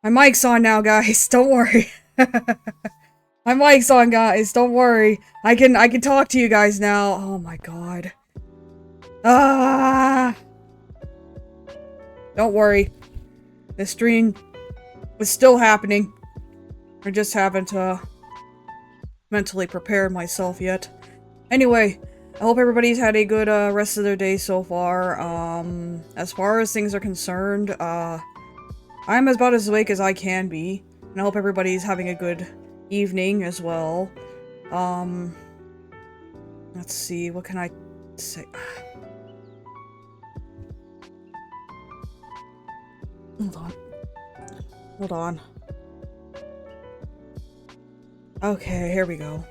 My mic's on now, guys. Don't worry. My mic's on, guys. Don't worry. I can talk to you guys now. Oh my god. Ah! Don't worry. The stream is still happening. I just haven't mentally prepared myself yet. Anyway, I hope everybody's had a good rest of their day so far. As far as things are concerned, I'm about as awake as I can be, and I hope everybody's having a good evening as well. Let's see, what can I say? Hold on. Hold on. Okay, here we go.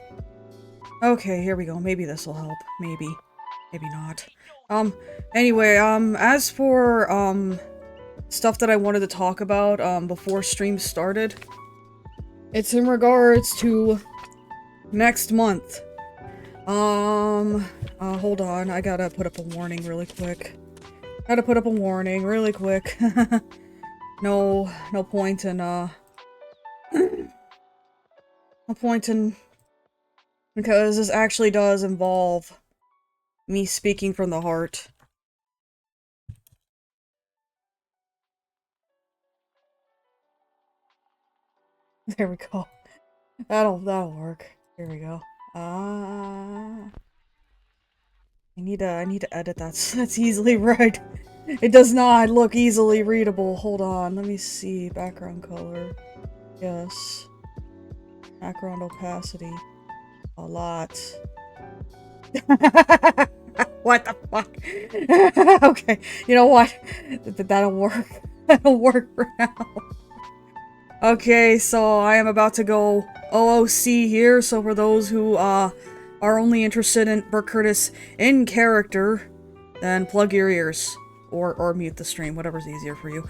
Okay, here we go. Maybe this will help. Maybe. Maybe not. Anyway, as for, stuff that I wanted to talk about, before stream started, it's in regards to next month. Hold on. I gotta put up a warning really quick. No point in, no point in... Because this actually does involve me speaking from the heart. There we go. That'll work. Here we go. I need to edit that so that's easily read. It does not look easily readable. Hold on, let me see. Background color. Yes. Background opacity. A lot. What the fuck? Okay, you know what? That'll work. That'll work for now. Okay, so I am about to go OOC here, so for those who are only interested in Burt Curtis in character, then plug your ears. Or mute the stream, whatever's easier for you.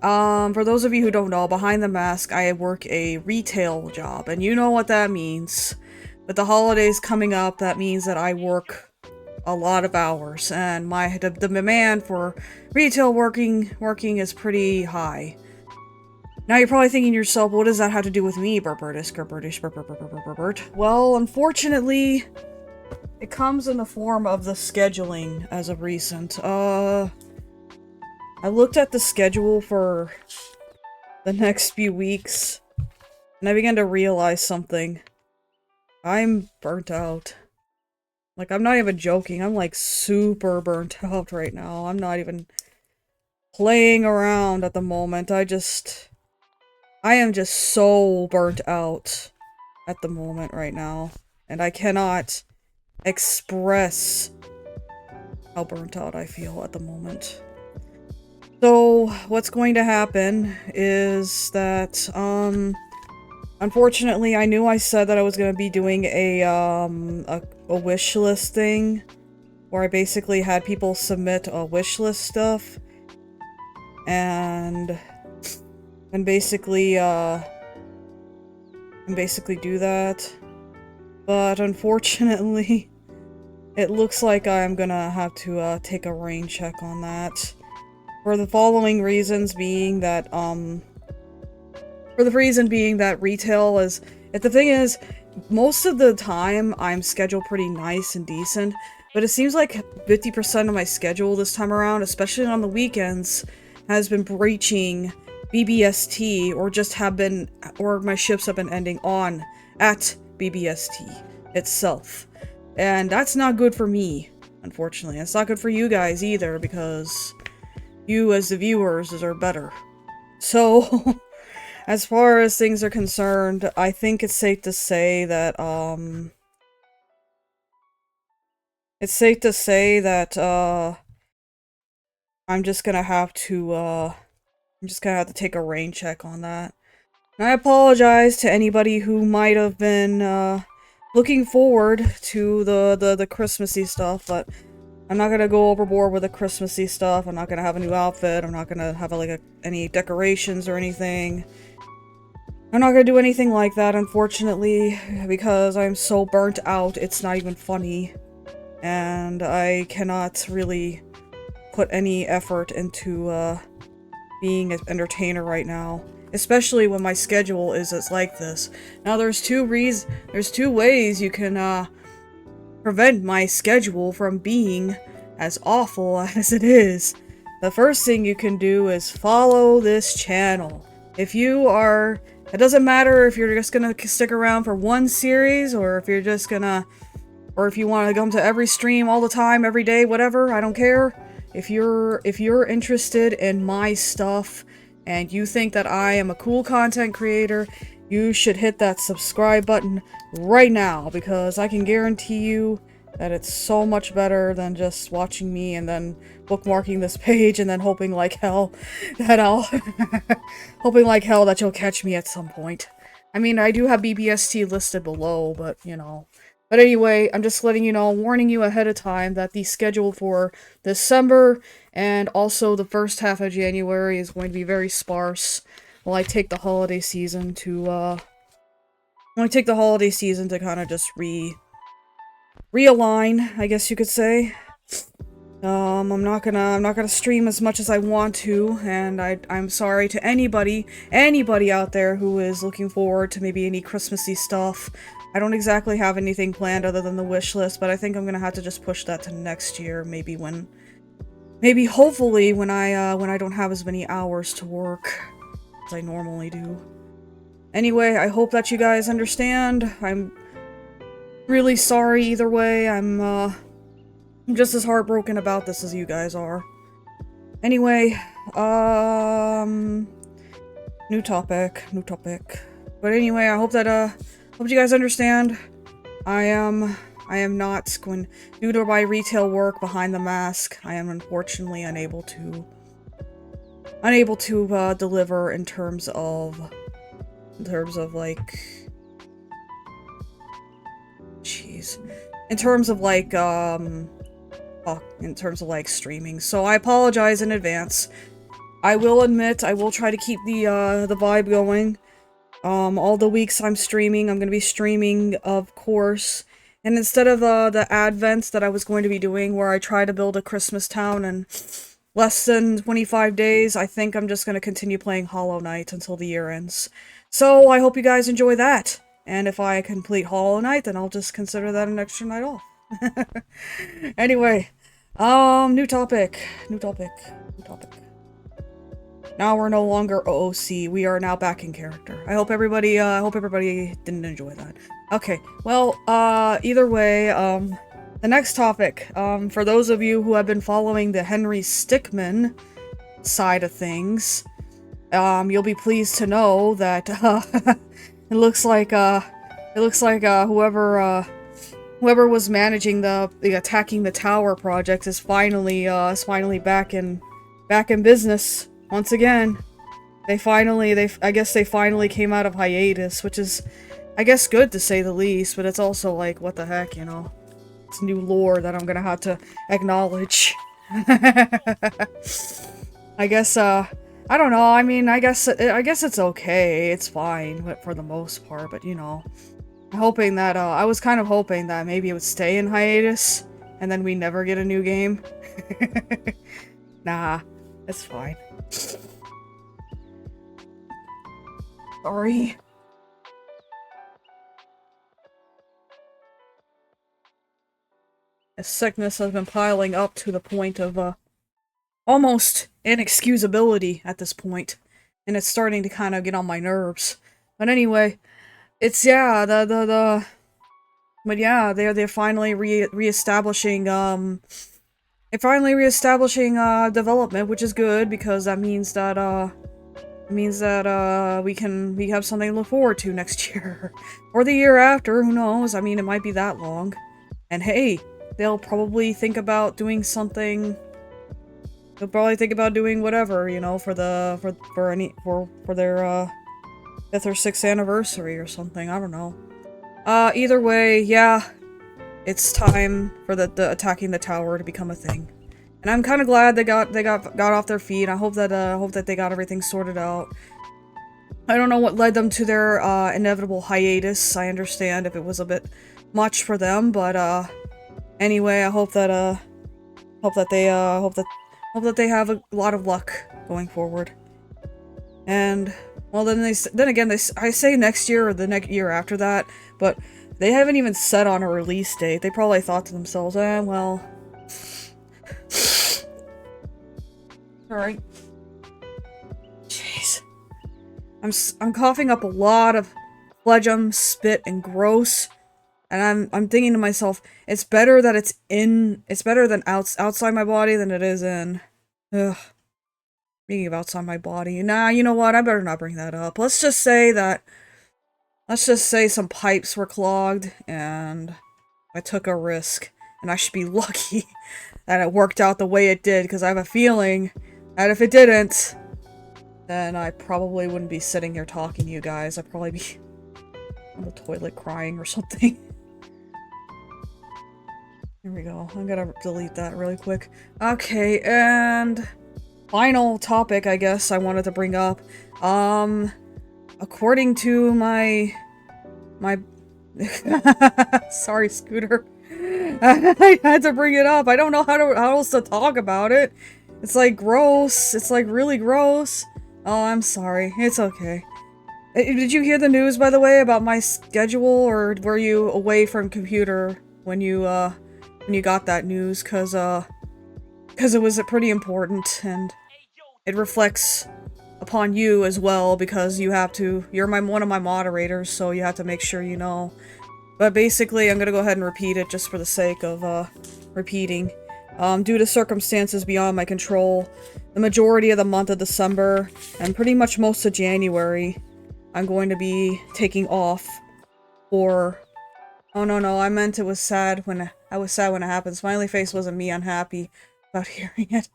For those of you who don't know, behind the mask, I work a retail job, and you know what that means. With the holidays coming up, that means that I work a lot of hours, and the demand for retail working is pretty high. Now you're probably thinking to yourself, what does that have to do with me, Burt? Well, unfortunately, it comes in the form of the scheduling as of recent. I looked at the schedule for the next few weeks, and I began to realize something. I'm burnt out. Like, I'm not even joking, I'm like super burnt out right now. I'm not even playing around at the moment. I am just so burnt out at the moment right now, and I cannot express how burnt out I feel at the moment. So, what's going to happen is that, unfortunately, I knew I said that I was going to be doing a wish list thing, where I basically had people submit a wish list stuff, and basically do that. But unfortunately, it looks like I'm gonna have to take a rain check on that. For the following reasons being that, retail is... The thing is, most of the time I'm scheduled pretty nice and decent, but it seems like 50% of my schedule this time around, especially on the weekends, has been breaching BBST, or my shifts have been ending at BBST itself. And that's not good for me, unfortunately. It's not good for you guys either, because you as the viewers deserve better. So, as far as things are concerned, I think it's safe to say that, I'm just gonna have to take a rain check on that. And I apologize to anybody who might have been, looking forward to the Christmassy stuff, but I'm not gonna go overboard with the Christmassy stuff. I'm not gonna have a new outfit. I'm not gonna have, any decorations or anything. I'm not gonna do anything like that, unfortunately, because I'm so burnt out, it's not even funny. And I cannot really put any effort into, being an entertainer right now. Especially when my schedule is like this. Now there's two ways you can prevent my schedule from being as awful as it is. The first thing you can do is follow this channel. If you are, it doesn't matter if you're just gonna stick around for one series, or if you're just gonna, or if you want to come to every stream all the time, every day, whatever, I don't care. If you're interested in my stuff, and you think that I am a cool content creator, you should hit that subscribe button right now, because I can guarantee you that it's so much better than just watching me and then bookmarking this page and then hoping like hell that you'll catch me at some point. I mean, I do have BBST listed below, but you know. But anyway, I'm just letting you know, warning you ahead of time that the schedule for December and also the first half of January is going to be very sparse. While I take the holiday season to kind of just realign, I guess you could say. I'm not gonna stream as much as I want to, and I'm sorry to anybody out there who is looking forward to maybe any Christmassy stuff. I don't exactly have anything planned other than the wish list, but I think I'm gonna have to just push that to next year, hopefully when I don't have as many hours to work as I normally do. Anyway, I hope that you guys understand. I'm really sorry either way. I'm just as heartbroken about this as you guys are. Anyway, new topic. But anyway, I hope you guys understand. I am not going, due to my retail work behind the mask, I am unfortunately unable to deliver in terms of like, in terms of like streaming. So I apologize in advance. I will admit, I will try to keep the vibe going. All the weeks I'm streaming, I'm gonna be streaming, of course. And instead of the advents that I was going to be doing, where I try to build a Christmas town in less than 25 days, I think I'm just gonna continue playing Hollow Knight until the year ends. So I hope you guys enjoy that. And if I complete Hollow Knight, then I'll just consider that an extra night off. Anyway, new topic. Now we're no longer OOC, we are now back in character. I hope everybody didn't enjoy that. Okay, well, either way, the next topic, for those of you who have been following the Henry Stickmin side of things, you'll be pleased to know that, it looks like whoever was managing the attacking the tower project is finally back in business. Once again, I guess they finally came out of hiatus, which is, I guess, good to say the least, but it's also like, what the heck, you know? It's new lore that I'm gonna have to acknowledge. I guess, I don't know, I mean, I guess it's okay, it's fine, but for the most part, but you know. I'm hoping that, I was kind of hoping that maybe it would stay in hiatus, and then we never get a new game. Nah, it's fine. Sorry. The sickness has been piling up to the point of, almost inexcusability at this point. And it's starting to kind of get on my nerves. But anyway, it's, yeah, but yeah, they're finally reestablishing, development, which is good, because that means that, we have something to look forward to next year. Or the year after, who knows? I mean, it might be that long. And hey, they'll probably think about doing something. They'll probably think about doing whatever, you know, for their, 5th or 6th anniversary or something, I don't know. Either way, yeah. It's time for the attacking the tower to become a thing, and I'm kind of glad they got off their feet. I hope that they got everything sorted out. I don't know what led them to their inevitable hiatus. I understand if it was a bit much for them, but anyway, I hope that they have a lot of luck going forward. And, well, then again, I say next year or the next year after that, but they haven't even set on a release date. They probably thought to themselves, well... Alright. Jeez. I'm coughing up a lot of phlegm, spit, and gross. And I'm thinking to myself, it's better that it's better than outside my body than it is in. Ugh. Speaking of outside my body. Nah, you know what? I better not bring that up. Let's just say some pipes were clogged, and I took a risk. And I should be lucky that it worked out the way it did, because I have a feeling that if it didn't, then I probably wouldn't be sitting here talking to you guys. I'd probably be on the toilet crying or something. Here we go. I'm gonna delete that really quick. Okay, and... final topic, I guess, I wanted to bring up. According to my... Sorry, Scooter. I had to bring it up. I don't know how else to talk about it. It's like gross. It's like really gross. Oh, I'm sorry. It's okay. Did you hear the news, by the way, about my schedule, or were you away from computer when you got that news? Cause it was pretty important, and it reflects upon you as well, because you're one of my moderators, so you have to make sure you know. But basically, I'm gonna go ahead and repeat it just for the sake of, repeating. Due to circumstances beyond my control, the majority of the month of December, and pretty much most of January, I'm going to be taking off for... Oh, no, I meant it was sad when I was sad when it happened. Smiley face wasn't me unhappy about hearing it.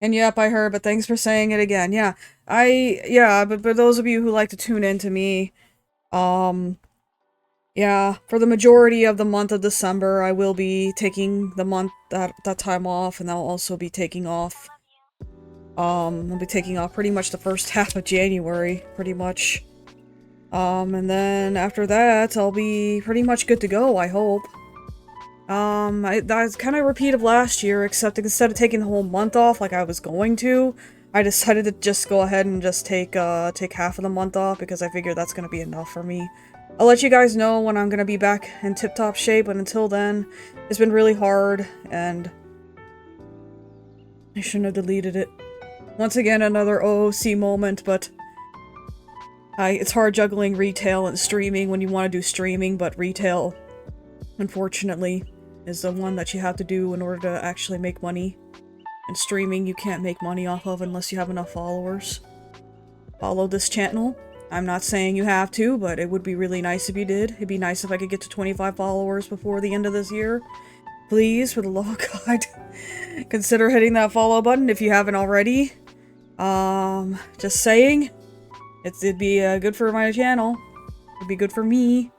And yep, I heard, but thanks for saying it again. Yeah, but those of you who like to tune in to me, yeah, for the majority of the month of December, I will be taking that time off, and I'll also be taking off, I'll be taking off pretty much the first half of January, pretty much. And then after that, I'll be pretty much good to go, I hope. That's kind of a repeat of last year, except instead of taking the whole month off like I was going to, I decided to just go ahead and just take half of the month off, because I figured that's gonna be enough for me. I'll let you guys know when I'm gonna be back in tip-top shape, but until then, it's been really hard, and I shouldn't have deleted it. Once again, another OOC moment, but it's hard juggling retail and streaming when you want to do streaming, but retail, unfortunately, is the one that you have to do in order to actually make money. And streaming you can't make money off of unless you have enough followers. Follow this channel. I'm not saying you have to, but it would be really nice if you did. It'd be nice if I could get to 25 followers before the end of this year. Please, for the love of God, consider hitting that follow button if you haven't already. Just saying. It'd be good for my channel. It'd be good for me.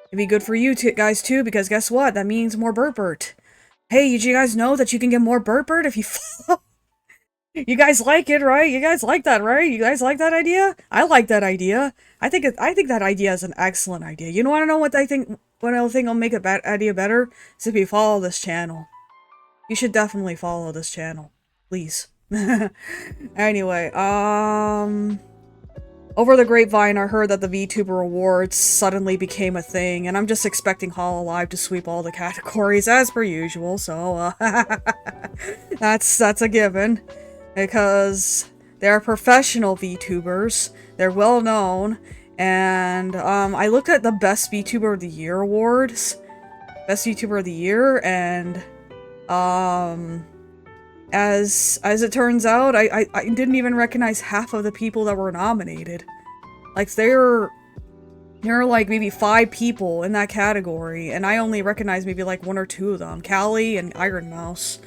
It'd be good for you guys too, because guess what? That means more Burt. Hey, did you guys know that you can get more Burt if you follow? You guys like it, right? You guys like that, right? You guys like that idea? I like that idea. I think that idea is an excellent idea. You want to know what I think? What I think will make a idea better is if you follow this channel. You should definitely follow this channel, please. Anyway, over the grapevine, I heard that the VTuber Awards suddenly became a thing, and I'm just expecting Hololive to sweep all the categories as per usual. So that's a given. Because they're professional VTubers, they're well known, and I looked at the Best VTuber of the Year awards, Best VTuber of the Year, and as it turns out, I didn't even recognize half of the people that were nominated. Like there are like maybe 5 people in that category, and I only recognized maybe like 1 or 2 of them, Callie and Iron Mouse.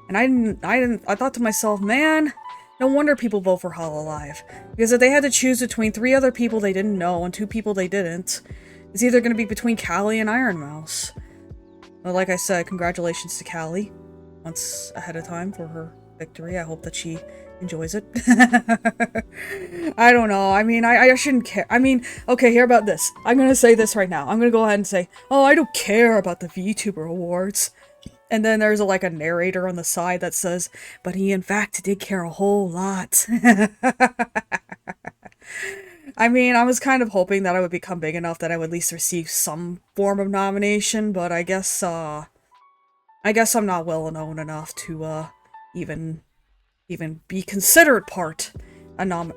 And I thought to myself, man, no wonder people vote for Hololive. Because if they had to choose between 3 other people they didn't know and 2 people they didn't, it's either going to be between Callie and Iron Mouse. Well, like I said, congratulations to Callie, once ahead of time, for her victory. I hope that she enjoys it. I don't know. I mean, I shouldn't care. I mean, okay, here about this. I'm going to say this right now. I'm going to go ahead and say, oh, I don't care about the VTuber Awards. And then there's like a narrator on the side that says, but he in fact did care a whole lot. I mean, I was kind of hoping that I would become big enough that I would at least receive some form of nomination, but I guess I'm not well known enough to, even be considered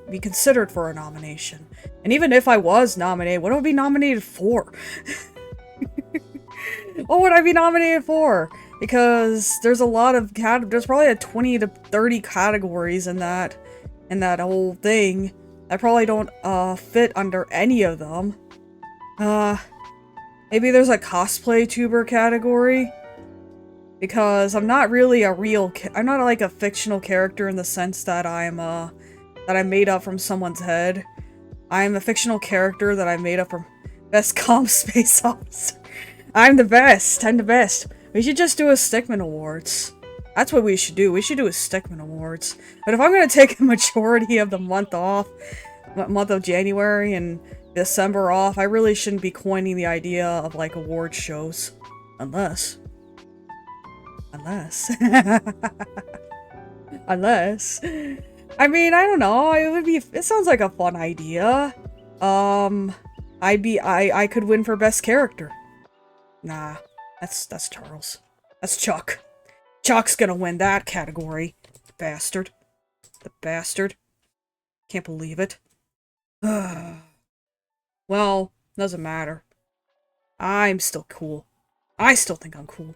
be considered for a nomination. And even if I was nominated, what would I be nominated for? What would I be nominated for? Because there's a lot of there's probably a 20 to 30 categories in that whole thing. I probably don't fit under any of them. Maybe there's a cosplay tuber category, because I'm not really I'm not like a fictional character in the sense that I'm made up from someone's head. I'm a fictional character that I made up from best comp space officer. I'm the best. We should just do a Stickman Awards. That's what we should do. We should do a Stickman Awards. But if I'm gonna take a majority of the month off, month of January and December off, I really shouldn't be coining the idea of like award shows. Unless. I mean, I don't know. It sounds like a fun idea. I could win for best character. Nah, that's Charles. That's Chuck. Chuck's gonna win that category. Bastard. The bastard. Can't believe it. Well, doesn't matter. I'm still cool. I still think I'm cool.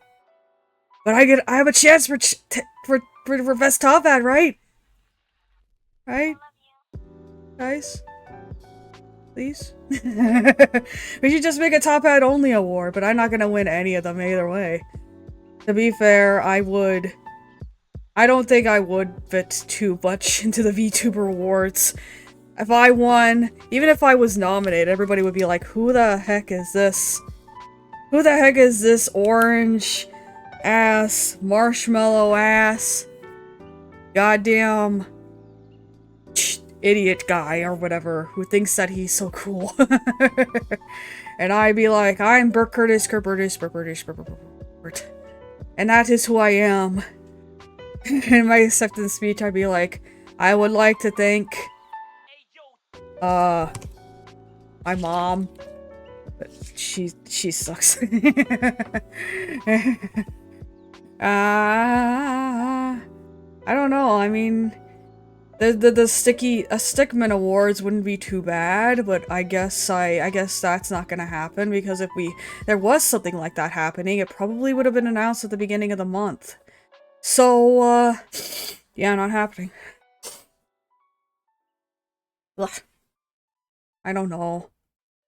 But I have a chance for best top ad, right? Right? Guys? Please? We should just make a top ad only award, but I'm not gonna win any of them either way. To be fair, I don't think I would fit too much into the VTuber awards. If I won, even if I was nominated, everybody would be like, who the heck is this? Who the heck is this orange ass, marshmallow ass, goddamn idiot guy or whatever who thinks that he's so cool? And I'd be like, I'm Burt Curtis, Burt. And that is who I am. In my acceptance speech, I'd be like, I would like to thank my mom. But she sucks. I don't know. I mean, the Stickman Awards wouldn't be too bad, but I guess that's not gonna happen, because if there was something like that happening, it probably would have been announced at the beginning of the month. So, yeah, not happening. Ugh. I don't know.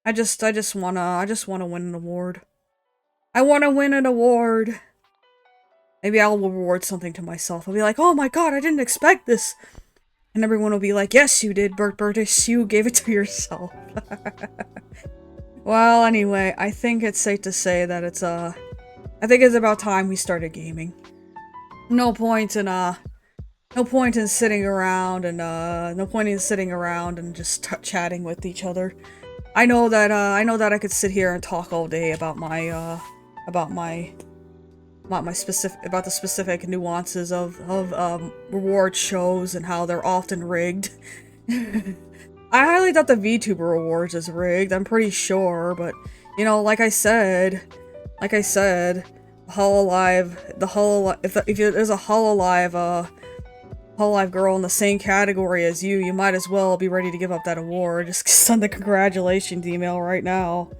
I just wanna win an award. I wanna win an award. Maybe I'll reward something to myself. I'll be like, oh my god, I didn't expect this. And everyone will be like, yes, you did, Burtis. You gave it to yourself. Well, anyway, I think it's safe to say that I think it's about time we started gaming. No point in sitting around and just chatting with each other. I know that I could sit here and talk all day about the specific nuances of reward shows and how they're often rigged. I highly doubt the VTuber awards is rigged, I'm pretty sure, but you know, like I said, Hololive, if there's a Hololive girl in the same category as you might as well be ready to give up that award. Just send the congratulations email right now.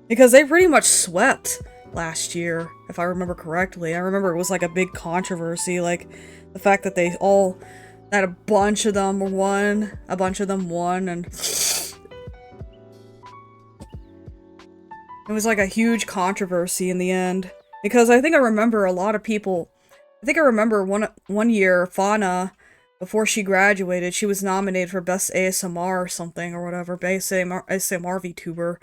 Because they pretty much swept last year, if I remember correctly. I remember it was like a big controversy, like the fact that that a bunch of them won, and it was like a huge controversy in the end. Because I remember one year, Fauna, before she graduated, she was nominated for Best ASMR or something, or whatever, Best ASMR VTuber.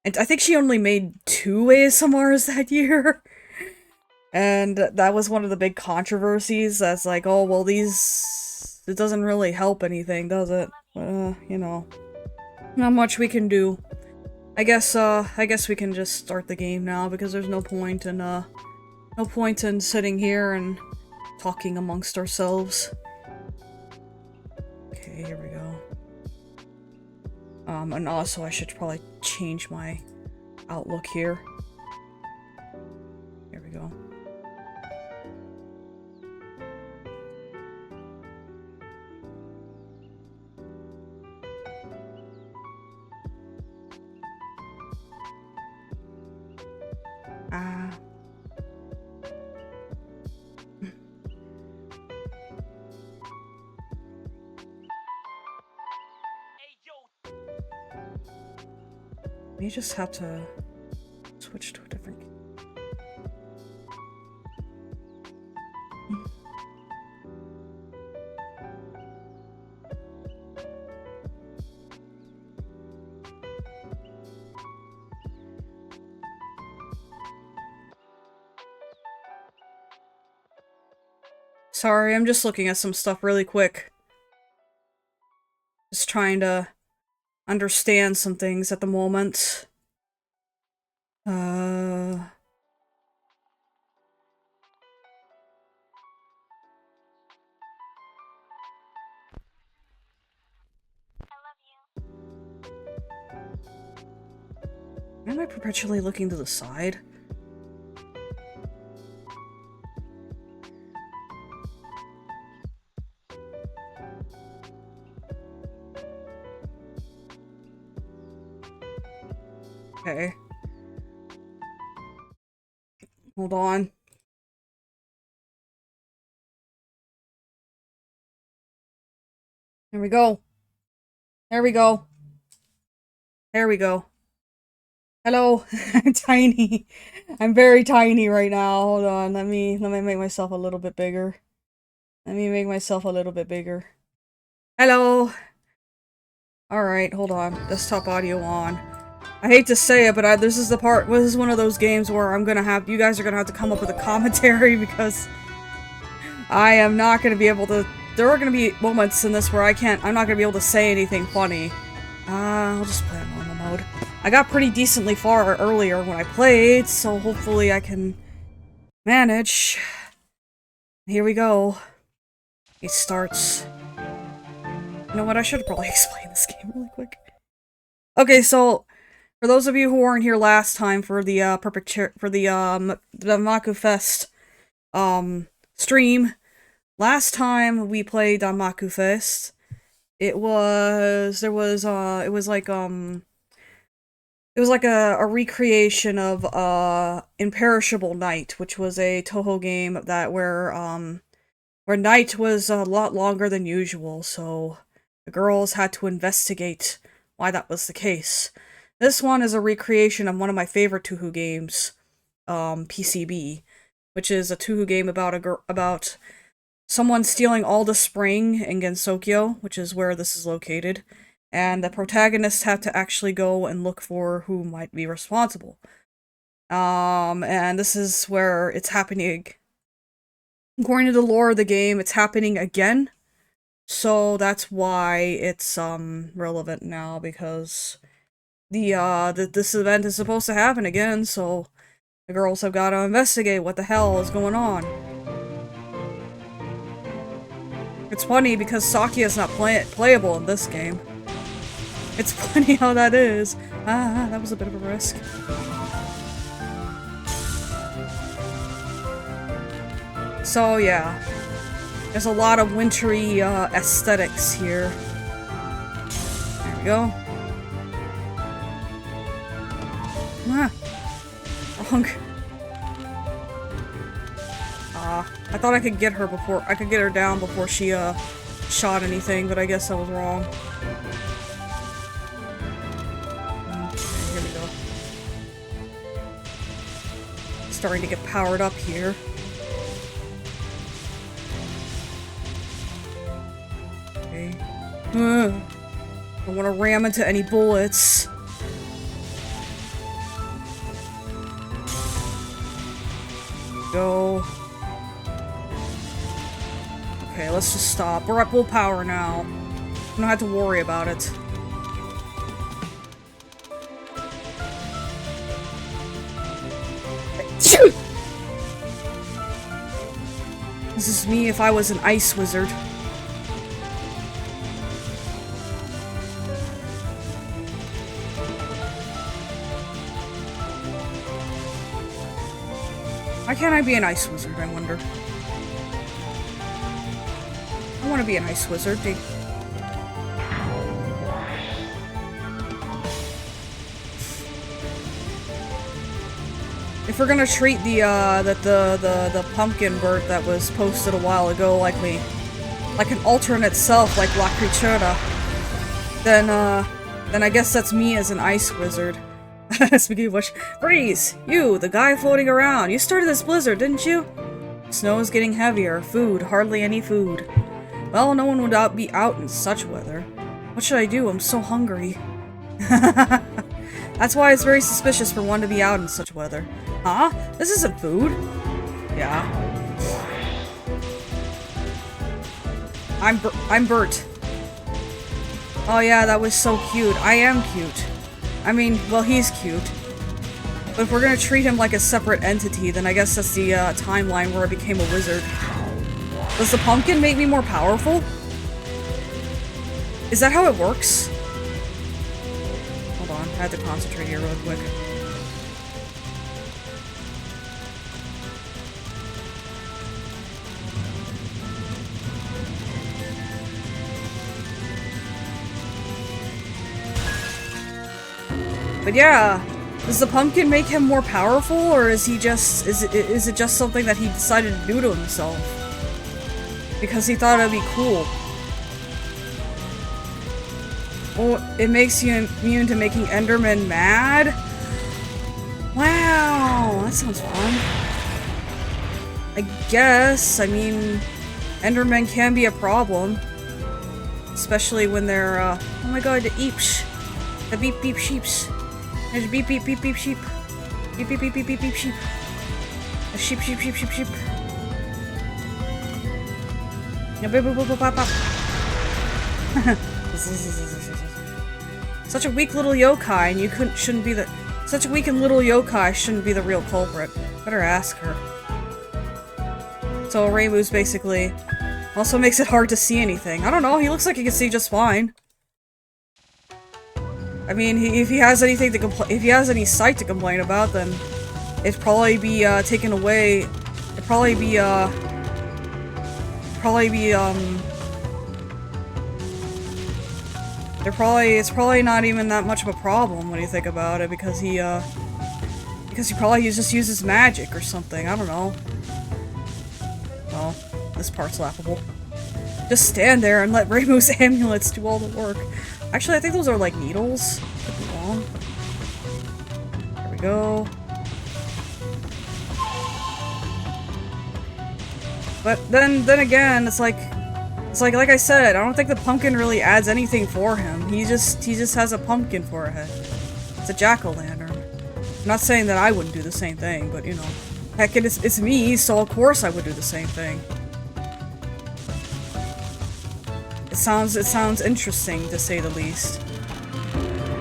And I think she only made 2 ASMRs that year. And that was one of the big controversies. That's like, oh, well, it doesn't really help anything, does it? You know, not much we can do. I guess we can just start the game now, because there's no point in No point in sitting here and talking amongst ourselves. Okay, here we go. And also I should probably change my outlook here. Here we go. You just have to switch to a different. Sorry, I'm just looking at some stuff really quick. Just trying to understand some things at the moment. Am I perpetually looking to the side? Okay. Hold on. There we go. There we go. There we go. Hello. I'm tiny. I'm very tiny right now. Hold on. Let me make myself a little bit bigger. Let me make myself a little bit bigger. Hello. Alright, hold on. Desktop audio on. I hate to say it, but this is the part. This is one of those games where I'm gonna have. You guys are gonna have to come up with a commentary because I am not gonna be able to. There are gonna be moments in this where I'm not gonna be able to say anything funny. I'll just play on normal mode. I got pretty decently far earlier when I played, so hopefully I can manage. Here we go. It starts. You know what? I should probably explain this game really quick. Okay, so for those of you who weren't here last time for the Danmaku Fest stream, last time we played Danmaku Fest, it was like a recreation of Imperishable Night, which was a Touhou game where night was a lot longer than usual, so the girls had to investigate why that was the case. This one is a recreation of one of my favorite Touhou games, PCB, which is a Touhou game about someone stealing all the spring in Gensokyo, which is where this is located, and the protagonists have to actually go and look for who might be responsible. And this is where it's happening. According to the lore of the game, it's happening again. So that's why it's relevant now, because this event is supposed to happen again, so the girls have got to investigate what the hell is going on. It's funny because Saki is not playable in this game. It's funny how that is. That was a bit of a risk. So yeah, there's a lot of wintry aesthetics here. There we go. Wrong. I thought I could get her down before she shot anything, but I guess I was wrong. Okay, here we go. Starting to get powered up here. Okay. Don't want to ram into any bullets. Go. Okay, let's just stop. We're at full power now. I don't have to worry about it. This is me if I was an ice wizard. Why can't I be an ice wizard, I wonder? I want to be an ice wizard. If we're gonna treat the pumpkin Burt that was posted a while ago like an alternate self like La Creatura, then I guess that's me as an ice wizard. Speaking of which, Breeze, you, the guy floating around, you started this blizzard, didn't you? Snow is getting heavier. Food, hardly any food. Well, no one would be out in such weather. What should I do? I'm so hungry. That's why it's very suspicious for one to be out in such weather. Huh? This isn't food. Yeah. I'm Burt. Oh yeah, that was so cute. I am cute. I mean, well, he's cute. But if we're gonna treat him like a separate entity, then I guess that's the timeline where I became a wizard. Does the pumpkin make me more powerful? Is that how it works? Hold on, I had to concentrate here real quick. But yeah, does the pumpkin make him more powerful, or is he just is it just something that he decided to do to himself because he thought it'd be cool? Well, it makes you immune to making Endermen mad? Wow, that sounds fun. I guess, I mean, Endermen can be a problem. Especially when they're, oh my god, the eeps. The beep beep sheeps. There's beep beep beep beep sheep. Beep beep beep beep beep beep sheep. A sheep sheep sheep sheep sheep. Beep beep beep beep beep. Such a weak little yokai, and you shouldn't be the. Such a weak and little yokai shouldn't be the real culprit. Better ask her. So Reimu's basically also makes it hard to see anything. I don't know. He looks like he can see just fine. I mean, if he has anything to if he has any sight to complain about, then it'd probably be taken away. It'd probably be it's probably not even that much of a problem when you think about it, because he probably just uses magic or something. I don't know. Well, this part's laughable. Just stand there and let Reimu's amulets do all the work. Actually, I think those are like needles. Could be wrong. There we go. But then again, it's like I said, I don't think the pumpkin really adds anything for him. He just has a pumpkin for a head. It's a jack-o'-lantern. I'm not saying that I wouldn't do the same thing, but you know, heck, it's me, so of course I would do the same thing. It sounds interesting, to say the least.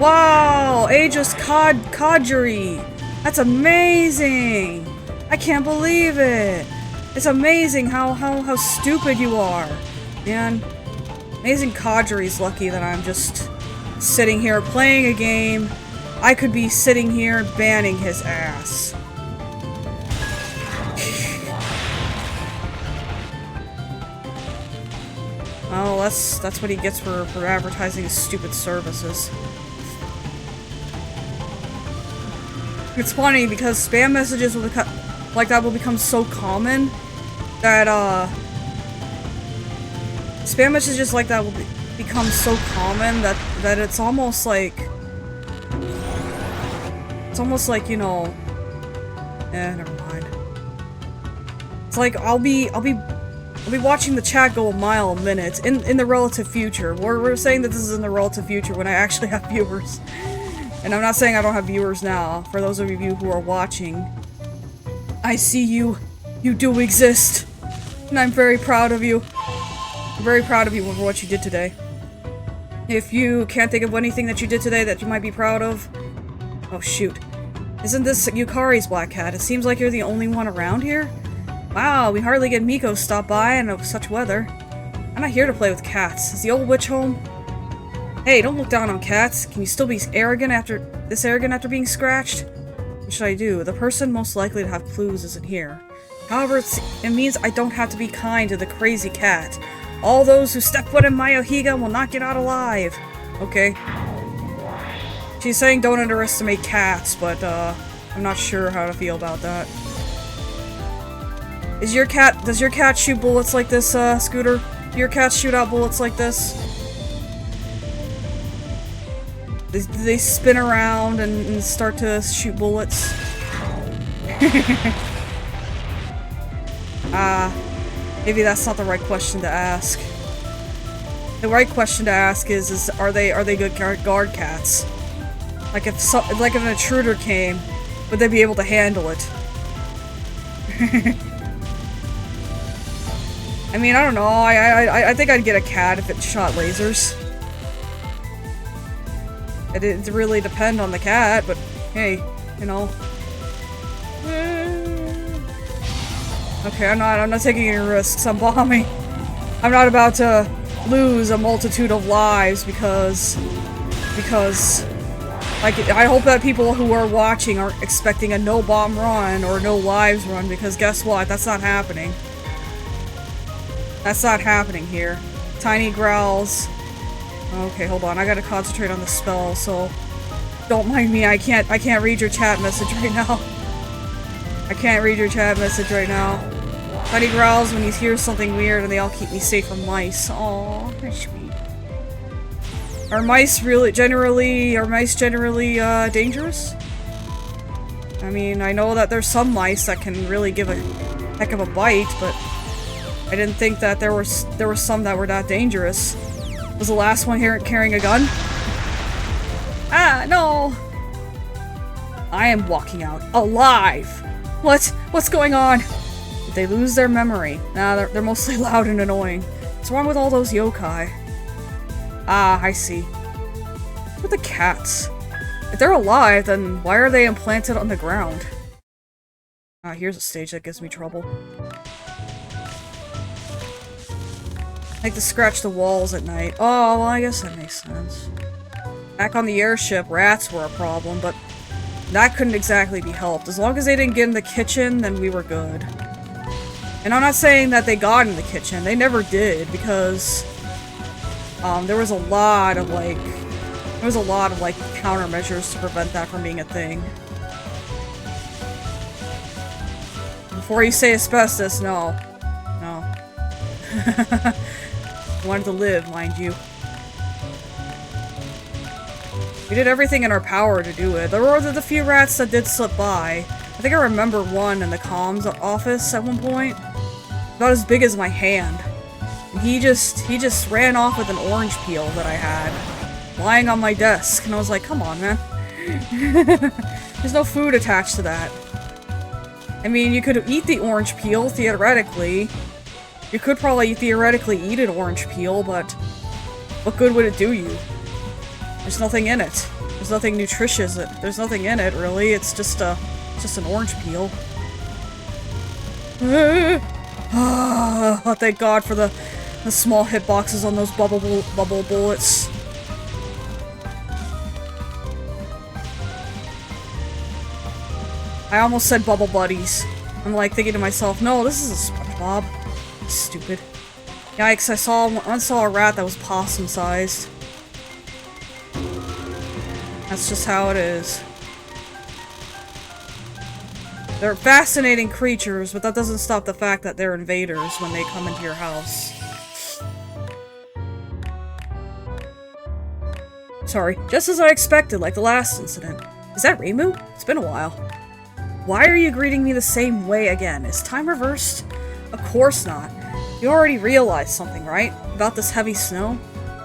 Wow! Aegis Codgery! That's amazing! I can't believe it! It's amazing how stupid you are! Man, amazing Codgery's lucky that I'm just sitting here playing a game. I could be sitting here banning his ass. Well, that's what he gets for advertising his stupid services. It's funny because spam messages will like that will become so common that spam messages like that will become so common that it's almost like you know, never mind. It's like I'll be watching the chat go a mile a minute in the relative future. We're saying that this is in the relative future when I actually have viewers. And I'm not saying I don't have viewers now. For those of you who are watching, I see you. You do exist. And I'm very proud of you. I'm very proud of you for what you did today. If you can't think of anything that you did today that you might be proud of... Oh shoot. Isn't this Yukari's black cat? It seems like you're the only one around here? Wow, we hardly get Miko stop by in such weather. I'm not here to play with cats. Is the old witch home? Hey, don't look down on cats. Can you still be arrogant after being scratched? What should I do? The person most likely to have clues isn't here. However, it means I don't have to be kind to the crazy cat. All those who step foot in Mayohiga will not get out alive. Okay. She's saying don't underestimate cats, but I'm not sure how to feel about that. Does your cat shoot bullets like this, Scooter? Do your cats shoot out bullets like this? They spin around and start to shoot bullets. Maybe that's not the right question to ask. The right question to ask is are they good guard cats? Like if an intruder came, would they be able to handle it? I mean, I don't know. I think I'd get a cat if it shot lasers. It'd really depend on the cat, but hey, you know. Okay, I'm not taking any risks. I'm bombing. I'm not about to lose a multitude of lives because like I hope that people who are watching aren't expecting a no bomb run or no lives run, because guess what? That's not happening. That's not happening here. Tiny growls. Okay, hold on. I gotta concentrate on the spell, so don't mind me. I can't read your chat message right now. I can't read your chat message right now. Tiny growls when he hears something weird, and they all keep me safe from mice. Aww, that's sweet. Are mice generally dangerous? I mean, I know that there's some mice that can really give a heck of a bite, but I didn't think that there were some that were that dangerous. Was the last one here carrying a gun? Ah, no! I am walking out alive! What's going on? Did they lose their memory? Nah, they're mostly loud and annoying. What's wrong with all those yokai? Ah, I see. What's with the cats? If they're alive, then why are they implanted on the ground? Ah, here's a stage that gives me trouble. I like to scratch the walls at night. Oh, well, I guess that makes sense. Back on the airship, rats were a problem, but that couldn't exactly be helped. As long as they didn't get in the kitchen, then we were good. And I'm not saying that they got in the kitchen. They never did, because there was a lot of countermeasures to prevent that from being a thing. Before you say asbestos, no. No. Wanted to live, mind you. We did everything in our power to do it. There were the few rats that did slip by. I think I remember one in the comms office at one point. About as big as my hand. And he just ran off with an orange peel that I had lying on my desk, and I was like, come on, man. There's no food attached to that. I mean, you could eat the orange peel, theoretically. You could probably theoretically eat an orange peel, but what good would it do you? There's nothing in it. There's nothing nutritious. There's nothing in it, really. It's just an orange peel. Oh, thank God for the small hitboxes on those bubble bullets. I almost said bubble buddies. I'm like thinking to myself, no, this is a SpongeBob. Stupid. Yikes, I saw a rat that was possum-sized. That's just how it is. They're fascinating creatures, but that doesn't stop the fact that they're invaders when they come into your house. Sorry, just as I expected, like the last incident. Is that Reimu? It's been a while. Why are you greeting me the same way again? Is time reversed? Of course not. You already realized something, right? About this heavy snow?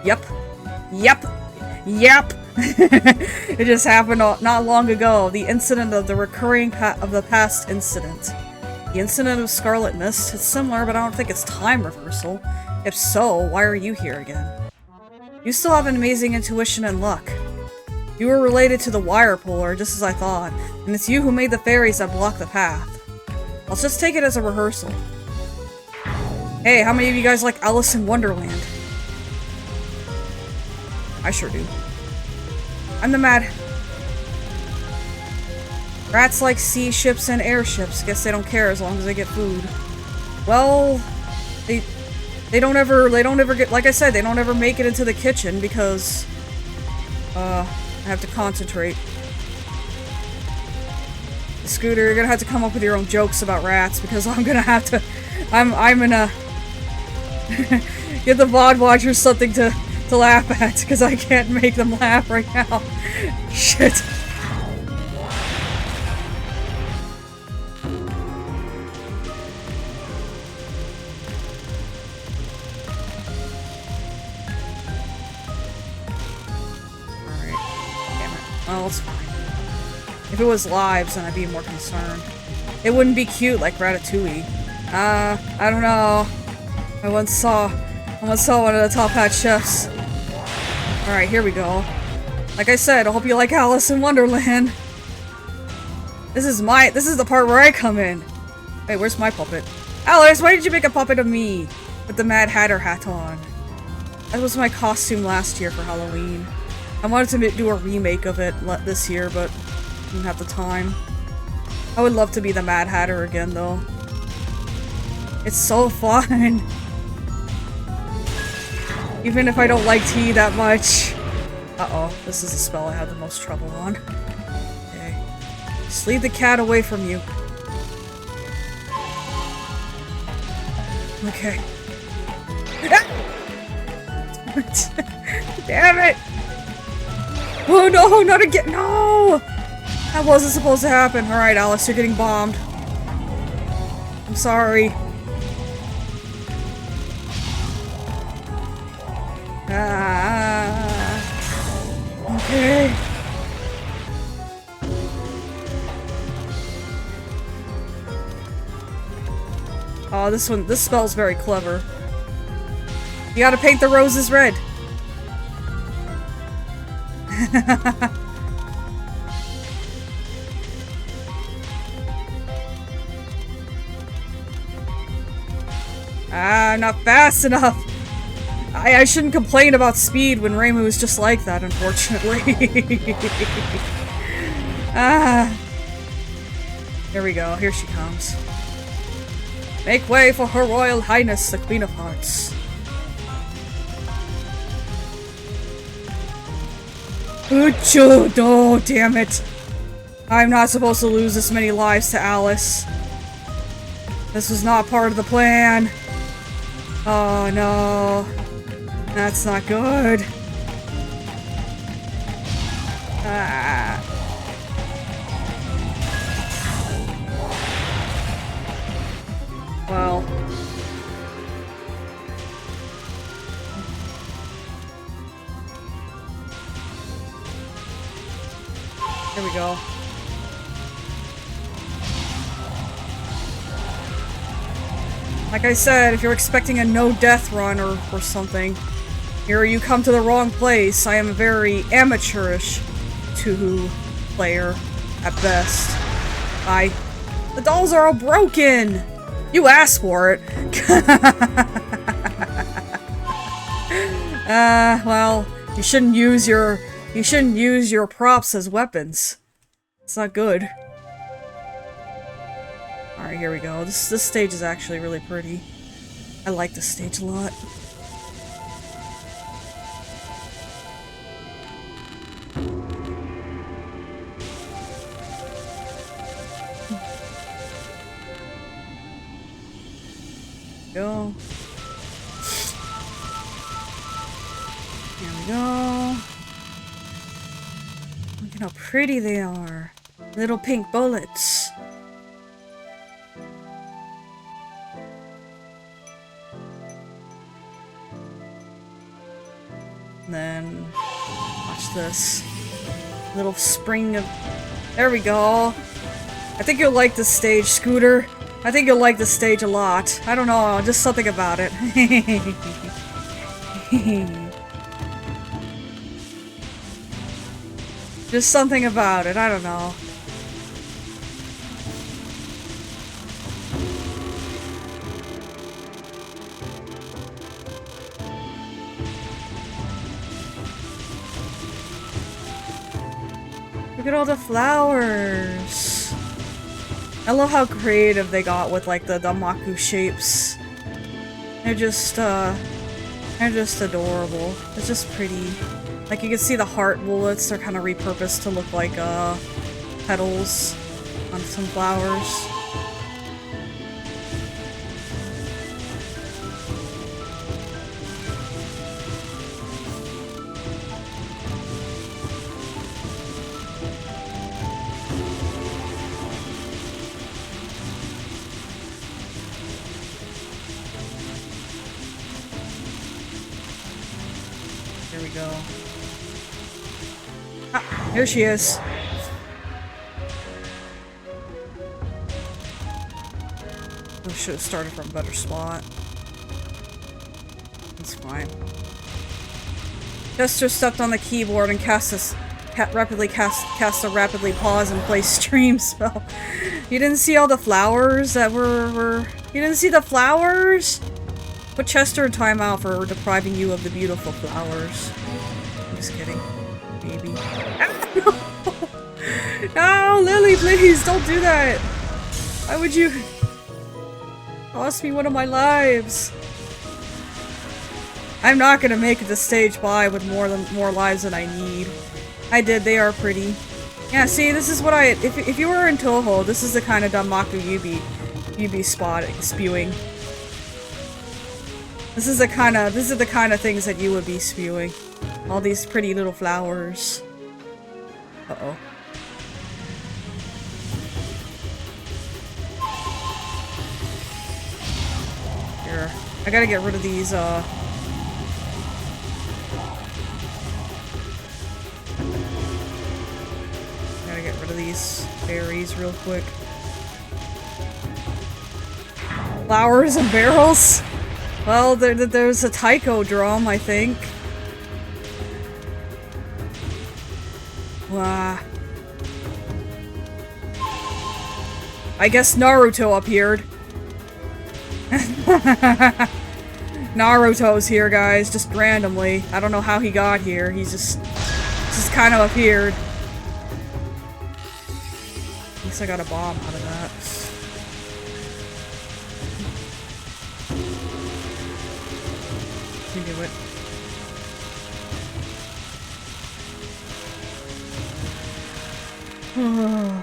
Yep. Yep. Yep. It just happened not long ago. The incident of the recurring of the past incident. The incident of Scarlet Mist. It's similar, but I don't think it's time reversal. If so, why are you here again? You still have an amazing intuition and luck. You were related to the wire puller, just as I thought, and it's you who made the fairies that block the path. Let's just take it as a rehearsal. Hey, how many of you guys like Alice in Wonderland? I sure do. I'm the mad... Rats like sea ships and airships. Guess they don't care as long as they get food. Well, they don't ever get, like I said, they don't ever make it into the kitchen because, I have to concentrate. Scooter, you're gonna have to come up with your own jokes about rats because I'm gonna have to, I'm gonna get the VOD watchers something to laugh at because I can't make them laugh right now. Shit. Well, it's fine. If it was lives, then I'd be more concerned. It wouldn't be cute like Ratatouille. I don't know. I once saw one of the Top Hat chefs. Alright, here we go. Like I said, I hope you like Alice in Wonderland. This is the part where I come in. Hey, where's my puppet? Alice, why did you make a puppet of me? With the Mad Hatter hat on. That was my costume last year for Halloween. I wanted to do a remake of it this year, but didn't have the time. I would love to be the Mad Hatter again, though. It's so fun! Even if I don't like tea that much. Uh-oh, this is the spell I have the most trouble on. Okay. Just leave the cat away from you. Okay. Damn it! Oh no, not again! No! That wasn't supposed to happen. Alright, Alice, you're getting bombed. I'm sorry. Okay. Oh, this spell's very clever. You gotta paint the roses red. Not fast enough. I shouldn't complain about speed when Reimu is just like that, unfortunately. Here we go. Here she comes. Make way for Her Royal Highness, the Queen of Hearts. Oh, damn it. I'm not supposed to lose this many lives to Alice. This was not part of the plan. Oh no. That's not good. Well. Here we go. Like I said, if you're expecting a no-death run or something, here you come to the wrong place. I am a very amateurish Touhou player, at best. The dolls are all broken! You asked for it! Well, you shouldn't use your props as weapons. It's not good. Alright, here we go. This stage is actually really pretty. I like this stage a lot. Go. Here we go. Look at how pretty they are. Little pink bullets. And then watch this. Little spring of... There we go. I think you'll like this stage, Scooter. I think you'll like this stage a lot. I don't know, just something about it. Just something about it, I don't know. Look at all the flowers. I love how creative they got with like the Danmaku shapes. They're just adorable. It's just pretty. Like you can see the heart bullets, they're kind of repurposed to look like petals on some flowers. There we go. Ah, here she is. I should have started from a better spot. It's fine. Chester stepped on the keyboard and rapidly cast a rapidly pause and play stream spell. You didn't see all the flowers that were you didn't see the flowers? Put Chester in timeout for depriving you of the beautiful flowers. I'm just kidding. Maybe. No, Lily, please don't do that. Why would you cost me one of my lives? I'm not gonna make it to stage 5 with more lives than I need. I did. They are pretty. Yeah. See, this is what if you were in Touhou, this is the kind of Danmaku you'd be spewing. This is the kind of things that you would be spewing. All these pretty little flowers. Uh-oh. Here. I gotta get rid of these, Gotta get rid of these berries real quick. Flowers and barrels? Well, there's a taiko drum, I think. Wow. I guess Naruto appeared. Naruto's here, guys, just randomly. I don't know how he got here. He's just kind of appeared. At least I got a bomb out of that. You do it. Damn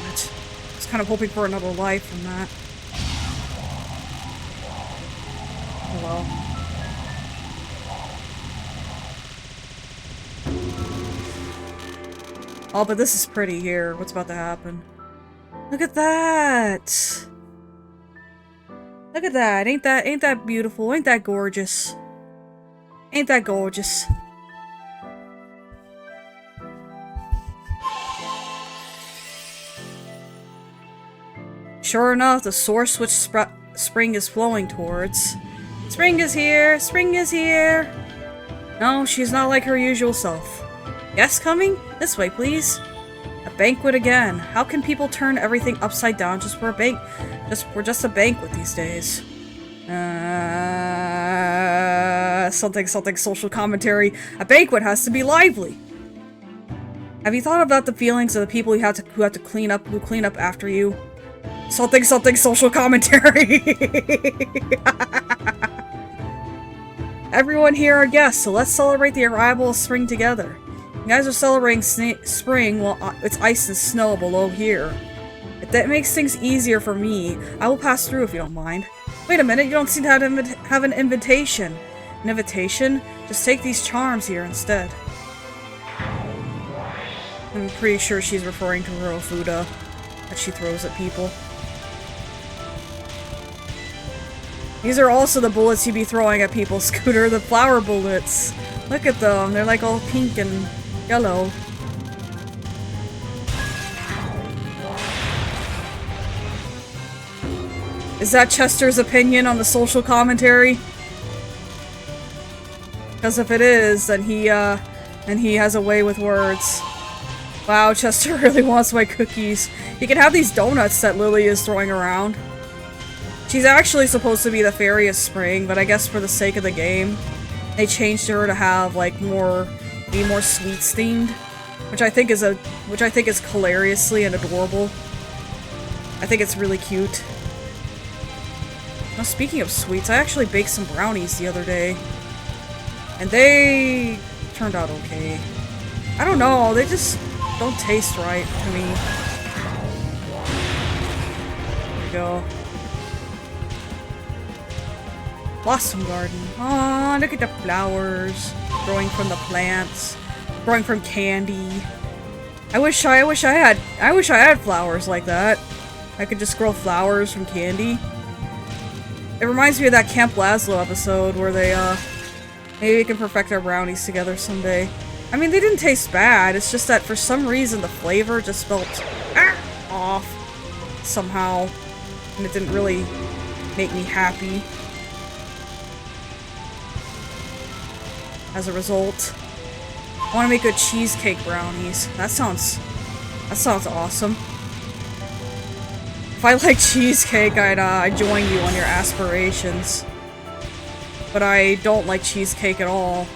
it. I was kind of hoping for another life from that. Oh well. Oh, but this is pretty here. What's about to happen? Look at that! Look at that! Ain't that beautiful? Ain't that gorgeous? Ain't that gorgeous? Sure enough, the source which spring is flowing towards. Spring is here! Spring is here! No, she's not like her usual self. Yes, coming? This way, please. A banquet again. How can people turn everything upside down just for a we're just a banquet these days. Something social commentary. A banquet has to be lively. Have you thought about the feelings of the people who have to clean up after you? Something social commentary. Everyone here are guests, so let's celebrate the arrival of spring together. You guys are celebrating spring while it's ice and snow below here. If that makes things easier for me, I will pass through if you don't mind. Wait a minute, you don't seem to have an invitation. An invitation? Just take these charms here instead. I'm pretty sure she's referring to her Ofuda that she throws at people. These are also the bullets you'd be throwing at people, Scooter, the flower bullets. Look at them, they're like all pink and yellow. Is that Chester's opinion on the social commentary? Because if it is, then he has a way with words. Wow, Chester really wants my cookies. He can have these donuts that Lily is throwing around. She's actually supposed to be the fairy of spring, but I guess for the sake of the game, they changed her to have like be more sweets themed, which I think is hilariously and adorable. I think it's really cute. Now, speaking of sweets, I actually baked some brownies the other day, and they turned out okay. I don't know, they just don't taste right to me. There we go. Blossom garden. Aw, look at the flowers growing from the plants, growing from candy. I wish I had flowers like that. I could just grow flowers from candy. It reminds me of that Camp Lazlo episode where they maybe we can perfect our brownies together someday. I mean, they didn't taste bad. It's just that for some reason the flavor just felt off somehow, and it didn't really make me happy. As a result, I want to make good cheesecake brownies. That sounds awesome. If I like cheesecake, I'd join you on your aspirations. But I don't like cheesecake at all.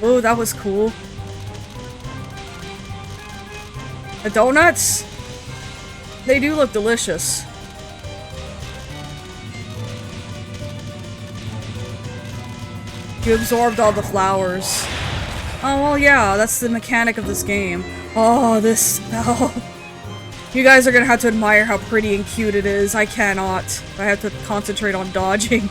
Ooh, that was cool. The donuts? They do look delicious. You absorbed all the flowers. Oh, well, yeah, that's the mechanic of this game. Oh, this spell. You guys are gonna have to admire how pretty and cute it is. I cannot. I have to concentrate on dodging.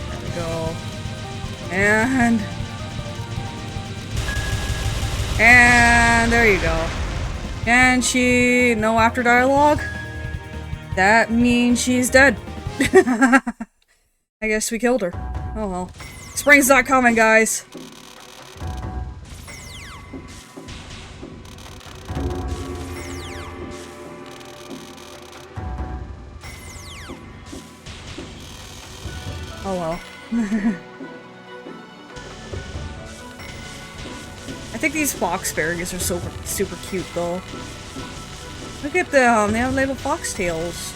There we go. And there you go. And no after dialogue? That means she's dead. I guess we killed her. Oh well. Spring's not coming, guys. Oh well. I think these fox berries are super cute though. Look at them, they have little foxtails.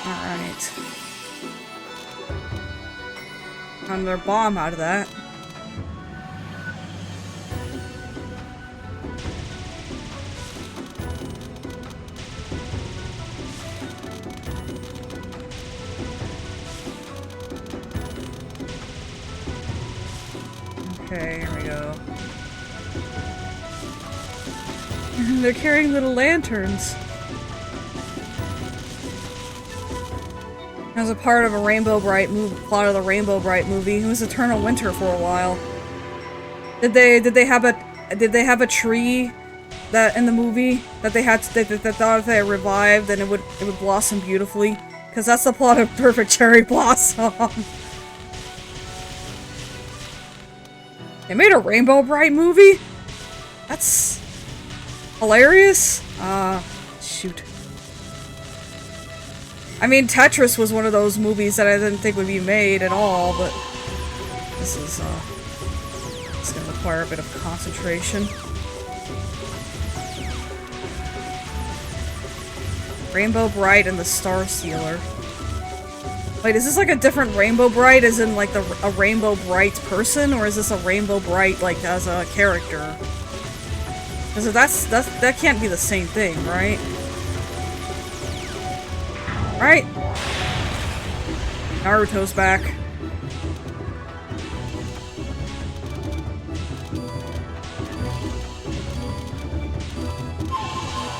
Alright. Another bomb out of that. Okay, here we go. They're carrying little lanterns. As a part of a Rainbow Bright plot of the Rainbow Bright movie, it was Eternal Winter for a while. Did they have a tree that in the movie that they had that thought if they revived then it would blossom beautifully? Because that's the plot of Perfect Cherry Blossom. They made a Rainbow Bright movie? That's hilarious. Shoot. I mean, Tetris was one of those movies that I didn't think would be made at all, but this is, it's gonna require a bit of concentration. Rainbow Bright and the Star Sealer. Wait, is this like a different Rainbow Bright as in like a Rainbow Bright person, or is this a Rainbow Bright like as a character? Because that can't be the same thing, right? Right? Naruto's back.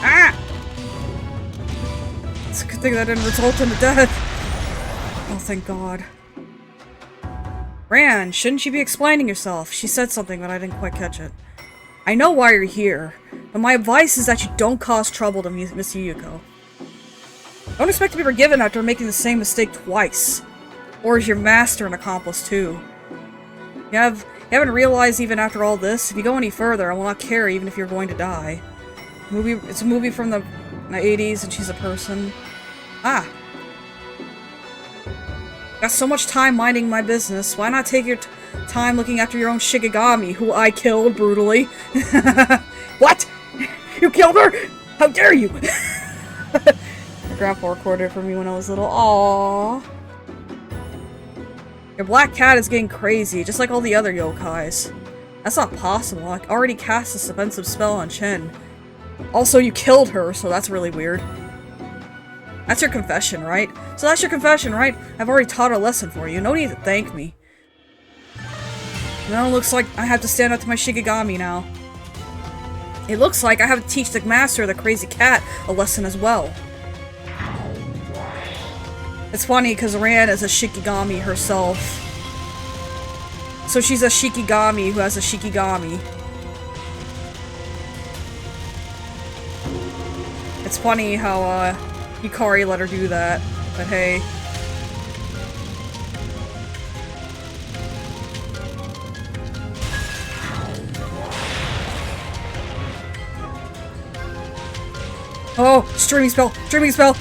Ah! It's a good thing that didn't result in a death. Oh, thank God. Ran, shouldn't you be explaining yourself? She said something, but I didn't quite catch it. I know why you're here, but my advice is that you don't cause trouble to Miss Yuko. Don't expect to be forgiven after making the same mistake twice. Or is your master an accomplice too? You haven't realized even after all this, if you go any further, I will not care even if you're going to die. It's a movie from the 80s and she's a person. Ah. Got so much time minding my business, why not take your time looking after your own Shikigami, who I killed brutally? What? You killed her? How dare you? My grandpa recorded it for me when I was little. Aww. Your black cat is getting crazy, just like all the other yokais. That's not possible. I already cast a defensive spell on Chen. Also, you killed her, so that's really weird. That's your confession, right? So that's your confession, right? I've already taught a lesson for you. No need to thank me. Now it looks like I have to stand up to my Shikigami now. It looks like I have to teach the master of the crazy cat a lesson as well. It's funny because Ran is a Shikigami herself. So she's a Shikigami who has a Shikigami. It's funny how Hikari let her do that, but hey. Oh, streaming spell! Streaming spell!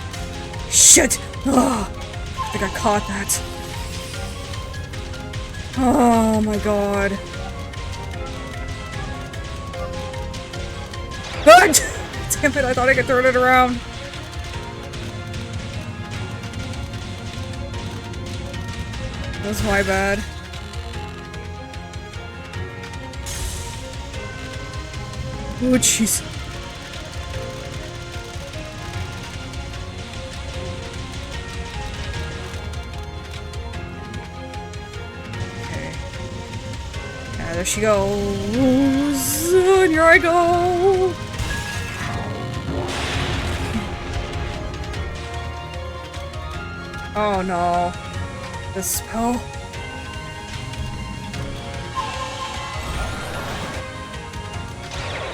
Shit! Ugh. I think I caught that. Oh my god. Ah, damn it, I thought I could turn it around. That's my bad. Oh, jeez. There she goes, and here I go! Oh no. The spell.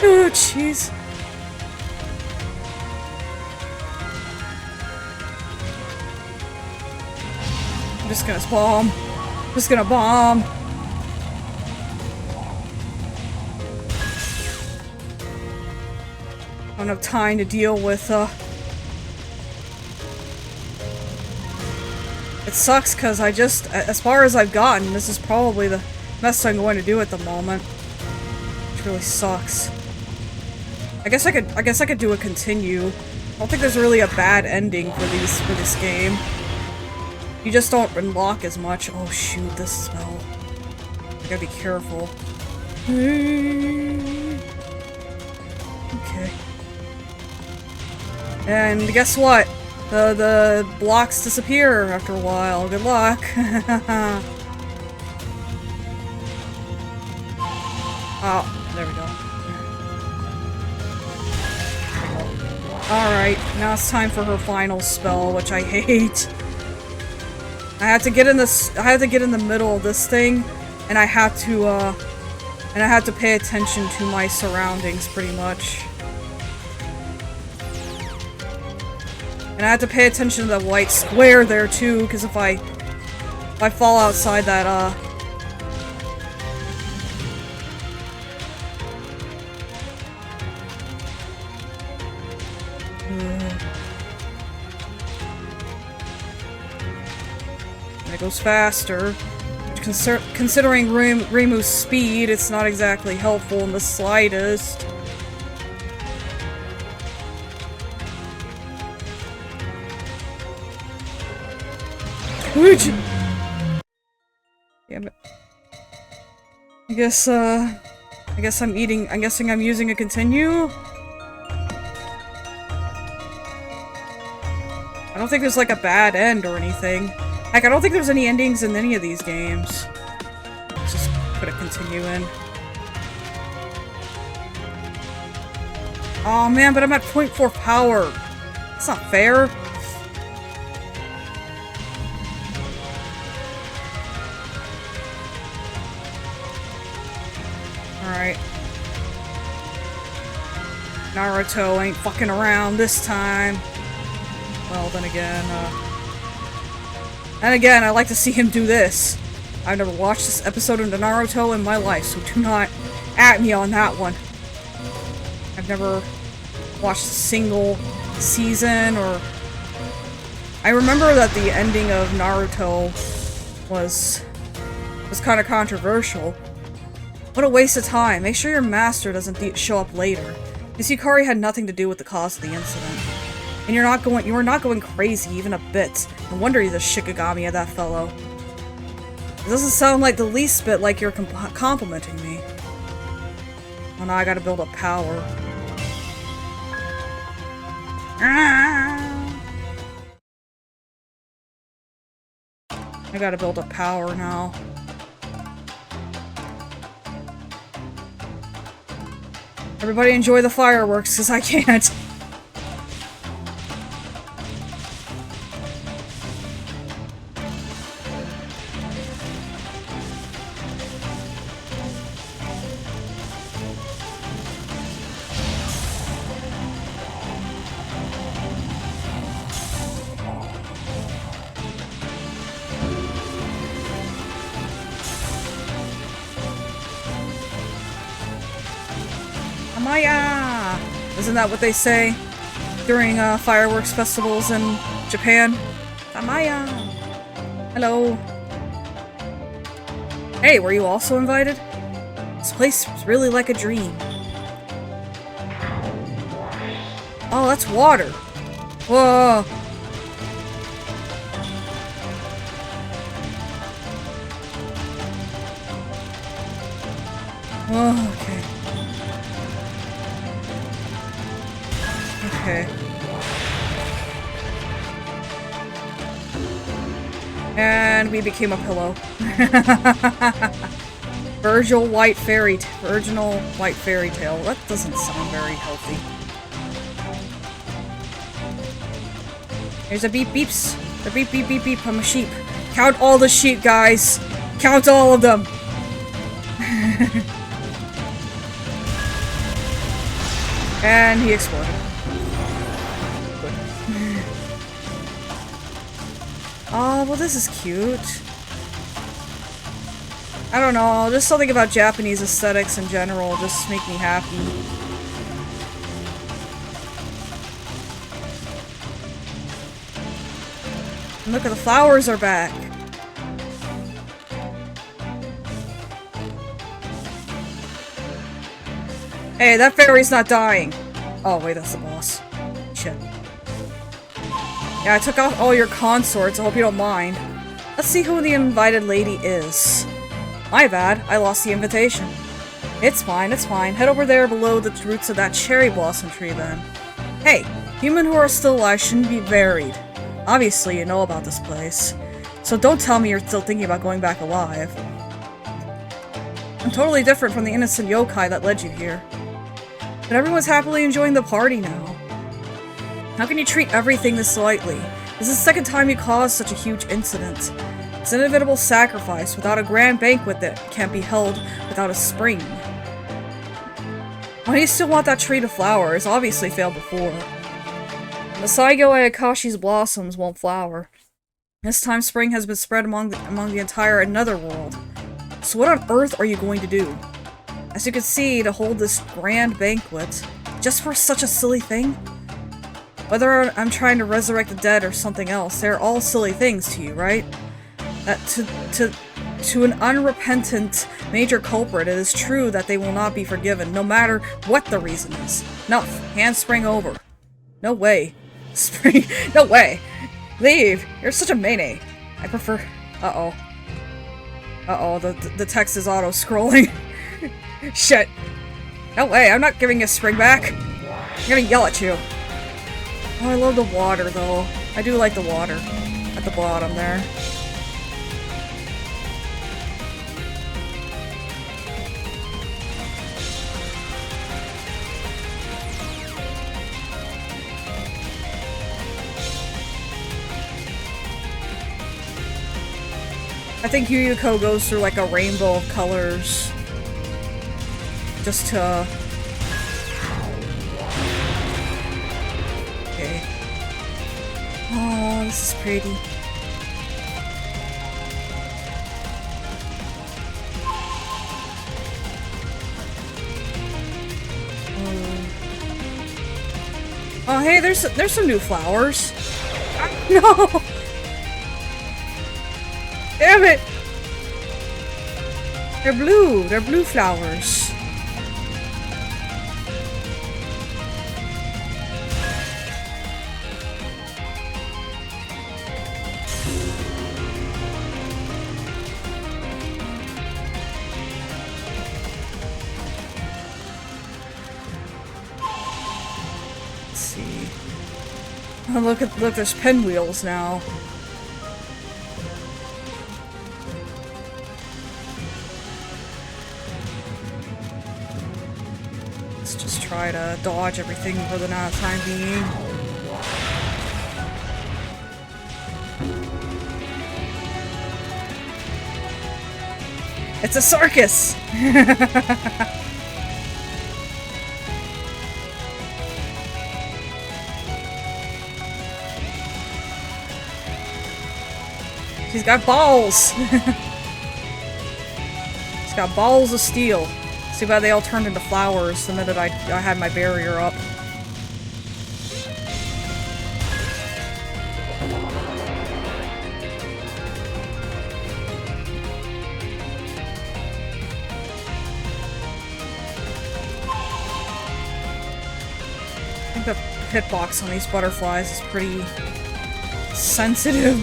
Oh jeez. I'm just gonna bomb. I'm just gonna bomb. I don't have time to deal with, It sucks because I just, as far as I've gotten, this is probably the best I'm going to do at the moment. Which really sucks. I guess I could do a continue. I don't think there's really a bad ending for this game. You just don't unlock as much. Oh shoot, this spell. I gotta be careful. Okay. And guess what? The blocks disappear after a while. Good luck. Oh, there we go. Alright, now it's time for her final spell, which I hate. I have to get in the middle of this thing, and I have to pay attention to my surroundings pretty much. And I have to pay attention to the white square there too, because if I fall outside that, it goes faster. Considering Rimu's speed, it's not exactly helpful in the slightest. Damn it. I guessing I'm using a continue? I don't think there's like a bad end or anything. Heck, I don't think there's any endings in any of these games. Let's just put a continue in. Oh man, but I'm at 0.4 power. That's not fair. Alright. Naruto ain't fucking around this time. Well, then again, I like to see him do this. I've never watched this episode of Naruto in my life, so do not at me on that one. I've never watched a single season, or... I remember that the ending of Naruto was kind of controversial. What a waste of time. Make sure your master doesn't show up later. This Yukari had nothing to do with the cause of the incident. And you are not going crazy even a bit. No wonder you're the Shikigami of that fellow. It doesn't sound like the least bit like you're complimenting me. Oh, now I gotta build up power. I gotta build up power now. Everybody enjoy the fireworks, because I can't. Amaya! Isn't that what they say during fireworks festivals in Japan? Amaya! Hello. Hey, were you also invited? This place is really like a dream. Oh, that's water. Whoa! Oh, okay. Okay. And we became a pillow. Virginal white fairy tale. That doesn't sound very healthy. Here's the beep beeps. The beep beep beep beep. I'm a sheep. Count all the sheep, guys. Count all of them. And he exploded. Oh, well, this is cute. I don't know, just something about Japanese aesthetics in general just make me happy. And look, the flowers are back. Hey, that fairy's not dying. Oh, wait, that's the boss. Shit. Yeah, I took out all your consorts. I hope you don't mind. Let's see who the invited lady is. My bad. I lost the invitation. It's fine, it's fine. Head over there below the roots of that cherry blossom tree then. Hey, human who are still alive shouldn't be buried. Obviously, you know about this place. So don't tell me you're still thinking about going back alive. I'm totally different from the innocent yokai that led you here. But everyone's happily enjoying the party now. How can you treat everything this lightly? This is the second time you caused such a huge incident. It's an inevitable sacrifice. Without a grand banquet that can't be held without a spring. Why do you still want that tree to flower? It's obviously failed before. The Saigo Ayakashi's blossoms won't flower. This time spring has been spread among the entire netherworld. So what on earth are you going to do? As you can see, to hold this grand banquet, just for such a silly thing? Whether I'm trying to resurrect the dead or something else, they're all silly things to you, right? That to an unrepentant major culprit, it is true that they will not be forgiven, no matter what the reason is. Enough. Hand spring over. No way. Spring. No way. Leave. You're such a meanie. I prefer... Uh-oh. Uh-oh, the text is auto-scrolling. Shit. No way, I'm not giving you a spring back. I'm gonna yell at you. Oh, I love the water, though. I do like the water at the bottom there. I think Yuyuko goes through like a rainbow of colors. Just to... Okay. Oh, this is pretty. Oh, hey, there's some new flowers. No! Damn it! They're blue. They're blue flowers. Let's see. Oh, look, there's pinwheels now. Let's just try to dodge everything for the time being. It's a circus! She's got balls! She's got balls of steel. Too bad they all turned into flowers the minute I had my barrier up. I think the hitbox on these butterflies is pretty sensitive.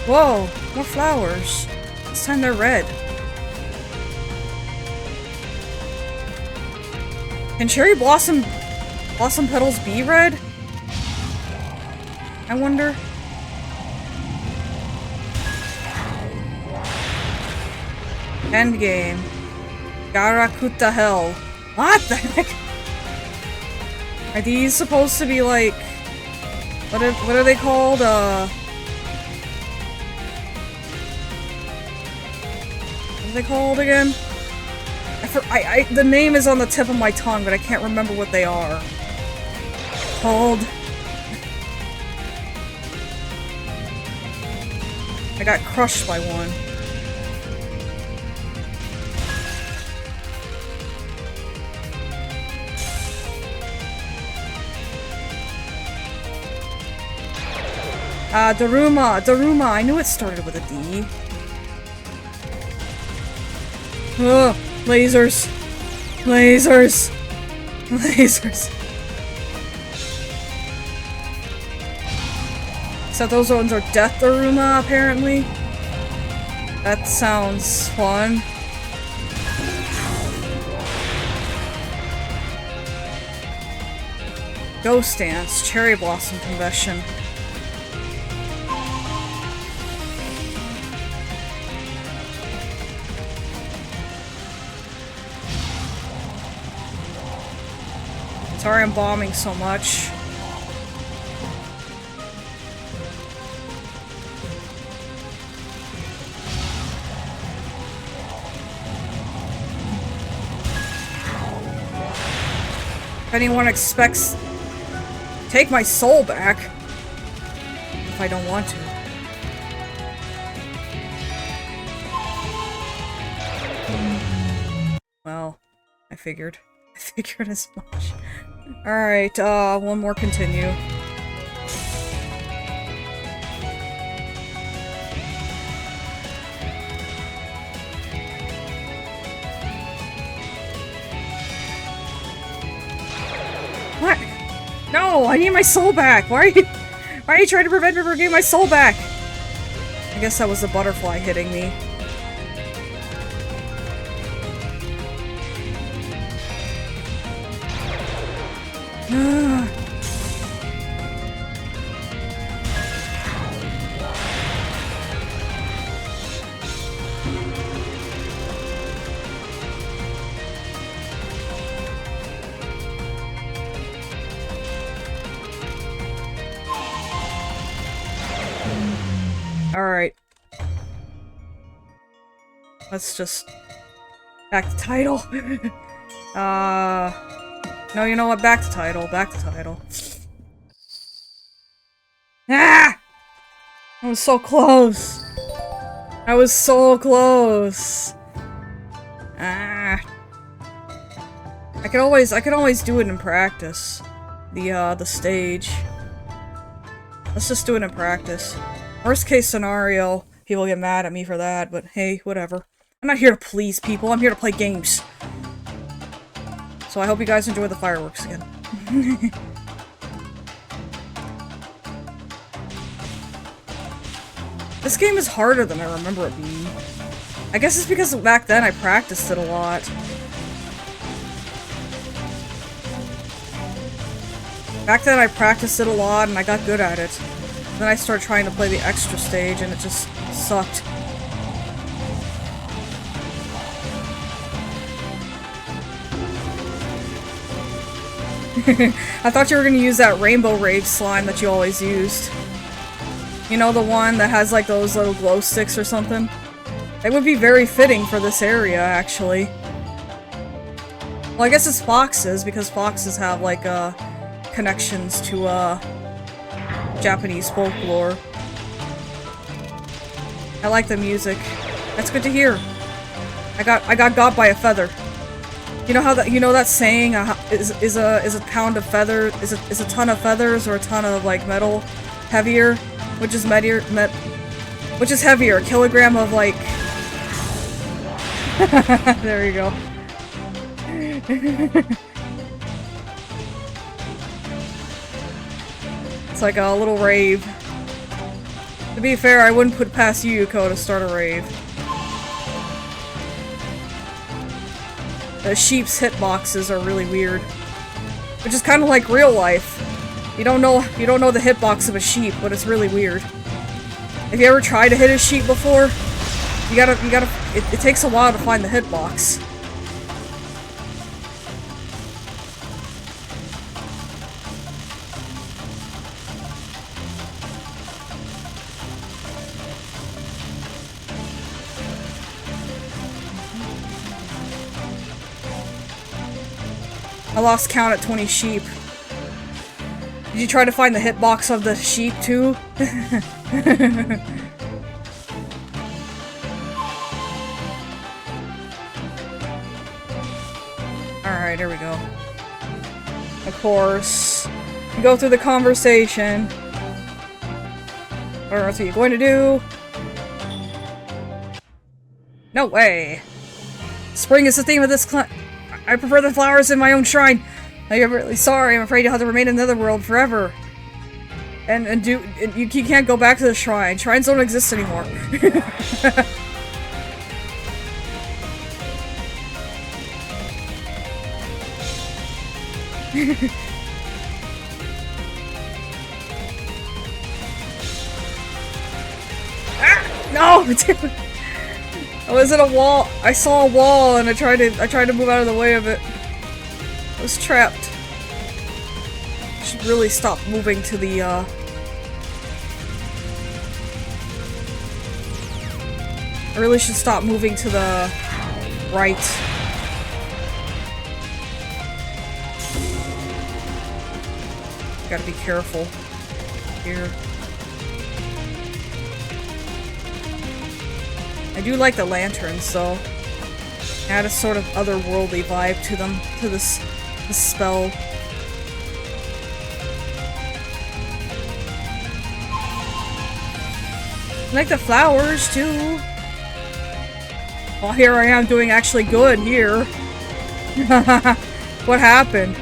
Whoa, more flowers. This time they're red. Can cherry blossom petals be red? I wonder. Endgame. Garakuta hell. What the heck? Are these supposed to be like... What are they called? What are they called again? The name is on the tip of my tongue, but I can't remember what they are. Called... I got crushed by one. Daruma, I knew it started with a D. Ugh, lasers. Lasers. Lasers. Except those ones are Death Daruma, apparently. That sounds fun. Ghost Dance, Cherry Blossom Convention. Sorry I'm bombing so much. If anyone expects... Take my soul back. If I don't want to. Well, I figured. I figured as much. Alright, one more continue. What? No, I need my soul back! Why are you trying to prevent me from getting my soul back? I guess that was the butterfly hitting me. Alright. Let's just... Back to title. No, you know what? Back to title. Back to title. Ah! I was so close. I was so close. Ah. I could always do it in practice. the stage. Let's just do it in practice. Worst case scenario, people get mad at me for that, but hey, whatever. I'm not here to please people, I'm here to play games. So I hope you guys enjoy the fireworks again. This game is harder than I remember it being. I guess it's because back then I practiced it a lot. Back then I practiced it a lot and I got good at it. Then I started trying to play the extra stage and it just sucked. I thought you were gonna use that rainbow rage slime that you always used. You know, the one that has like those little glow sticks or something? It would be very fitting for this area, actually. Well, I guess it's foxes, because foxes have like connections to Japanese folklore. I like the music. That's good to hear. I got by a feather. You know how that saying is a pound of feather is a ton of feathers or a ton of like metal heavier, which is heavier, a kilogram of like there you go. It's like a little rave. To be fair, I wouldn't put past you, Yuko, to start a rave. The sheep's hitboxes are really weird. Which is kind of like real life. You don't know the hitbox of a sheep, but it's really weird. Have you ever tried to hit a sheep before? It takes a while to find the hitbox. I lost count at 20 sheep. Did you try to find the hitbox of the sheep too? Alright, here we go. Of course. Go through the conversation. What else are you going to do? No way! Spring is the theme of this I prefer the flowers in my own shrine. I'm really sorry. I'm afraid you'll have to remain in the netherworld forever. And you can't go back to the shrine. Shrines don't exist anymore. Ah! No! I was at a wall. I saw a wall and I tried to move out of the way of it. I was trapped. I should really stop moving to the I really should stop moving to the right. Gotta be careful here. I do like the lanterns, though. Add a sort of otherworldly vibe to them, to this spell. I like the flowers, too. Well, here I am doing actually good here. What happened?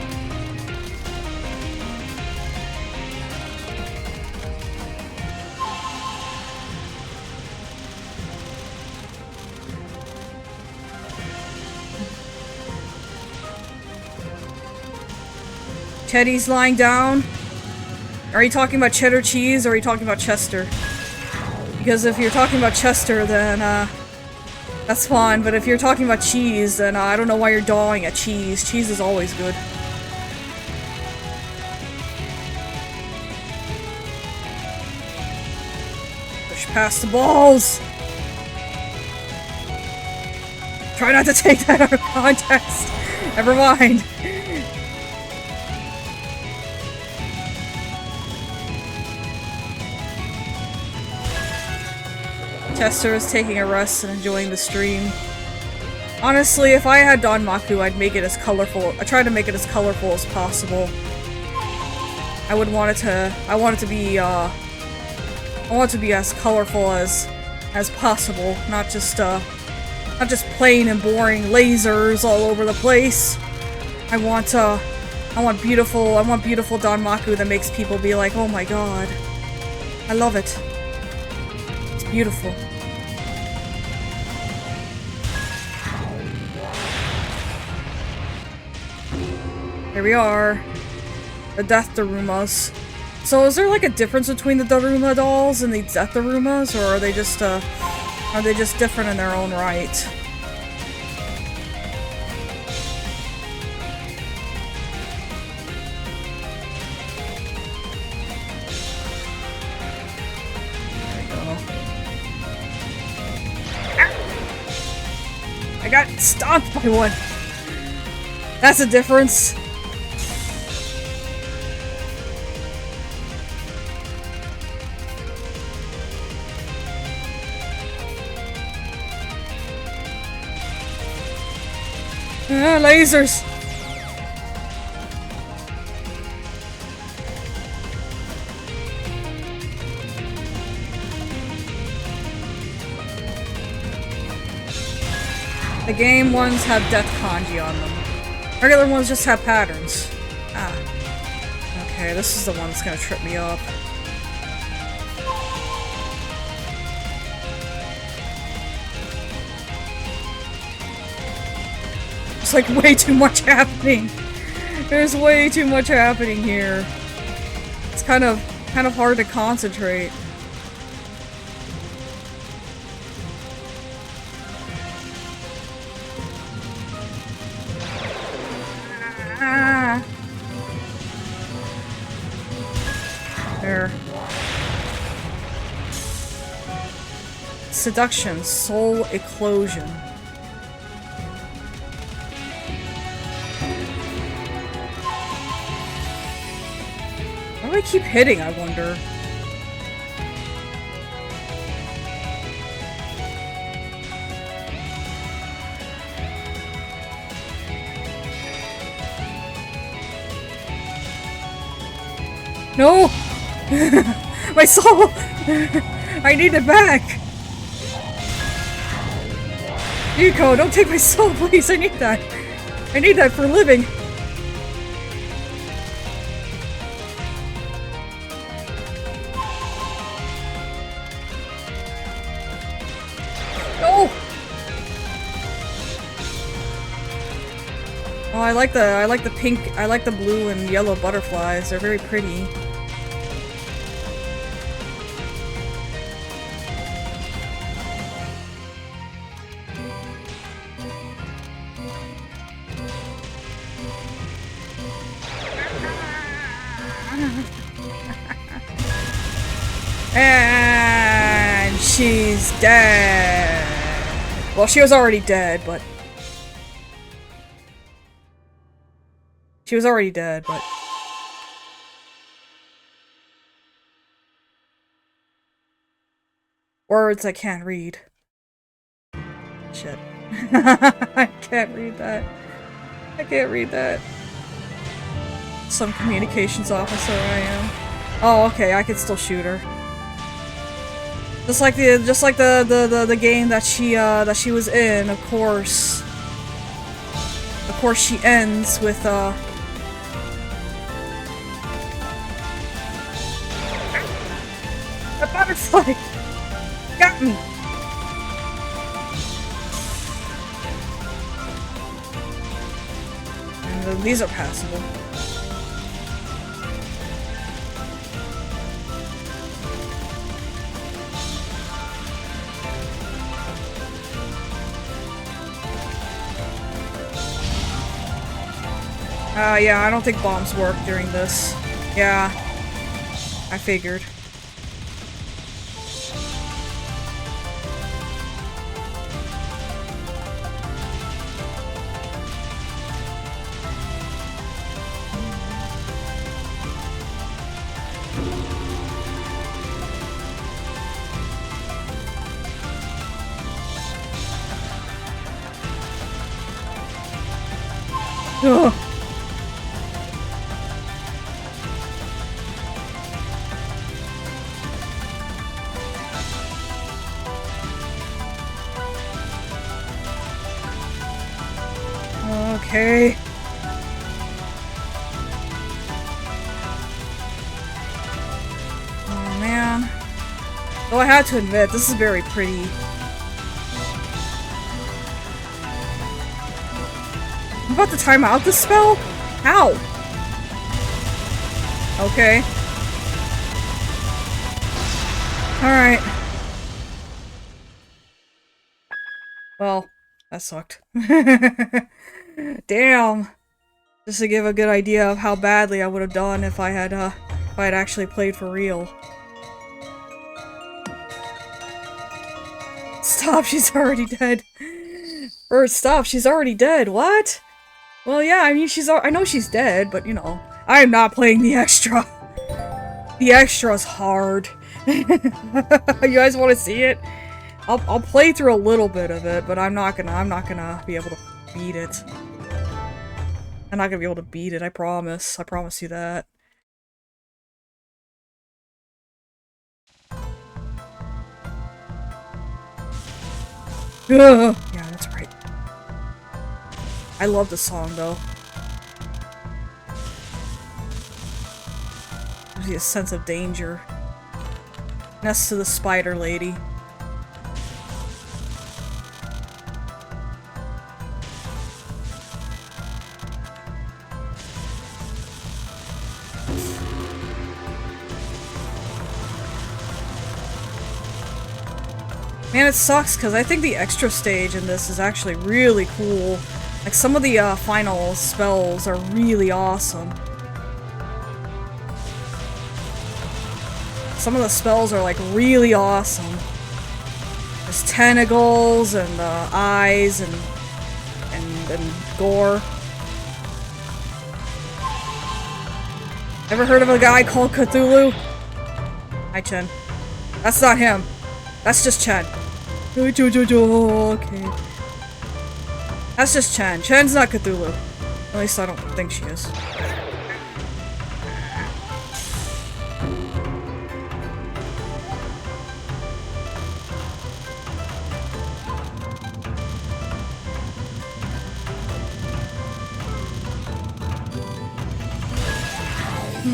Teddy's lying down. Are you talking about cheddar cheese or are you talking about Chester? Because if you're talking about Chester, then that's fine. But if you're talking about cheese, then I don't know why you're dawing at cheese. Cheese is always good. Push past the balls. Try not to take that out of context. Never mind. Chester is taking a rest and enjoying the stream. Honestly, if I had Danmaku, I'd make it as colorful. I try to make it as colorful as possible. I would want it to, I want it to be as colorful as possible, not just plain and boring lasers all over the place. I want beautiful Danmaku that makes people be like, oh my god. I love it. It's beautiful. Here we are. The Death Darumas. So is there like a difference between the Daruma dolls and the Death Darumas, or are they just different in their own right? I got stomped by one! That's a difference! Lasers! The game ones have death kanji on them. Regular ones just have patterns. Ah. Okay, this is the one that's gonna trip me up. It's like way too much happening. There's way too much happening here. It's kind of hard to concentrate. There. Seduction, soul eclosion. Why do I keep hitting, I wonder? No! My soul! I need it back! Yuko, don't take my soul, please! I need that! I need that for a living! No! Oh, I like the pink, I like the blue and yellow butterflies. They're very pretty. And she's dead. Well, she was already dead, but... She was already dead, but... Words I can't read. Shit. I can't read that. I can't read that. Some communications officer I am. Oh, okay, I could still shoot her. Just like the game that she was in, of course. Of course she ends with a butterfly! Got me! And these are passable. Yeah, I don't think bombs work during this. Yeah. I figured. Ugh. Okay. Oh man. Though I have to admit, this is very pretty. I'm about to time out the spell? How? Okay. Alright. Well, that sucked. Damn. Just to give a good idea of how badly I would have done if I had actually played for real. Stop, she's already dead. Burt, stop, she's already dead. What? Well, yeah, I mean, I know she's dead, but, you know, I am not playing the extra. The extra's hard. You guys want to see it? I'll play through a little bit of it, but I'm not gonna be able to beat it. I'm not gonna be able to beat it, I promise. I promise you that. Ugh. Yeah, that's right. I love the song, though. Gives you a sense of danger. Next to the spider lady. Man, it sucks, because I think the extra stage in this is actually really cool. Like, some of the final spells are really awesome. Some of the spells are, like, really awesome. There's tentacles, and eyes, and gore. Ever heard of a guy called Cthulhu? Hi, Chen. That's not him. That's just Chen. Okay. That's just Chen. Chen's not Cthulhu. At least I don't think she is.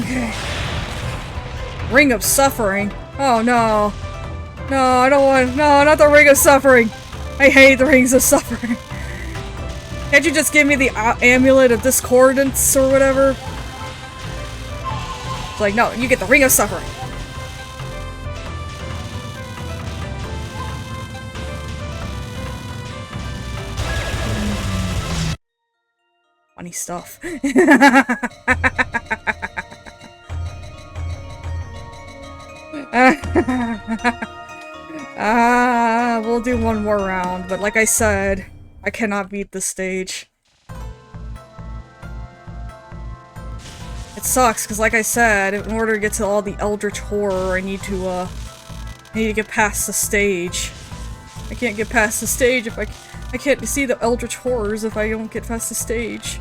Okay. Ring of Suffering. Oh no. No, I don't want- no, not the Ring of Suffering! I hate the Rings of Suffering. Can't you just give me the Amulet of Discordance or whatever? It's like, no, you get the Ring of Suffering. Funny stuff. We'll do one more round, but like I said, I cannot beat this stage. It sucks, because like I said, in order to get to all the Eldritch Horror, I need to get past the stage. I can't get past the stage if I can't see the Eldritch Horrors if I don't get past the stage.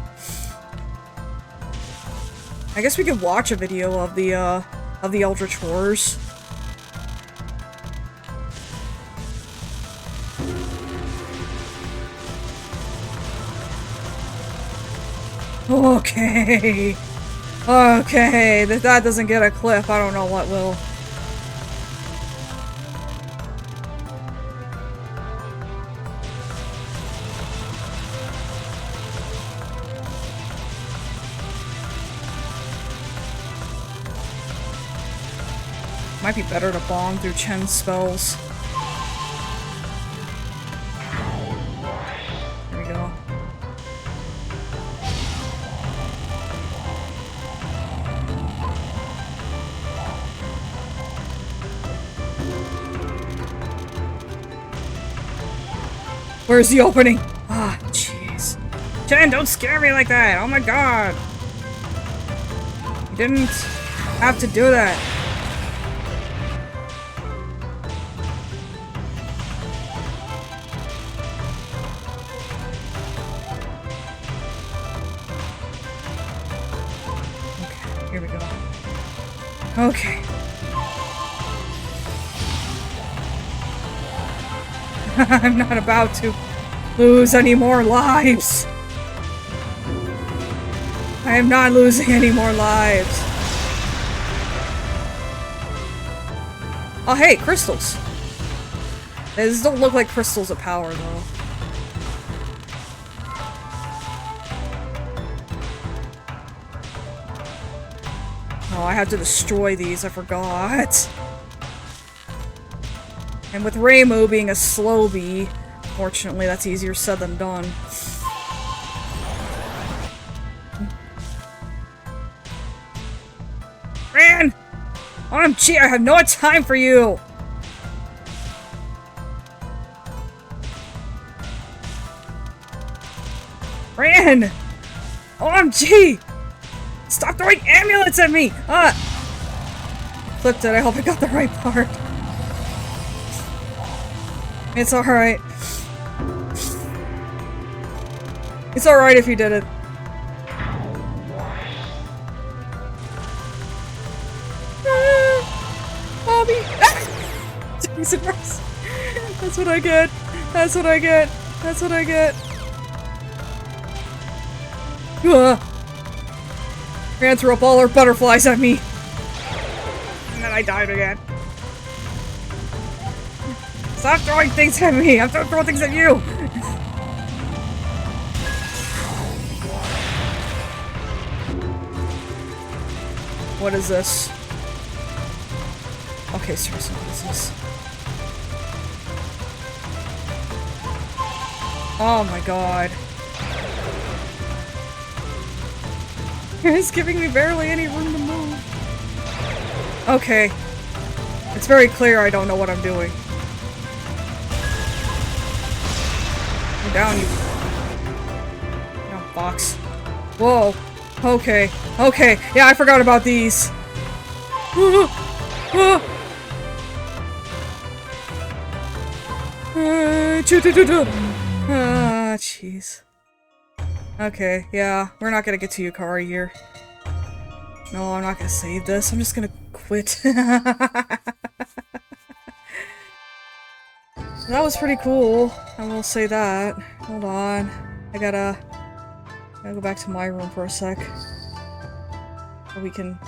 I guess we could watch a video of the Eldritch Horrors. Okay. Okay, if that doesn't get a clip, I don't know what will. Might be better to bong through Chen's spells. There we go. Where's the opening? Ah, jeez. Chen, don't scare me like that! Oh my god! You didn't have to do that. Okay, here we go. Okay. I'm not about to lose any more lives. I am not losing any more lives. Oh hey, crystals. These don't look like crystals of power though. Oh, I have to destroy these, I forgot. And with Reimu being a slow bee, fortunately that's easier said than done. Ran! OMG, I have no time for you! Ran! OMG! Stop throwing amulets at me! Flipped it, I hope I got the right part. It's alright. It's alright if you did it. Bobby! Decent rest. That's what I get. That's what I get. That's what I get. Ran threw up all her butterflies at me. And then I died again. Stop throwing things at me! I'm throwing things at you! What is this? Okay, seriously, what is this? Oh my god. It's giving me barely any room to move. Okay. It's very clear I don't know what I'm doing. Go down, you... No, box. Whoa. Okay. Okay. Yeah, I forgot about these. Ah, jeez. Okay, yeah, we're not gonna get to Yukari here. No, I'm not gonna save this. I'm just gonna quit. That was pretty cool. I will say that. Hold on. I gotta go back to my room for a sec. So we can...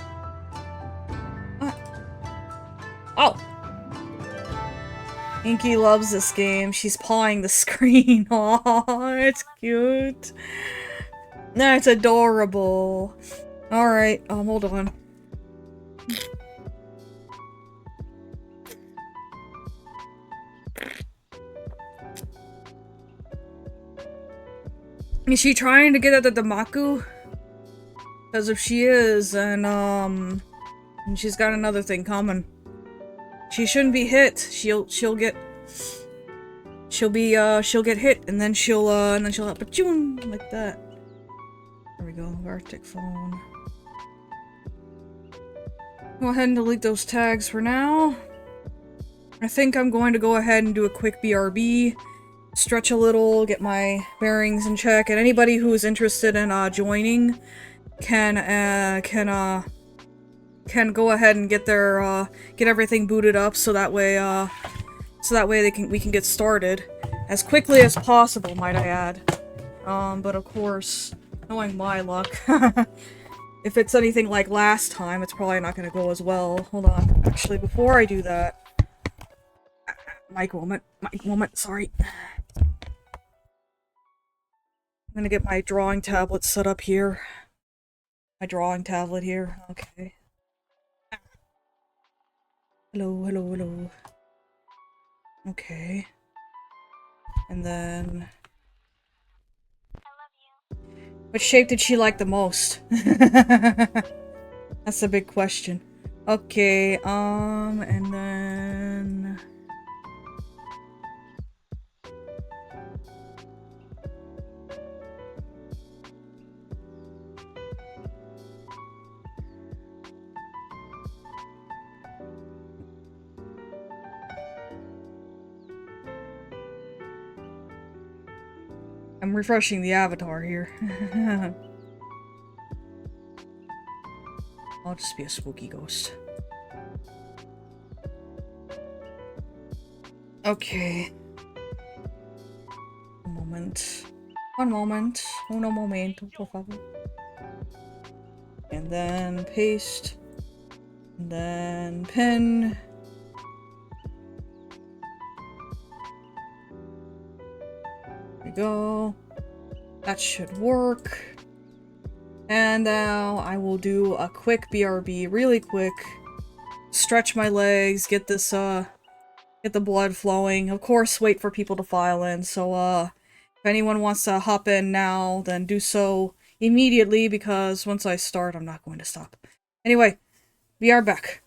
Oh! Inky loves this game. She's pawing the screen. Aww, it's cute. That's adorable. Alright, hold on. Is she trying to get at the Danmaku? Because if she is, then, she's got another thing coming. She shouldn't be hit. She'll get hit, and then she'll have a tune like that. There we go, Gartic Phone. Go ahead and delete those tags for now. I think I'm going to go ahead and do a quick BRB. Stretch a little, get my bearings in check, and anybody who is interested in joining can go ahead and get their get everything booted up so that way we can get started as quickly as possible, might I add. But of course, knowing my luck, if it's anything like last time, it's probably not gonna go as well. Hold on. Actually, before I do that, mic moment, sorry. I'm gonna get my drawing tablet set up here. My drawing tablet here. Okay. Hello, hello, hello. Okay. And then... I love you. What shape did she like the most? That's a big question. Okay, and then... I'm refreshing the avatar here. I'll just be a spooky ghost. Okay. One moment. Uno momento, por favor. and then paste, and then pin. There we go. That should work. And now I will do a quick BRB, really quick. Stretch my legs, get this, get the blood flowing. Of course, wait for people to file in, so, if anyone wants to hop in now, then do so immediately, because once I start, I'm not going to stop. Anyway, we are back.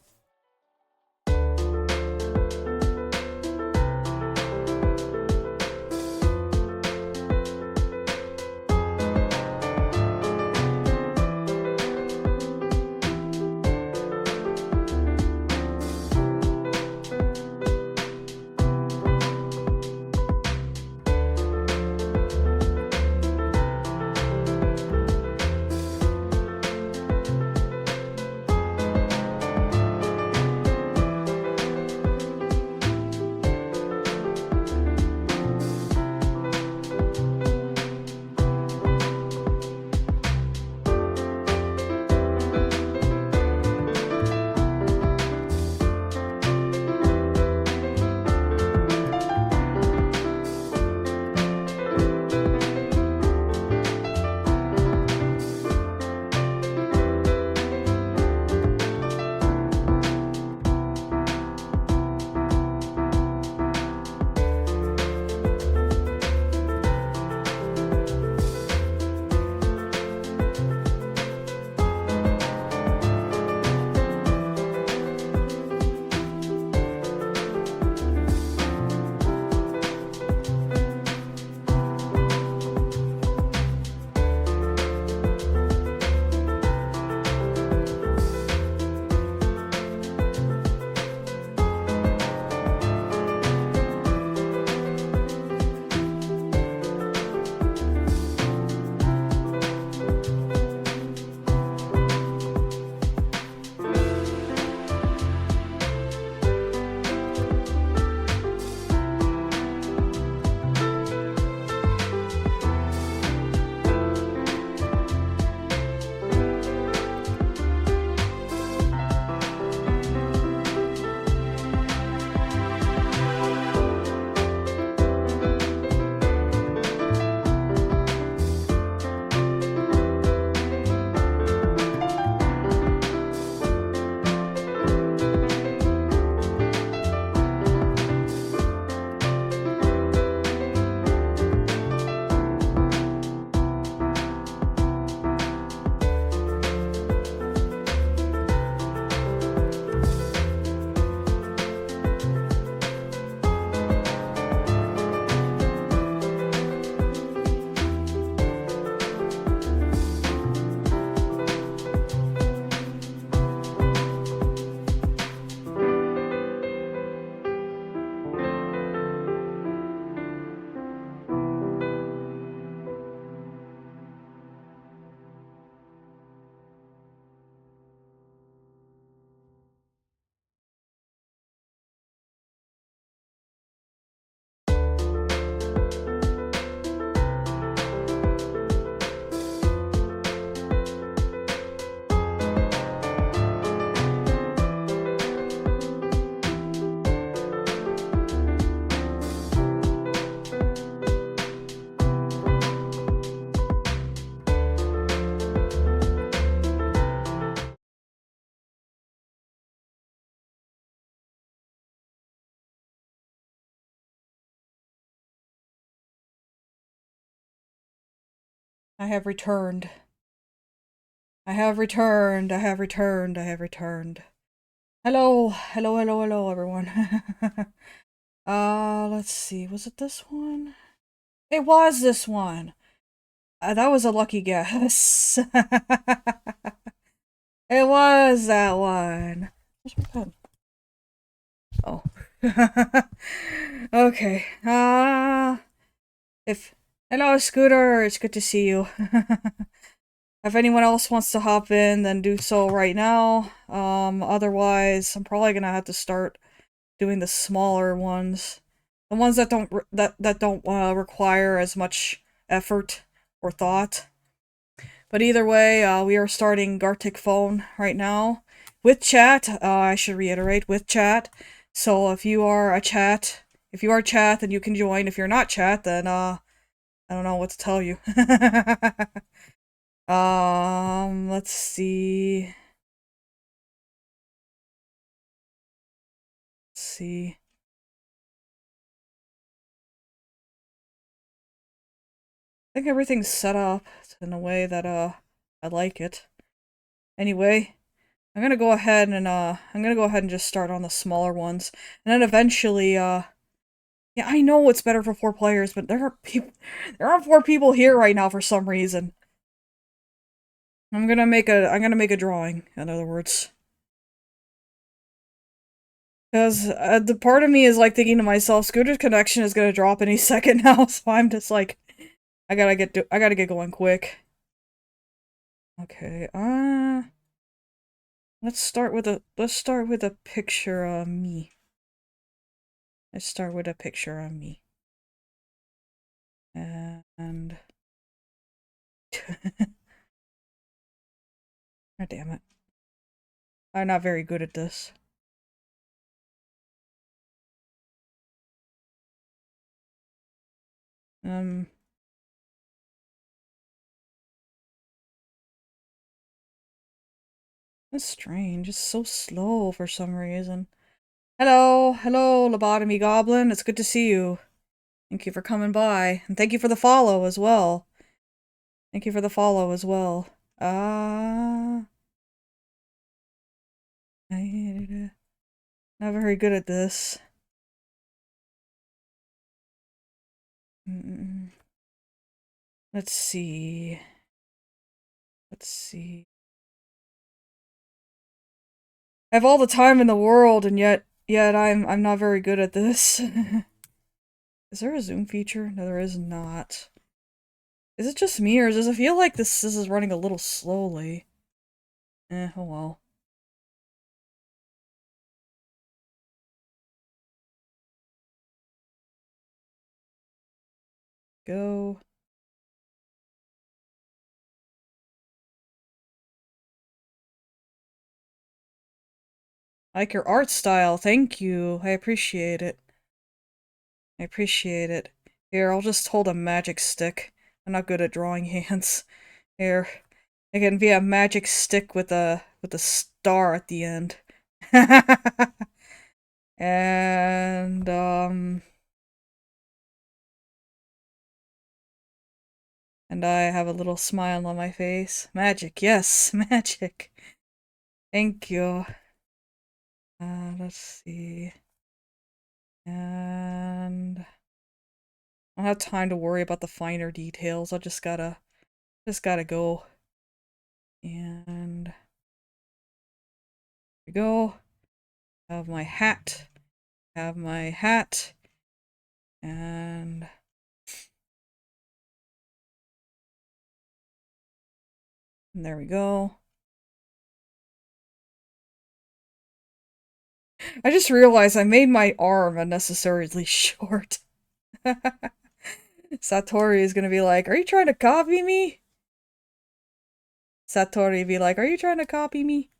I have returned. I have returned. I have returned. I have returned. Hello. Hello, hello, hello, everyone. Let's see. Was it this one? It was this one. That was a lucky guess. It was that one. Where's my pen? Oh. Okay. Hello, Scooter. It's good to see you. If anyone else wants to hop in, then do so right now. Otherwise, I'm probably gonna have to start doing the smaller ones. The ones that don't require as much effort or thought. But either way, we are starting Gartic Phone right now with chat. I should reiterate, with chat. So if you are chat, then you can join. If you're not chat, then I don't know what to tell you. Let's see. Let's see. I think everything's set up in a way that I like it. Anyway, I'm gonna go ahead and just start on the smaller ones. And then eventually, yeah, I know it's better for 4 players, but there are 4 people here right now for some reason. I'm gonna make a drawing, in other words. Because the part of me is like thinking to myself, Scooter's connection is gonna drop any second now, so I'm just like, I gotta get going quick. Okay, let's start with a picture of me. Let's start with a picture of me. And oh, damn it. I'm not very good at this. That's strange. It's so slow for some reason. Hello, Lobotomy Goblin. It's good to see you. Thank you for coming by. And thank you for the follow as well. Thank you for the follow as well. I'm not very good at this. Let's see. Let's see. I have all the time in the world, and yet I'm not very good at this. Is there a zoom feature? No, there is not. Is it just me, or does it feel like this is running a little slowly? Oh well. Go. I like your art style, thank you. I appreciate it. I appreciate it. Here, I'll just hold a magic stick. I'm not good at drawing hands. Here. I can be a magic stick with a star at the end. And and I have a little smile on my face. Magic, yes, magic. Thank you. Let's see. And I don't have time to worry about the finer details. I just gotta go. And there we go. Have my hat. Have my hat. And there we go. I just realized I made my arm unnecessarily short. Satori is gonna be like, are you trying to copy me? Satori be like, are you trying to copy me?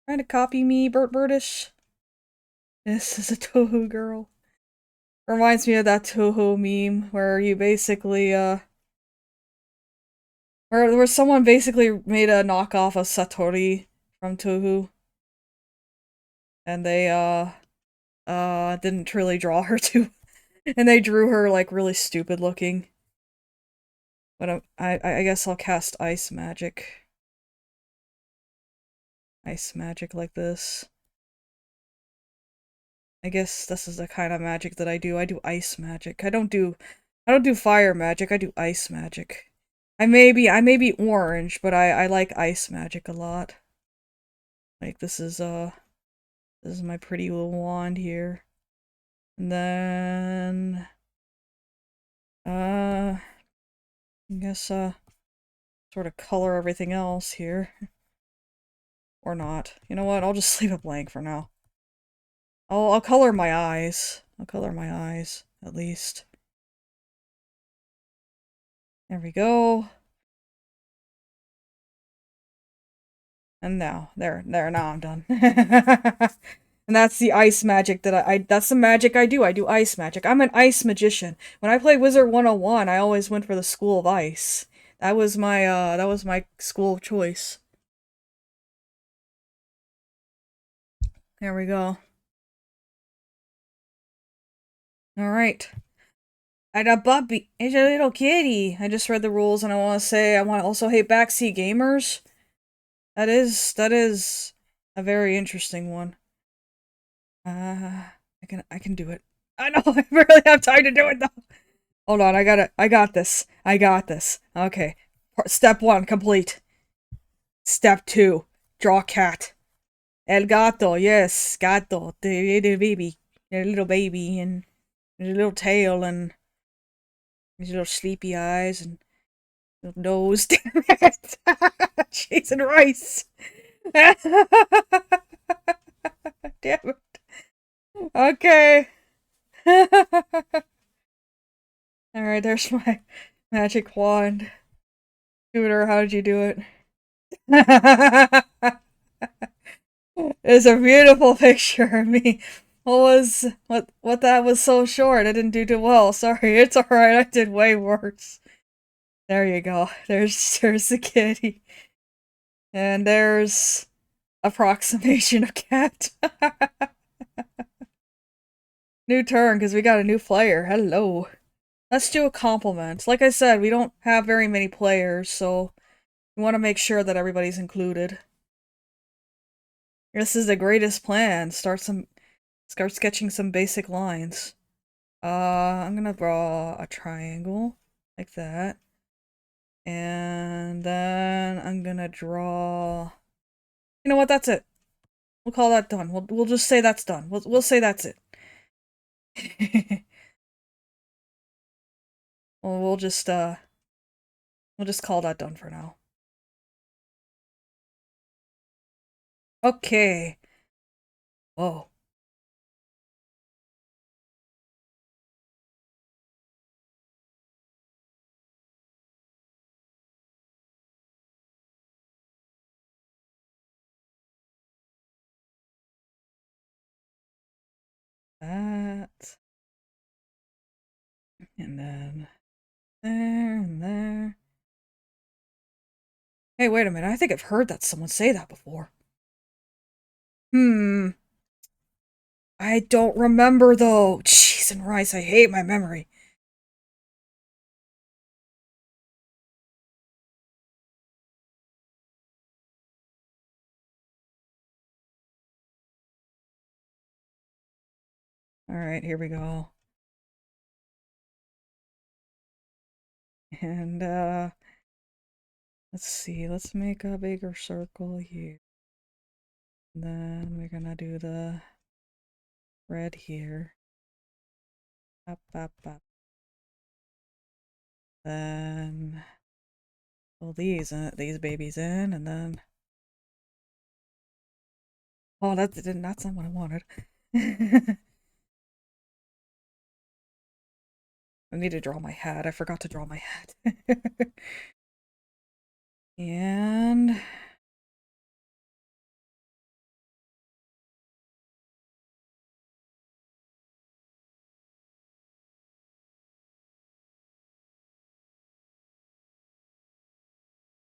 Trying to copy me, Burt Burtish? This is a Touhou girl. Reminds me of that Touhou meme where you basically, where someone basically made a knockoff of Satori from Touhou. And they, didn't really draw her too. And they drew her, like, really stupid looking. But I guess I'll cast ice magic. Ice magic like this. I guess this is the kind of magic that I do. I do ice magic. I don't do fire magic. I do ice magic. I may be orange, but I like ice magic a lot. Like this is my pretty little wand here. And then I guess sort of color everything else here. Or not. You know what? I'll just leave it blank for now. I'll color my eyes. I'll color my eyes, at least. There we go. And now, now I'm done. And that's the ice magic that that's the magic I do. I do ice magic. I'm an ice magician. When I played Wizard 101, I always went for the School of Ice. That was my school of choice. There we go. Alright. I got Bubby. It's a little kitty. I just read the rules and I want to say I want to also hate backseat gamers. That is a very interesting one. I can do it. I know, I barely have time to do it though. Hold on, I got this. I got this. Okay. Step 1, complete. Step 2, draw cat. El gato, yes, gato, the little baby, and his little tail, and his little sleepy eyes, and little nose. Damn it! Cheese and rice. Damn it. Okay. Alright, there's my magic wand. Tutor, how did you do it? It's a beautiful picture of me. What that was so short? I didn't do too well. Sorry, it's alright, I did way worse. There you go. There's the kitty. And there's approximation of cat. New turn, because we got a new player. Hello. Let's do a compliment. Like I said, we don't have very many players, so we want to make sure that everybody's included. This is the greatest plan. Start sketching some basic lines. I'm gonna draw a triangle, like that. And then I'm gonna draw... You know what, that's it. We'll call that done. We'll just say that's done. We'll say that's it. Well, we'll just call that done for now. Okay. Whoa. That. And then there and there. Hey, wait a minute. I think I've heard that someone say that before. I don't remember though. Cheese and rice. I hate my memory. Alright, here we go. And, let's see. Let's make a bigger circle here. And then we're gonna do the red here. Up, up, up. Then pull these babies in, and then... Oh, that's not what I wanted. I need to draw my hat. I forgot to draw my hat. And...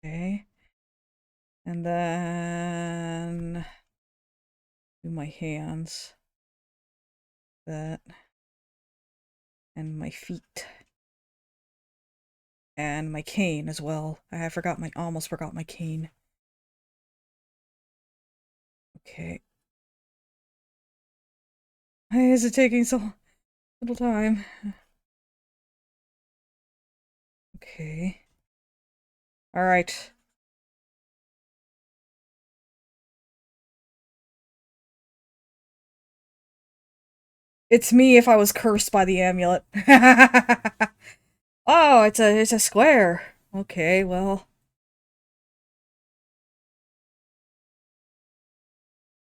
Okay. And then... do my hands. That. And my feet. And my cane as well. I almost forgot my cane. Okay. Why is it taking so little time? Okay. Alright. It's me if I was cursed by the amulet. Oh, it's a square. Okay, well.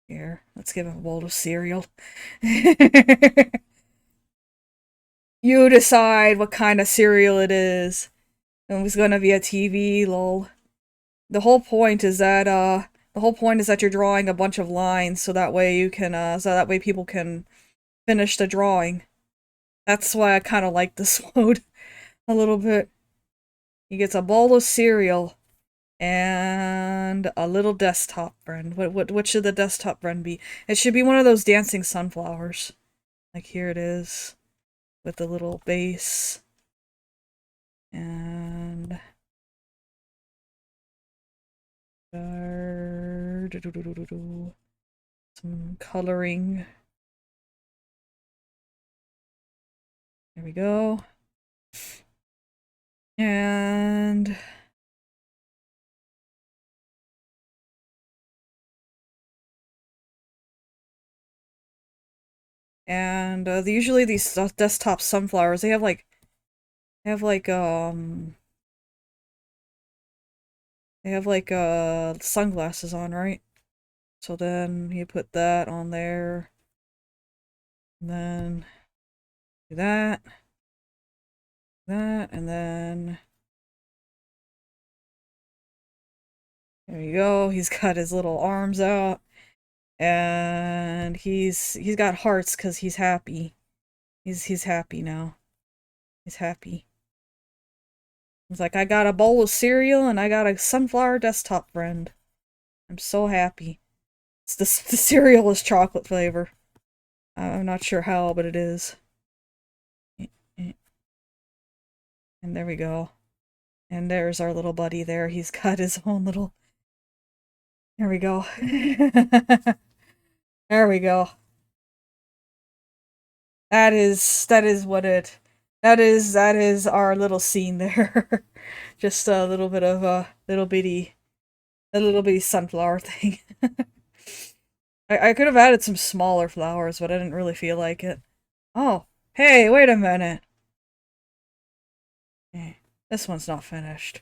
Here, let's give him a bowl of cereal. You decide what kind of cereal it is. It's gonna be a TV, lol. The whole point is that, The whole point is that you're drawing a bunch of lines so that way you can, so that way people can finish the drawing. That's why I kind of like this mode a little bit. He gets a bowl of cereal and a little desktop friend. What should the desktop friend be? It should be one of those dancing sunflowers. Like here it is with the little base. And some coloring. There we go. And usually these desktop sunflowers, they have like sunglasses on, right? So then you put that on there, and then do that, and then there you go. He's got his little arms out, and he's got hearts because he's happy. He's happy now. He's happy. He's like, I got a bowl of cereal and I got a sunflower desktop friend. I'm so happy. The cereal is chocolate flavor. I'm not sure how, but it is. And there we go. And there's our little buddy there. He's got his own little... There we go. There we go. That is what it... That is our little scene there. Just a little bit of a little bitty sunflower thing. I could have added some smaller flowers, but I didn't really feel like it. Oh, hey, wait a minute. Hey, this one's not finished.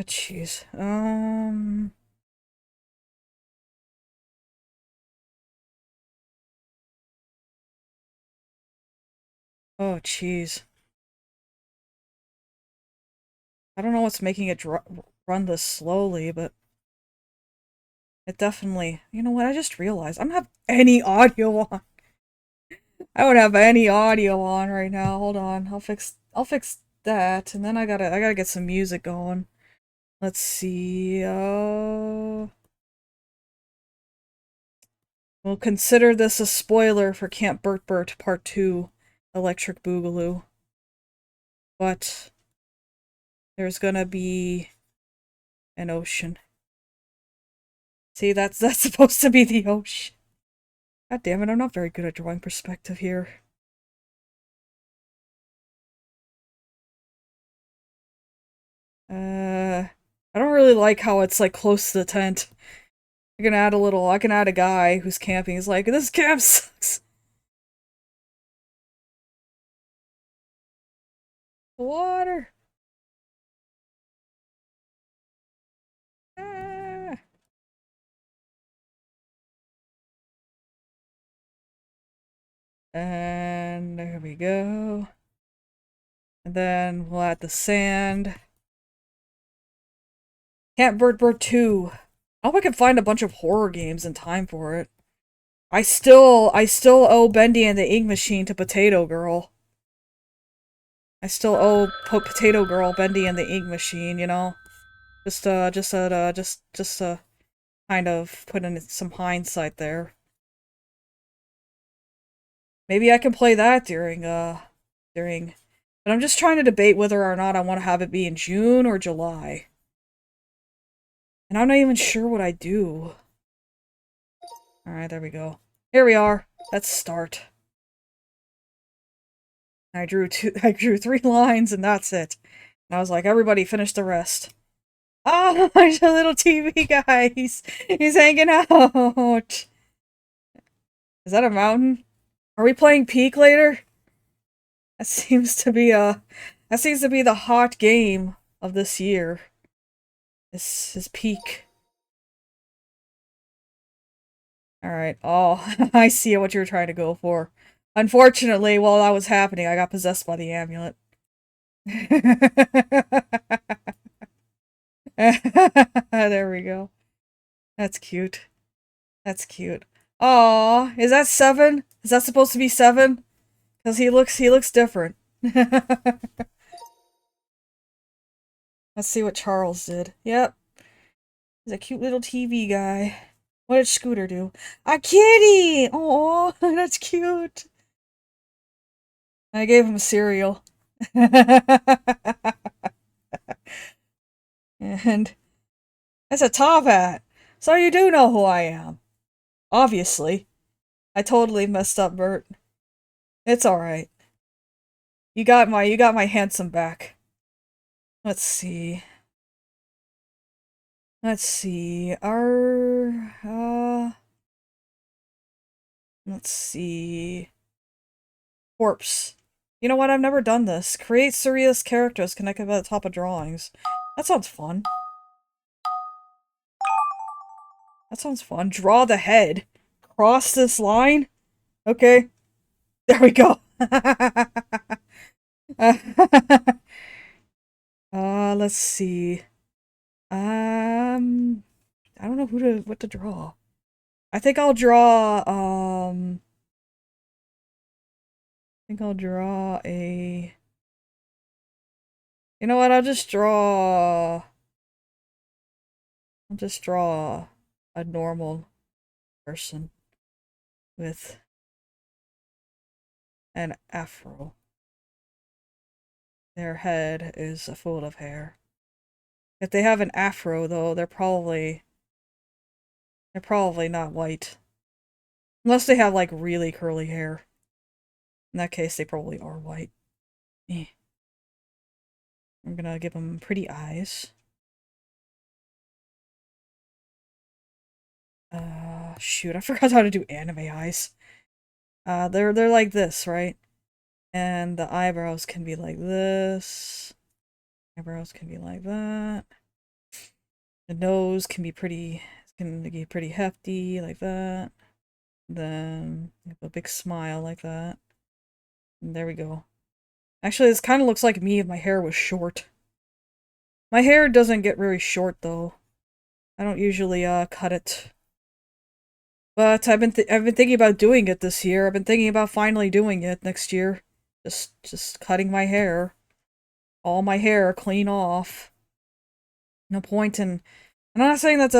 Jeez. Oh, jeez. I don't know what's making it run this slowly, but it definitely... You know what? I just realized I don't have any audio on. I don't have any audio on right now. Hold on. I'll fix that, and then I gotta get some music going. Let's see. We'll consider this a spoiler for Camp Burt Part 2, Electric Boogaloo. But there's gonna be an ocean. See, that's supposed to be the ocean. God damn it, I'm not very good at drawing perspective here. I don't really like how it's like close to the tent. I can add a guy who's camping. He's like, this camp sucks. Water. Ah. And there we go. And then we'll add the sand. Camp Burt 2. I hope I can find a bunch of horror games in time for it. I still owe Bendy and the Ink Machine to Potato Girl. I still owe Potato Girl, Bendy and the Ink Machine, you know? Just kind of put in some hindsight there. Maybe I can play that during, but I'm just trying to debate whether or not I want to have it be in June or July. And I'm not even sure what I do. Alright, there we go. Here we are. Let's start. I drew 3 lines and that's it. And I was like, everybody finish the rest. Oh, there's a little TV guy. He's hanging out. Is that a mountain? Are we playing Peak later? That seems to be the hot game of this year. This is Peak. Alright. Oh, I see what you're trying to go for. Unfortunately, while that was happening, I got possessed by the amulet. There we go. That's cute. That's cute. Aw, is that 7? Is that supposed to be 7? Because he looks different. Let's see what Charles did. Yep. He's a cute little TV guy. What did Scooter do? A kitty! Oh, that's cute. I gave him a cereal. And that's a top hat. So you do know who I am. Obviously. I totally messed up, Burt. It's alright. You got my handsome back. Let's see. Let's see. Let's see. Corpse. You know what? I've never done this. Create surrealist characters connected by the top of drawings. That sounds fun. That sounds fun. Draw the head. Cross this line? Okay. There we go. Let's see. I don't know what to draw. I think I'll draw, I think I'll draw a... You know what, I'll just draw a normal person with an afro. Their head is full of hair. If they have an afro, though, they're probably not white. Unless they have, like, really curly hair. In that case, they probably are white. Eh. I'm gonna give them pretty eyes. Shoot, I forgot how to do anime eyes. They're like this, right? And the eyebrows can be like this. Eyebrows can be like that. The nose can be pretty hefty, like that. Then you have a big smile like that. And there we go. Actually, this kind of looks like me if my hair was short. My hair doesn't get very short though. I don't usually cut it. But I've been thinking about doing it this year. I've been thinking about finally doing it next year. Just cutting my hair. All my hair clean off. No point in... I'm not saying that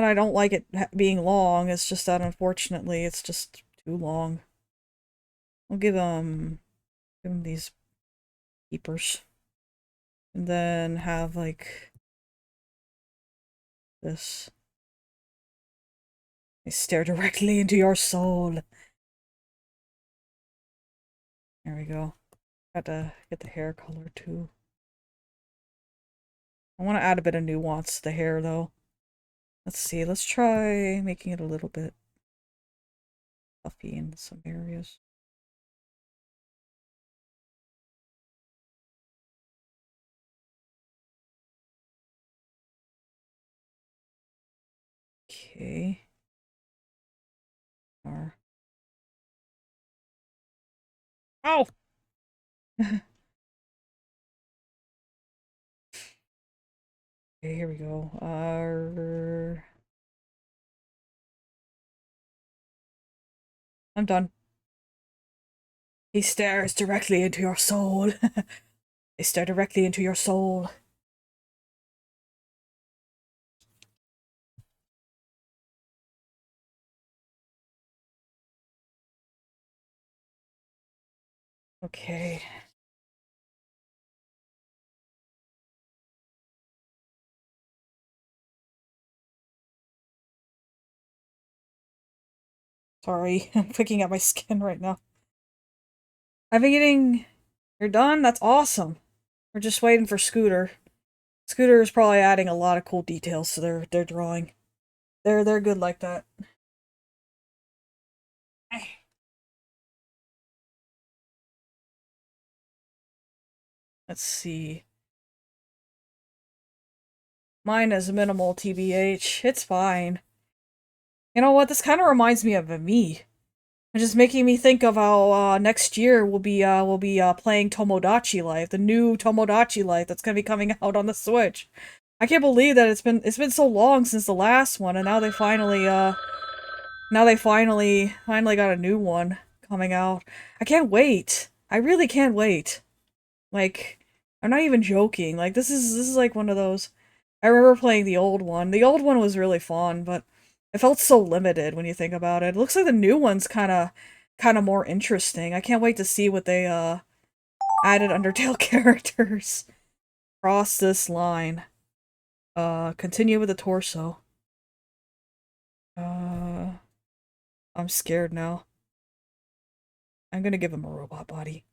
I don't like it being long, it's just that unfortunately it's just too long. I'll give him these peepers. And then have like this. I stare directly into your soul. There we go. Got to get the hair color too. I want to add a bit of nuance to the hair though. Let's see, let's try making it a little bit puffy in some areas. Okay. Ow! Okay, here we go. I'm done. He stares directly into your soul. They stare directly into your soul. Okay. Sorry, I'm picking at my skin right now. I've been getting... You're done? That's awesome. We're just waiting for Scooter. Scooter is probably adding a lot of cool details to their drawing. They're good like that. Let's see. Mine is minimal TBH. It's fine. You know what? This kind of reminds me of me. It's just making me think of how next year we'll be playing Tomodachi Life, the new Tomodachi Life that's gonna be coming out on the Switch. I can't believe that it's been so long since the last one, and now they finally got a new one coming out. I can't wait. I really can't wait. Like, I'm not even joking. Like, this is like one of those. I remember playing the old one. The old one was really fun, but it felt so limited when you think about it. It looks like the new one's kind of more interesting. I can't wait to see what they added Undertale characters. Cross this line. Continue with the torso. I'm scared now. I'm gonna give him a robot body.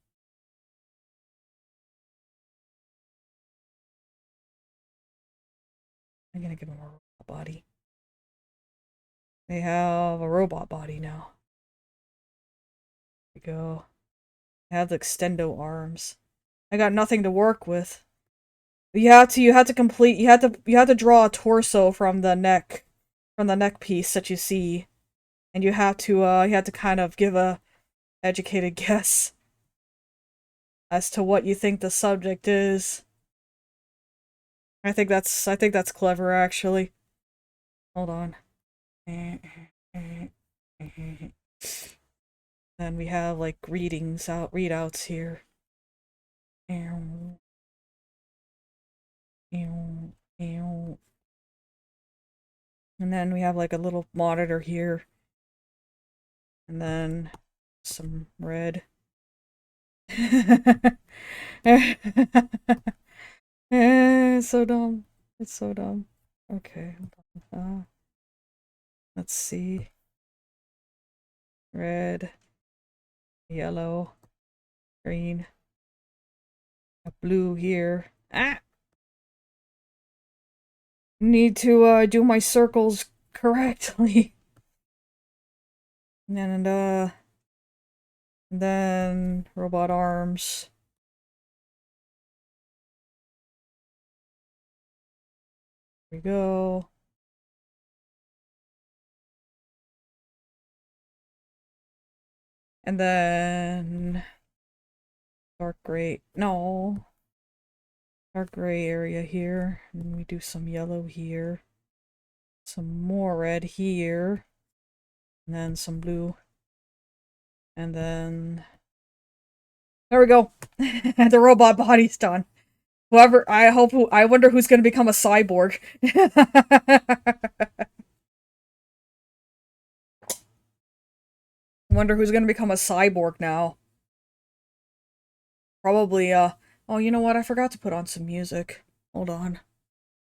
I'm gonna give him a robot body. They have a robot body now. There we go. They have the extendo arms. I got nothing to work with. You had to draw a torso from the neck piece that you see. And you had to kind of give a educated guess as to what you think the subject is. I think that's clever actually. Hold on. Then we have like readouts here. And then we have like a little monitor here. And then some red. It's so dumb. It's so dumb. Okay. Let's see. Red, yellow, green, a blue here. Ah! Need to do my circles correctly. And then robot arms. Here we go. And then dark gray. No. Dark gray area here. And we do some yellow here. Some more red here. And then some blue. And then there we go. The robot body's done. I wonder who's gonna become a cyborg. Wonder who's gonna become a cyborg now. Probably, oh, you know what? I forgot to put on some music. Hold on.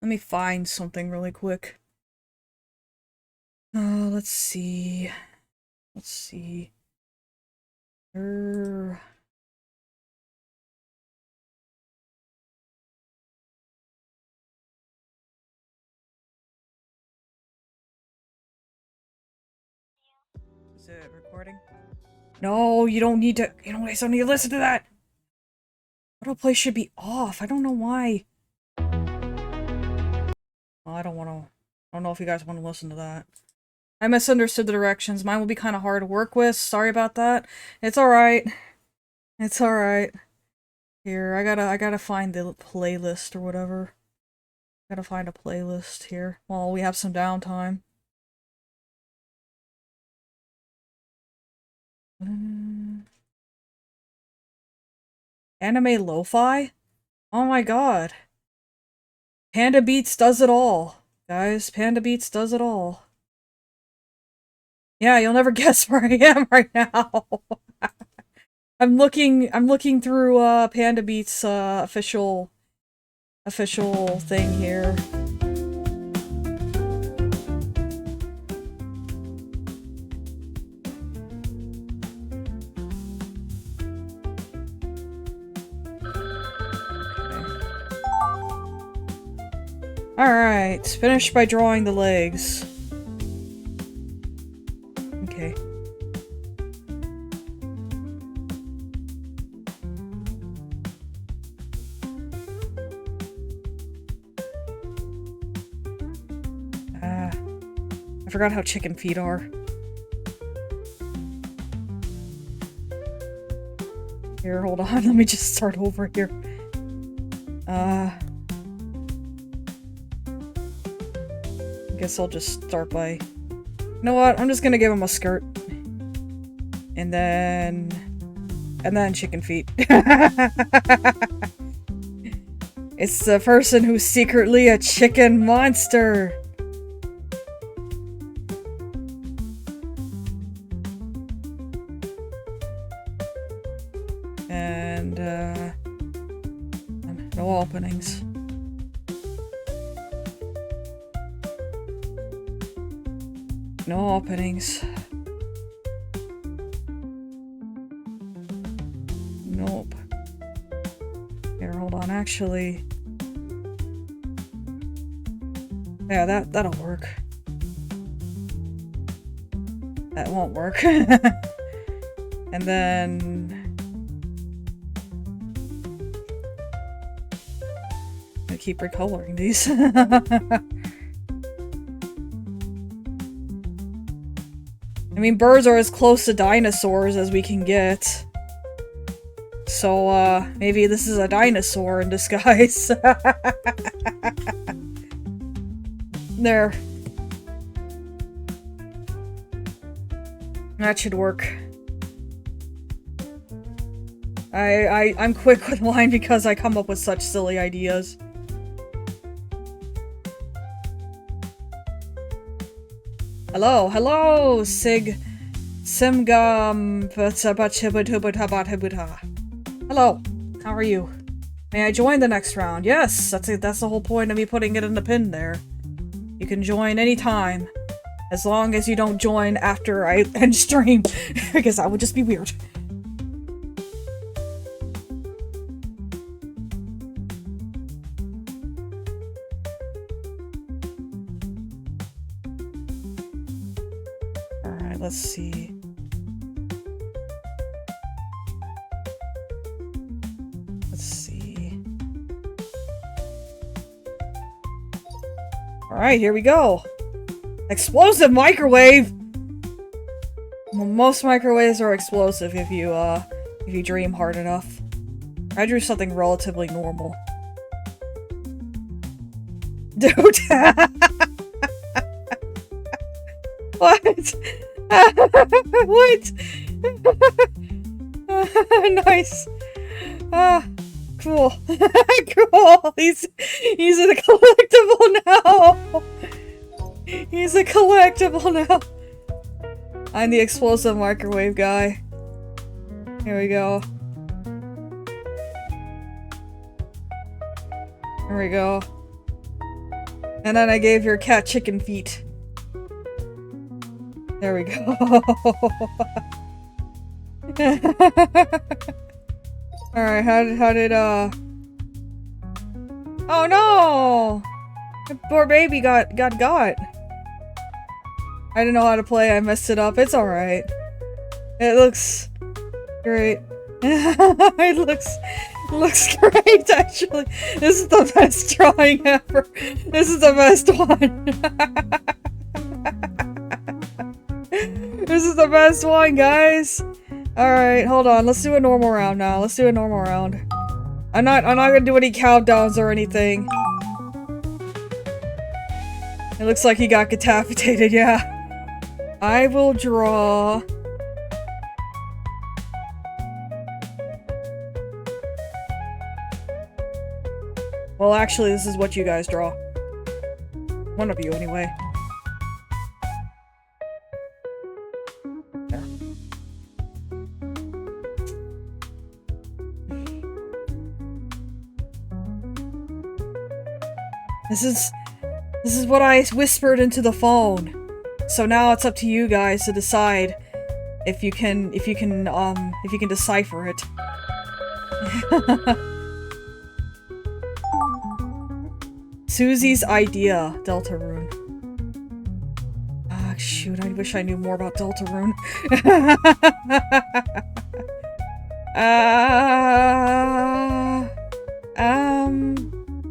Let me find something really quick. Let's see. Let's see. Is it recording? No, you don't need to. You don't need to listen to that. Autoplay should be off. I don't know why. Well, I don't know if you guys want to listen to that. I misunderstood the directions. Mine will be kind of hard to work with. Sorry about that. It's alright. It's alright. Here, I gotta find the playlist or whatever. Gotta find a playlist here while we have some downtime. Anime lo-fi? Oh my god. Panda Beats does it all. Guys, Panda Beats does it all. Yeah, you'll never guess where I am right now. I'm looking through Panda Beats official thing here. Alright, finished by drawing the legs. Okay. I forgot how chicken feet are. Here, hold on, let me just start over here. I guess I'll just start by... You know what? I'm just gonna give him a skirt. And then chicken feet. It's the person who's secretly a chicken monster. And, no openings. No openings. Nope. Here, hold on, actually. Yeah, that'll work. That won't work. And then... I keep recoloring these. I mean, birds are as close to dinosaurs as we can get. So, maybe this is a dinosaur in disguise. There. That should work. I'm quick with line because I come up with such silly ideas. Hello, Simgam. Hello, how are you? May I join the next round? Yes, that's the whole point of me putting it in the pin there. You can join anytime, as long as you don't join after I end stream, because that would just be weird. Alright, let's see. Alright, here we go. Explosive microwave! Well, most microwaves are explosive if you dream hard enough. I drew something relatively normal. Dude! What? What? Nice. Cool. Cool. He's a collectible now. He's a collectible now. I'm the explosive microwave guy. Here we go. Here we go. And then I gave your cat chicken feet. There we go. Alright, how did, Oh no! The poor baby got. I didn't know how to play, I messed it up. It's alright. It looks great. It looks great, actually. This is the best drawing ever. This is the best one. This is the best one, guys. Alright, hold on. Let's do a normal round now. Let's do a normal round. I'm not gonna do any countdowns or anything. It looks like he got decapitated, yeah. I will draw... Well, actually, this is what you guys draw. One of you, anyway. There. This is what I whispered into the phone. So now it's up to you guys to decide if you can decipher it. Susie's idea, Deltarune. Ah, shoot, I wish I knew more about Deltarune.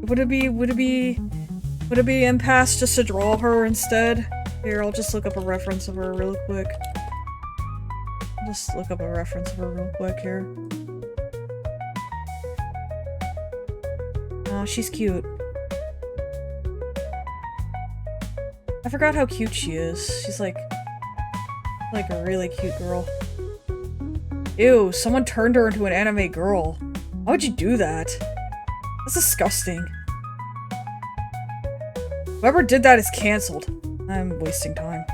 Would it be impasse just to draw her instead? Here, I'll just look up a reference of her real quick. Just look up a reference of her real quick here. Oh, she's cute. I forgot how cute she is. She's like a really cute girl. Ew, someone turned her into an anime girl. Why would you do that? That's disgusting. Whoever did that is cancelled. I'm wasting time.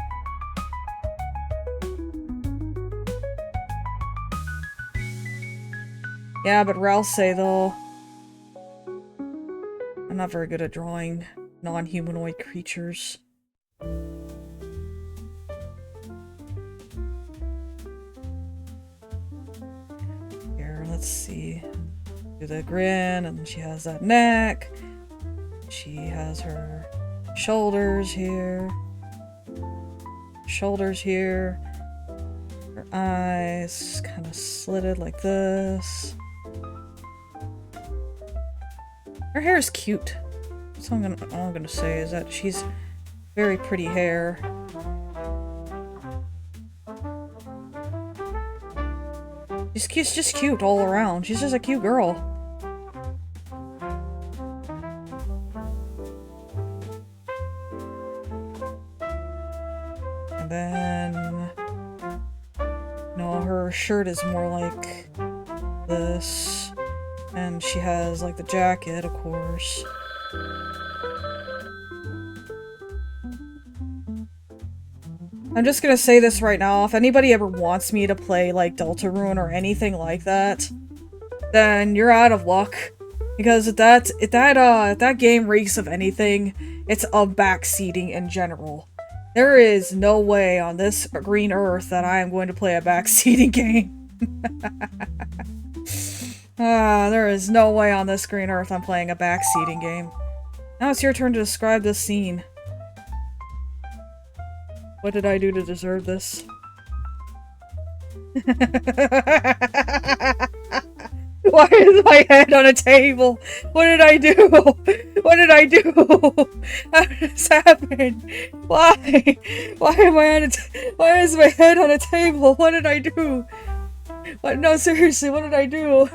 Yeah, but Ralph say though, I'm not very good at drawing non-humanoid creatures. Here, let's see. Do the grin, and she has that neck. She has her shoulders here. Shoulders here. Her eyes kind of slitted like this. Her hair is cute. So all I'm gonna say is that she's very pretty hair. She's just cute all around. She's just a cute girl. And then... no, her shirt is more like this. And she has, like, the jacket, of course. I'm just gonna say this right now, if anybody ever wants me to play, like, Deltarune or anything like that, then you're out of luck. Because if that game reeks of anything, it's of backseating in general. There is no way on this green earth that I am going to play a backseating game. There is no way on this green earth I'm playing a backseating game. Now it's your turn to describe this scene. What did I do to deserve this? Why is my head on a table? What did I do? What did I do? How did this happen? Why? Why am I on why is my head on a table? What did I do? What? No, seriously, what did I do?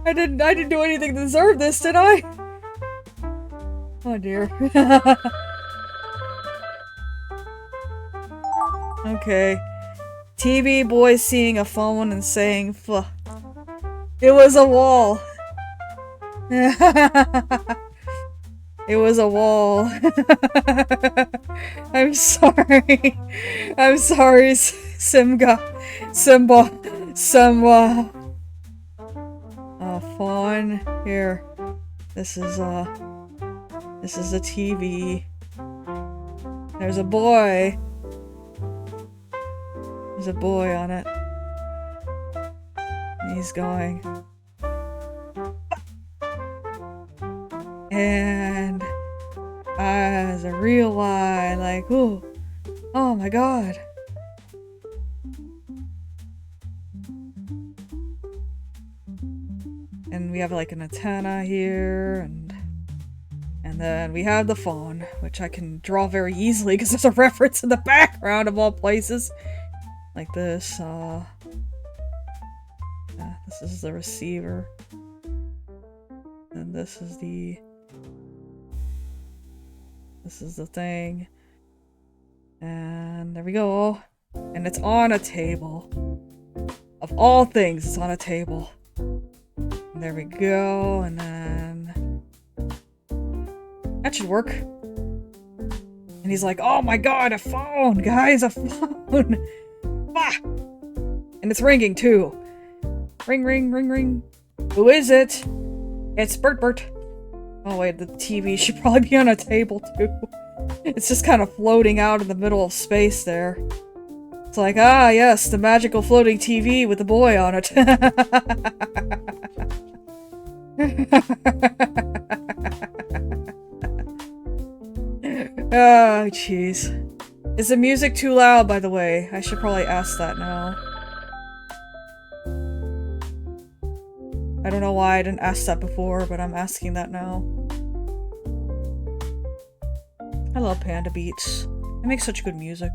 I didn't do anything to deserve this, did I? Oh dear. Okay. TV boy seeing a phone and saying, "Fuh." It was a wall. It was a wall. I'm sorry. I'm sorry, Simba. Phone. Here. This is a TV. There's a boy. There's a boy on it. He's going. And as a real eye, like, ooh, oh my god. And we have like an antenna here, and then we have the phone, which I can draw very easily because there's a reference in the background of all places. Like this, this is the receiver. And this is the thing. And there we go. And it's on a table. Of all things, it's on a table. And there we go, and then... that should work. And he's like, oh my god, a phone, guys, a phone! Ah! And it's ringing, too. Ring, ring, ring, ring. Who is it? It's Burt. Oh wait, the TV should probably be on a table, too. It's just kind of floating out in the middle of space there. It's like, ah, yes, the magical floating TV with the boy on it. Oh, jeez. Is the music too loud, by the way? I should probably ask that now. I don't know why I didn't ask that before, but I'm asking that now. I love Panda Beats. They make such good music.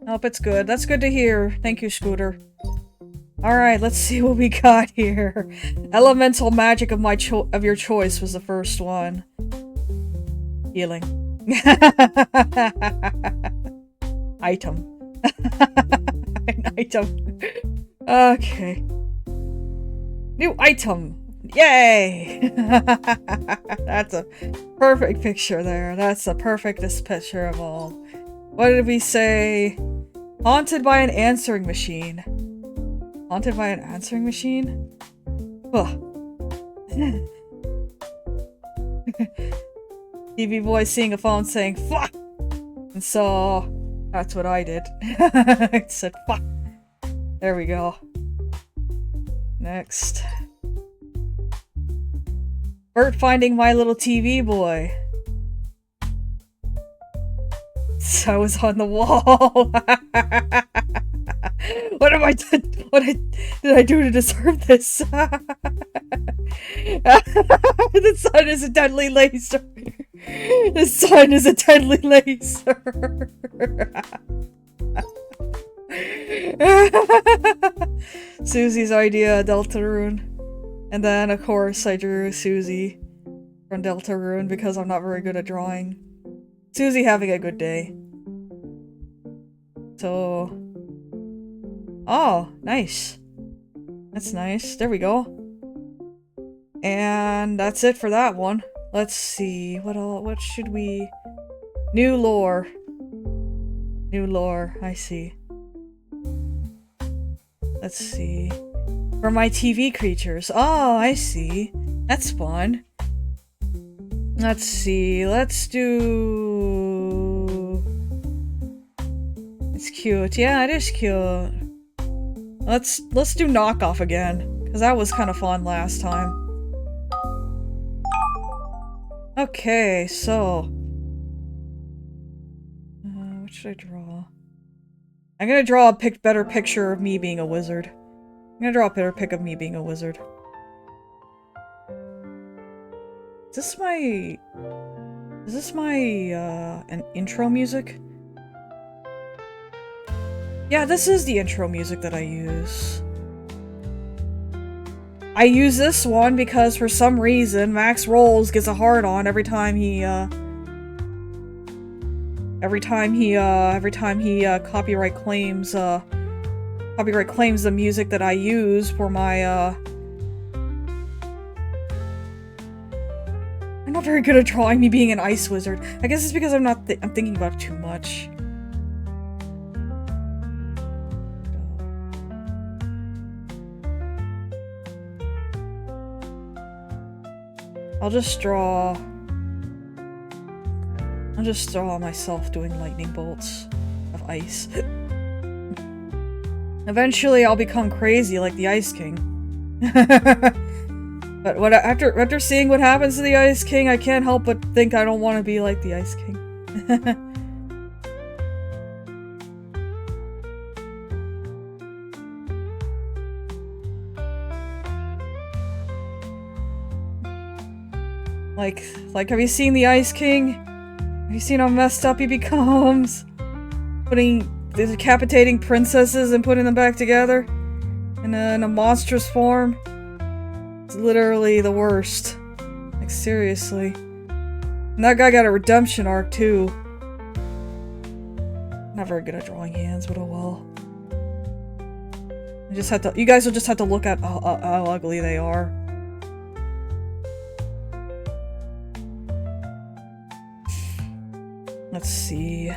Nope, it's good. That's good to hear. Thank you, Scooter. Alright, let's see what we got here. Elemental magic of your choice was the first one. Healing. Item. An item. Okay. New item! Yay! That's a perfect picture there. That's the perfectest picture of all. What did we say? Haunted by an answering machine. Haunted by an answering machine? Ugh. TV boy seeing a phone saying fuck! And so that's what I did. I said fuck. There we go. Next. Burt finding my little TV boy. So I was on the wall. What have I done? Did I do to deserve this? The sun is a deadly laser. The sun is a deadly laser. Susie's idea, Deltarune. And then, of course, I drew Susie from Deltarune because I'm not very good at drawing. Susie having a good day. So... Oh, nice. That's nice. There we go. And that's it for that one. Let's see. What should we... New lore. New lore. I see. Let's see. For my TV creatures. Oh, I see. That's fun. Let's see. Let's do... It's cute. Yeah, it is cute. Let's do knockoff again, because that was kind of fun last time. Okay, so... what should I draw? I'm gonna draw a better picture of me being a wizard. I'm gonna draw a better pic of me being a wizard. Is this my... an intro music? Yeah, this is the intro music that I use. I use this one because for some reason Max Rolls gets a hard-on every time he copyright claims the music that I use for my I'm not very good at drawing me being an ice wizard. I guess it's because I'm thinking about it too much. I'll just draw myself doing lightning bolts of ice. Eventually I'll become crazy like the Ice King. But after seeing what happens to the Ice King, I can't help but think I don't want to be like the Ice King. Like, have you seen the Ice King? Have you seen how messed up he becomes? Decapitating princesses and putting them back together? In a monstrous form? It's literally the worst. Like, seriously. And that guy got a redemption arc, too. Not very good at drawing hands, but oh well. You guys will just have to look at how ugly they are. Let's see.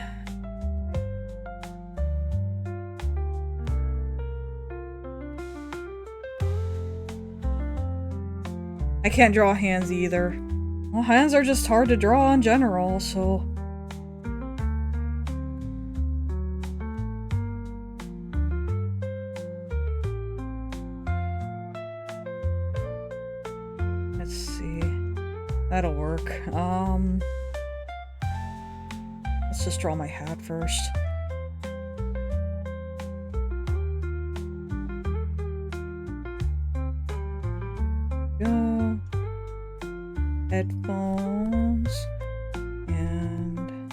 I can't draw hands either. Well, hands are just hard to draw in general, so... Let's see. That'll work. Let's Let's just draw my hat first. Go. Headphones. And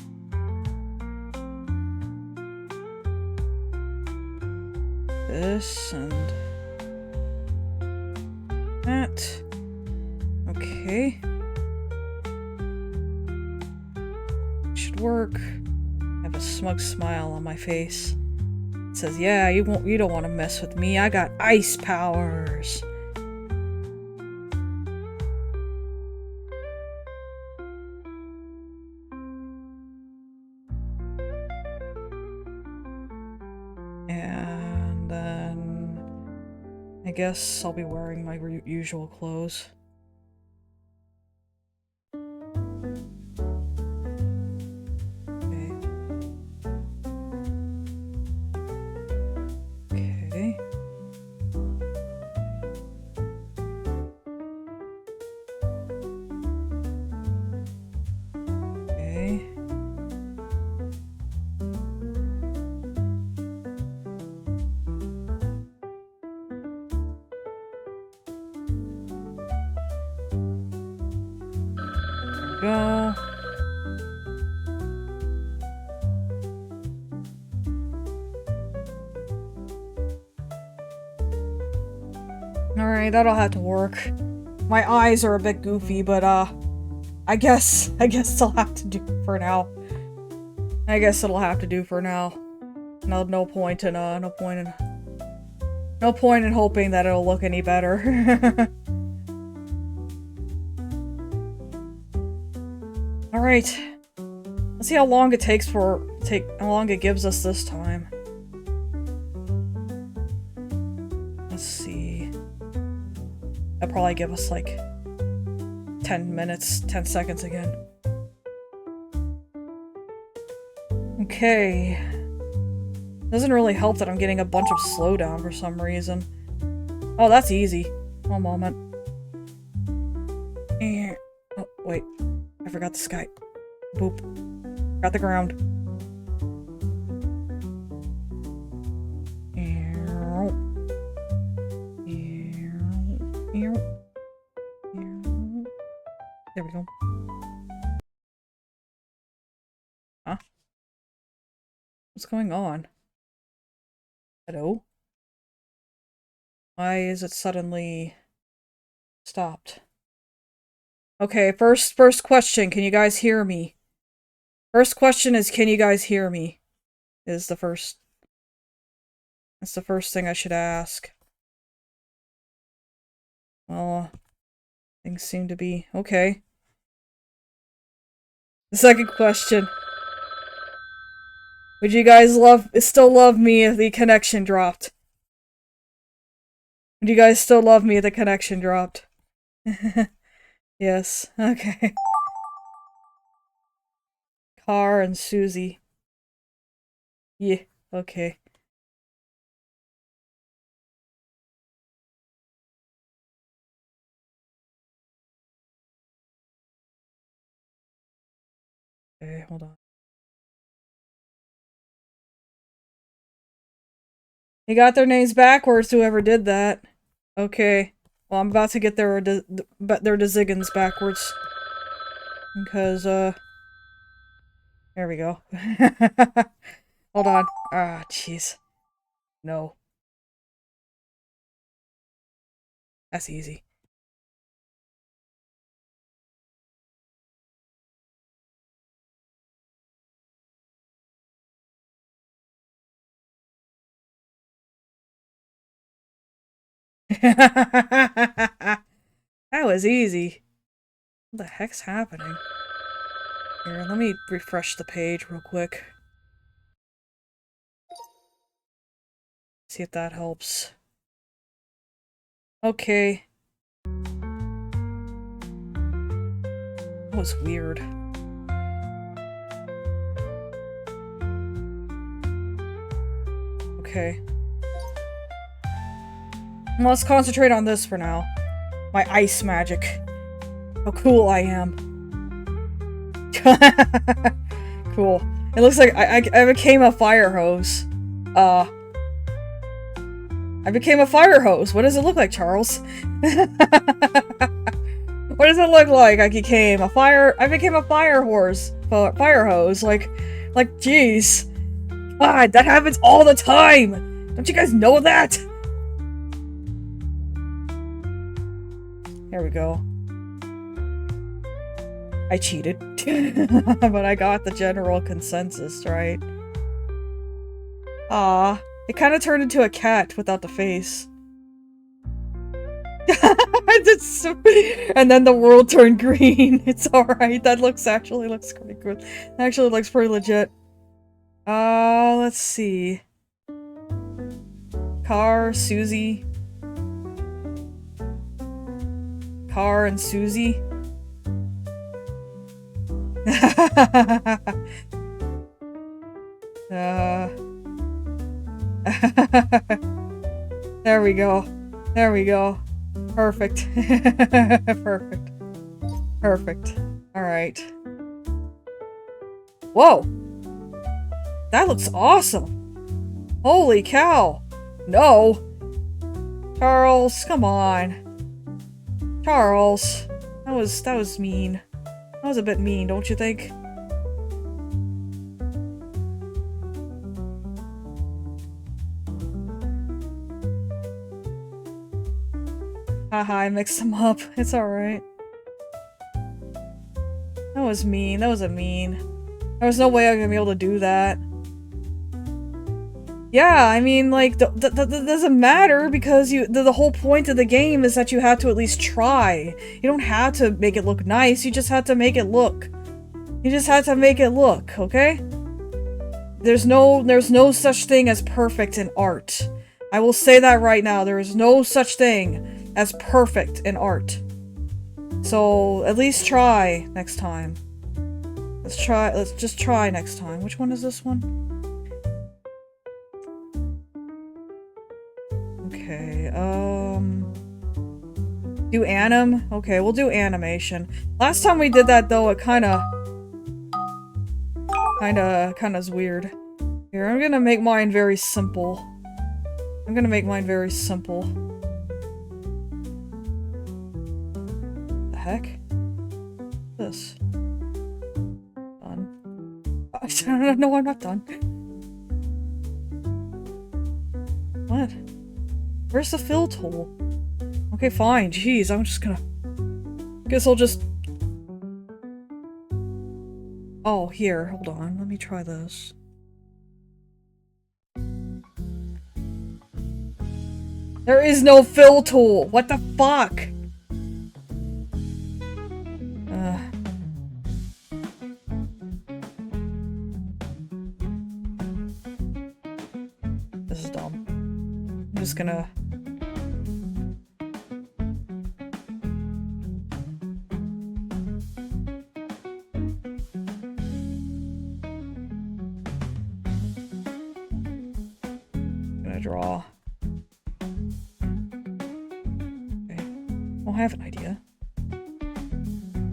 this and that. Okay. Should work. I have a smug smile on my face. It says, yeah, you don't want to mess with me. I got ice powers. And then I guess I'll be wearing my usual clothes. Go. Alright, that'll have to work. My eyes are a bit goofy, but I guess I'll have to do for now. I guess it'll have to do for now. No point in hoping that it'll look any better. Alright. Let's see how long it takes how long it gives us this time. Let's see. That'll probably give us like 10 minutes, 10 seconds again. Okay. Doesn't really help that I'm getting a bunch of slowdown for some reason. Oh, that's easy. One moment. Oh, wait. I forgot the sky. Boop. Got the ground. There we go. Huh? What's going on? Hello? Why is it suddenly stopped? Okay, first question, can you guys hear me? First question is, can you guys hear me? That's the first thing I should ask. Well, things seem to be okay. The second question. Would you guys still love me if the connection dropped? Would you guys still love me if the connection dropped? Yes, okay. Car and Susie. Yeah, okay. Okay, hold on. They got their names backwards, whoever did that. Okay. Well, I'm about to get their Desiggins backwards. Because, there we go. Hold on. Ah, jeez. No. That's easy. That was easy. What the heck's happening? Here, let me refresh the page real quick. See if that helps. Okay. That was weird. Okay. Well, let's concentrate on this for now. My ice magic. How cool I am. Cool. It looks like I became a fire hose. I became a fire hose. What does it look like, Charles? What does it look like? I became a fire hose. Like, jeez. God, that happens all the time! Don't you guys know that? There we go. I cheated. But I got the general consensus, right? Ah, it kind of turned into a cat without the face. And then the world turned green. It's alright. That actually looks pretty good. Actually looks pretty legit. Let's see. Car, Susie. Car and Susie. There we go. There we go. Perfect. Perfect. Perfect. Alright. Whoa! That looks awesome! Holy cow! No! Charles, come on. Charles. That was mean. That was a bit mean, don't you think? Haha, I mixed them up. It's alright. That was mean. That was a mean. There was no way I'm gonna be able to do that. Yeah, I mean, like, that doesn't matter because the whole point of the game is that you have to at least try. You don't have to make it look nice, you just have to make it look. You just have to make it look, okay? There's no such thing as perfect in art. I will say that right now, there is no such thing as perfect in art. So, at least try next time. Let's just try next time. Which one is this one? Okay, do anim? Okay, we'll do animation. Last time we did that though, it kinda is weird. Here, I'm gonna make mine very simple. I'm gonna make mine very simple. The heck? This. Done. No, I'm not done. What? Where's the fill tool? Okay, fine. Jeez, I'm just gonna... Guess I'll just... Oh, here. Hold on. Let me try this. There is no fill tool! What the fuck? This is dumb. I'm just gonna... draw. Okay. Oh, I have an idea.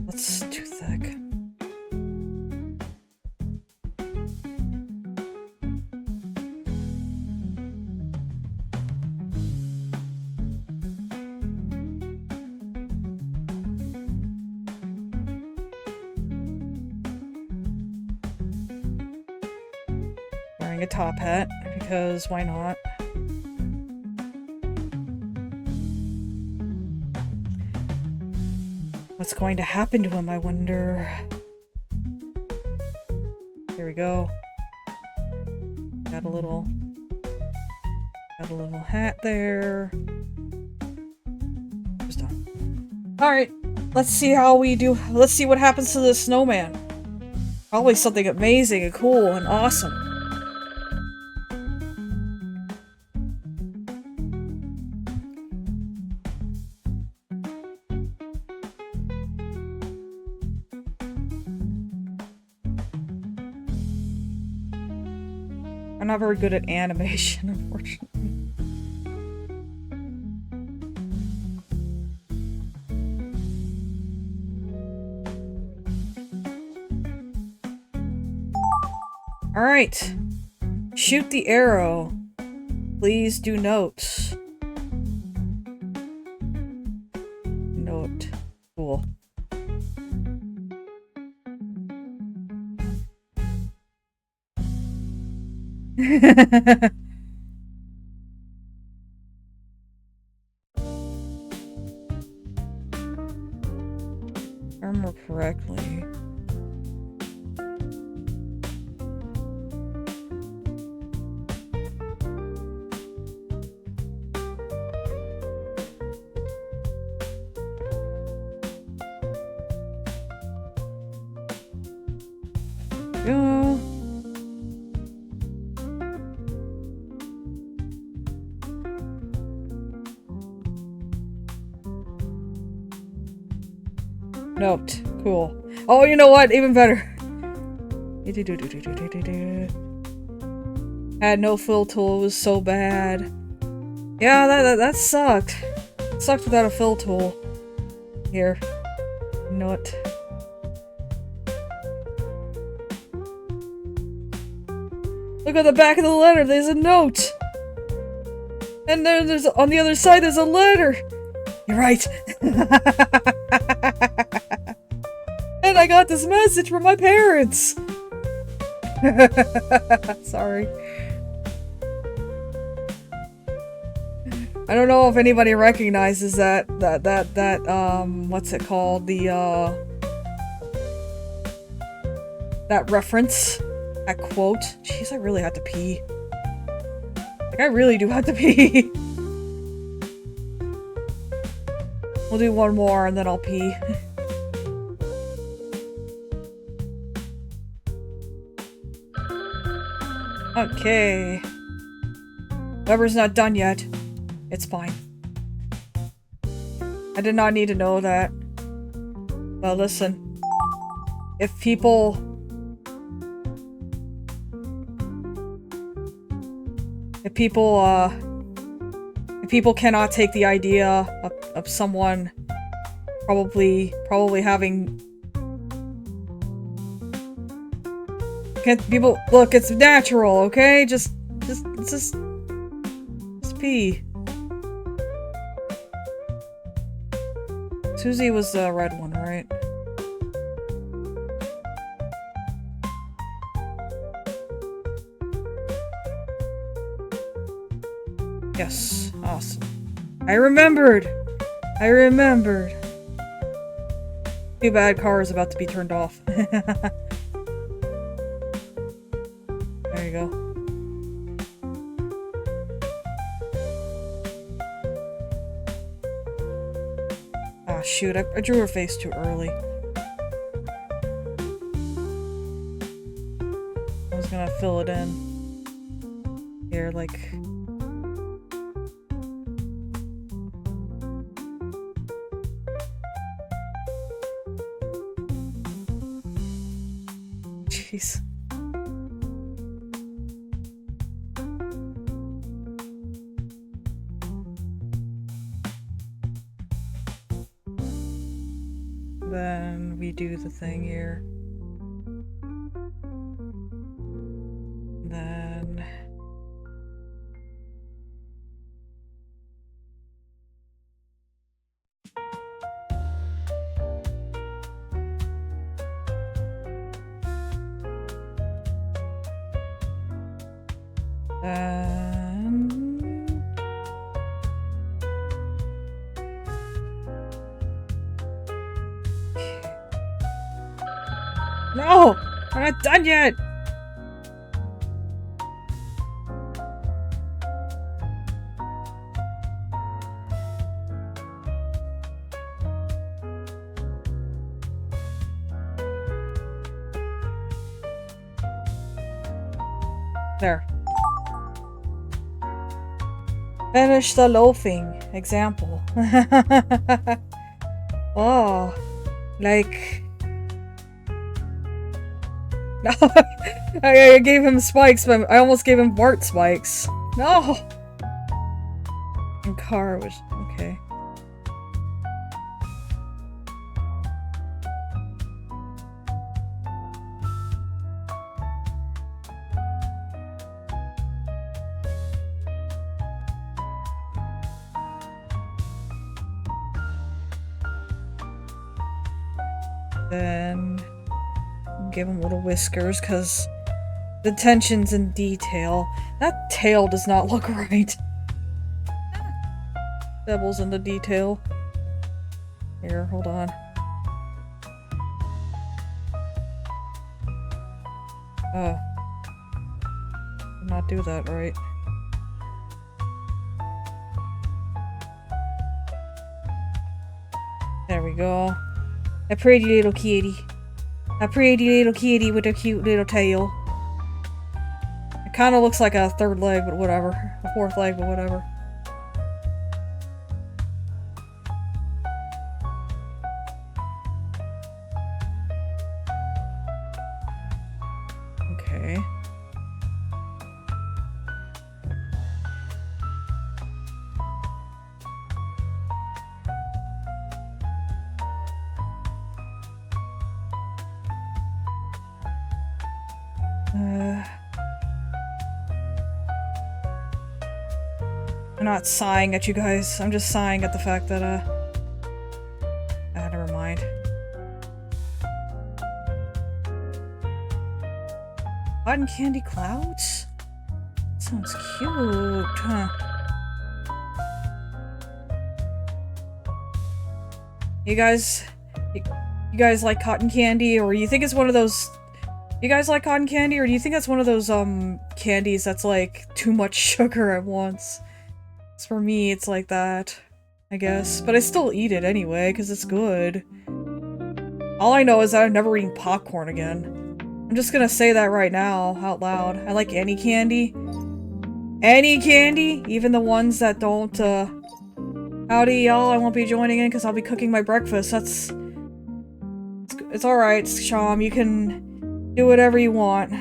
That's too thick. Wearing a top hat, because why not? What's going to happen to him, I wonder? Here we go. Got a little hat there. Just done. Alright, let's see how we do. Let's see what happens to this snowman. Probably something amazing and cool and awesome. I'm not very good at animation, unfortunately. Alright. Shoot the arrow. Please do note. Note. Cool. If I remember correctly. Go. Note. Cool. Oh, you know what? Even better. Had no fill tool. It was so bad. Yeah, that sucked. It sucked without a fill tool. Here. You know what? Look at the back of the letter. There's a note. And there's on the other side. There's a letter. You're right. And I got this message from my parents. Sorry. I don't know if anybody recognizes that what's it called? That reference. That quote. Jeez, I really had to pee. Like, I really do have to pee. We'll do one more and then I'll pee. Okay. Weber's not done yet. It's fine. I did not need to know that. But listen. If people cannot take the idea of someone probably having people look, it's natural, okay? Just pee. Susie was the red one, right? Yes, awesome. I remembered! Too bad car is about to be turned off. There you go. Ah, shoot, I drew her face too early. I was gonna fill it in. Here, like... Jeez. Then we do the thing here. Then... No! We're not done yet! There. Finish the loafing. Example. Oh. Like... No, I gave him spikes, but I almost gave him Burt spikes. No! And car was... okay. Then give him little whiskers, because the attention's in detail. That tail does not look right. Devil's in the detail. Here, hold on. Did not do that right. There we go. A pretty little kitty. A pretty little kitty with a cute little tail. It kind of looks like a third leg, but whatever. A fourth leg, but whatever. Okay. I'm not sighing at you guys. I'm just sighing at the fact that, never mind. Cotton candy clouds? Sounds cute, huh? You guys like cotton candy, or you think it's one of those... You guys like cotton candy, or do you think that's one of those, candies that's like too much sugar at once? For me, it's like that, I guess. But I still eat it anyway, because it's good. All I know is that I'm never eating popcorn again. I'm just gonna say that right now, out loud. I like any candy. Any candy! Even the ones that don't, Howdy, y'all. I won't be joining in because I'll be cooking my breakfast. That's... It's alright, Sham. You can do whatever you want.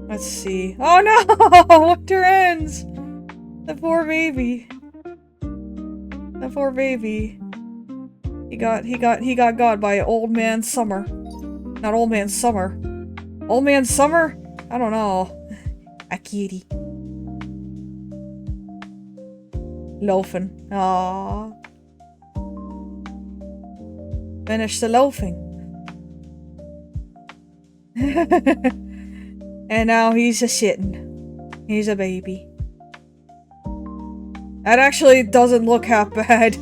Let's see. Oh no! Winter ends! The poor baby. The poor baby. He got got by old man summer. Not old man summer. Old man summer? I don't know. A kitty. Loafing. Aww. Finish the loafing. And now he's just shitting. He's a baby. That actually doesn't look half bad.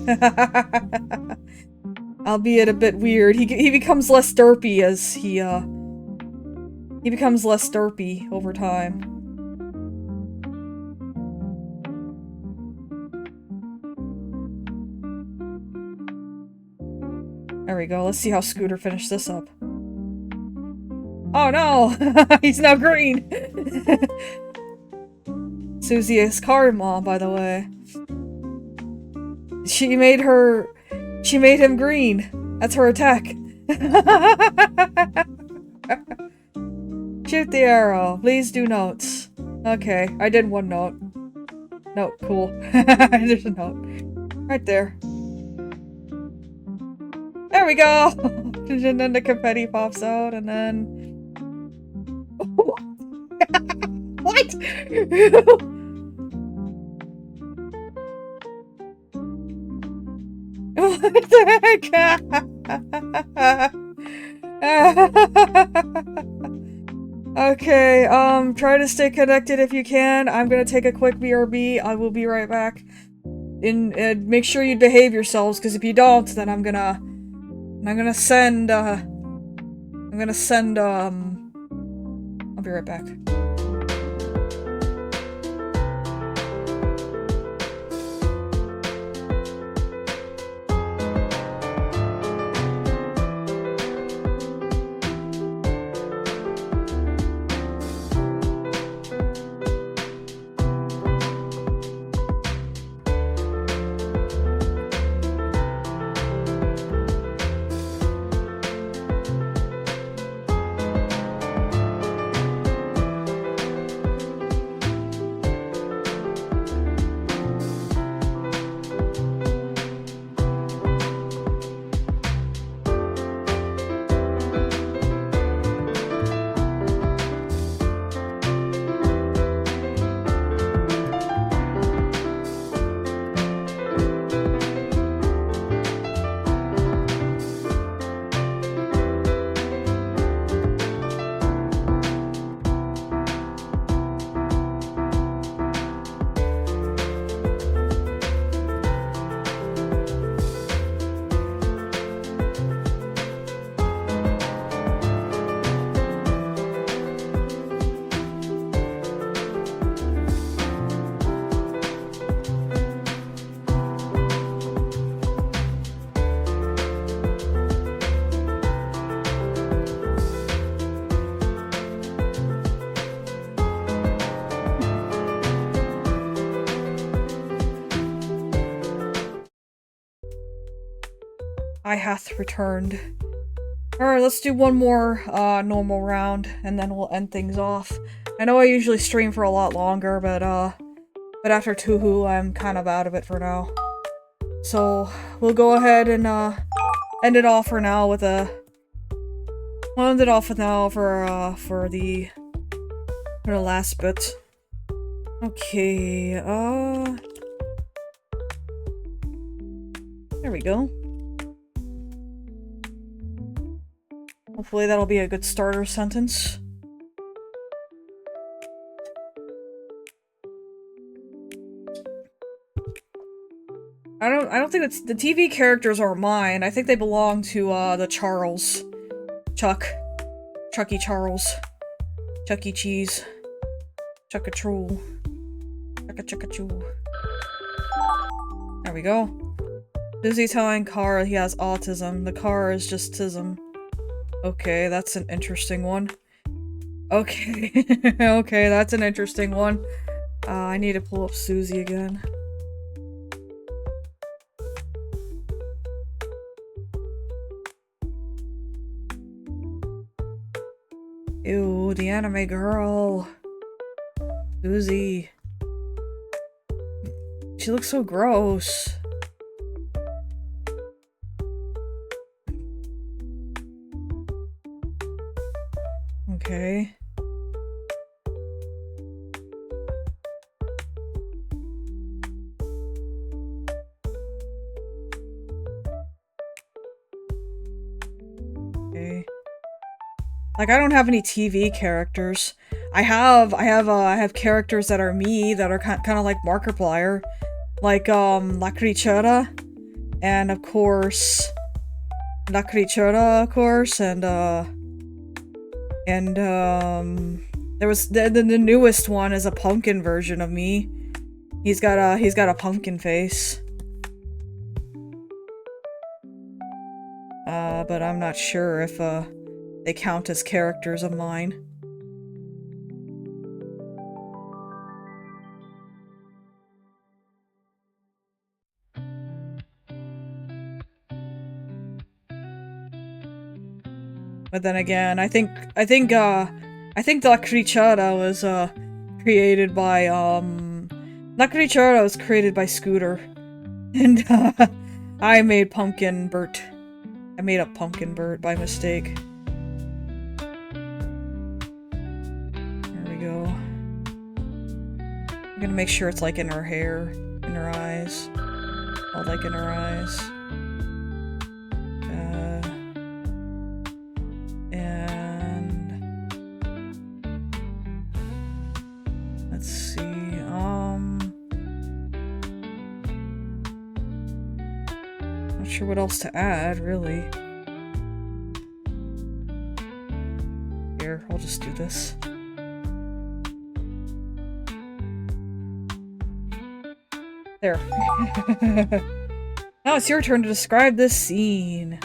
Albeit a bit weird. He becomes less derpy as he becomes less derpy over time. There we go. Let's see how Scooter finished this up. Oh no! He's now green! Susie is car mom, by the way. She made him green. That's her attack. Shoot the arrow. Please do notes. Okay, I did one note. Note, cool. There's a note. Right there. There we go! And then the confetti pops out, and then... What? What the heck? Okay, try to stay connected if you can. I'm gonna take a quick BRB. I will be right back. And make sure you behave yourselves, because if you don't, then I'm gonna send, I'll be right back. I hath returned. Alright, let's do one more normal round, and then we'll end things off. I know I usually stream for a lot longer, but after Touhou, I'm kind of out of it for now. So, we'll go ahead and end it off for now with a... We'll end it off with now for the last bit. Okay, there we go. Hopefully that'll be a good starter sentence. I don't think it's the TV characters are mine. I think they belong to the Charles. Chucky Charles. Chuck E. Cheese. Chuck-a-choo. Chuck-a-chuck-a-choo. There we go. Susie telling Car he has autism. The car is just tism. Okay, that's an interesting one. Okay. Okay, that's an interesting one. I need to pull up Susie again. Ew, the anime girl. Susie. She looks so gross. Okay. Okay. Like, I don't have any TV characters. I have characters that are me, that are kind of like Markiplier. Like, La Creatura. And, of course... La Creatura, of course, and, there was the newest one is a pumpkin version of me. He's got a pumpkin face. But I'm not sure if they count as characters of mine. But then again, I think La Creatura was created by La Creatura was created by Scooter, and I made Pumpkin Burt. I made up Pumpkin Burt by mistake. There we go. I'm gonna make sure it's like in her hair, in her eyes, all like in her eyes. Let's see, not sure what else to add, really. Here, I'll just do this. There. Now it's your turn to describe this scene.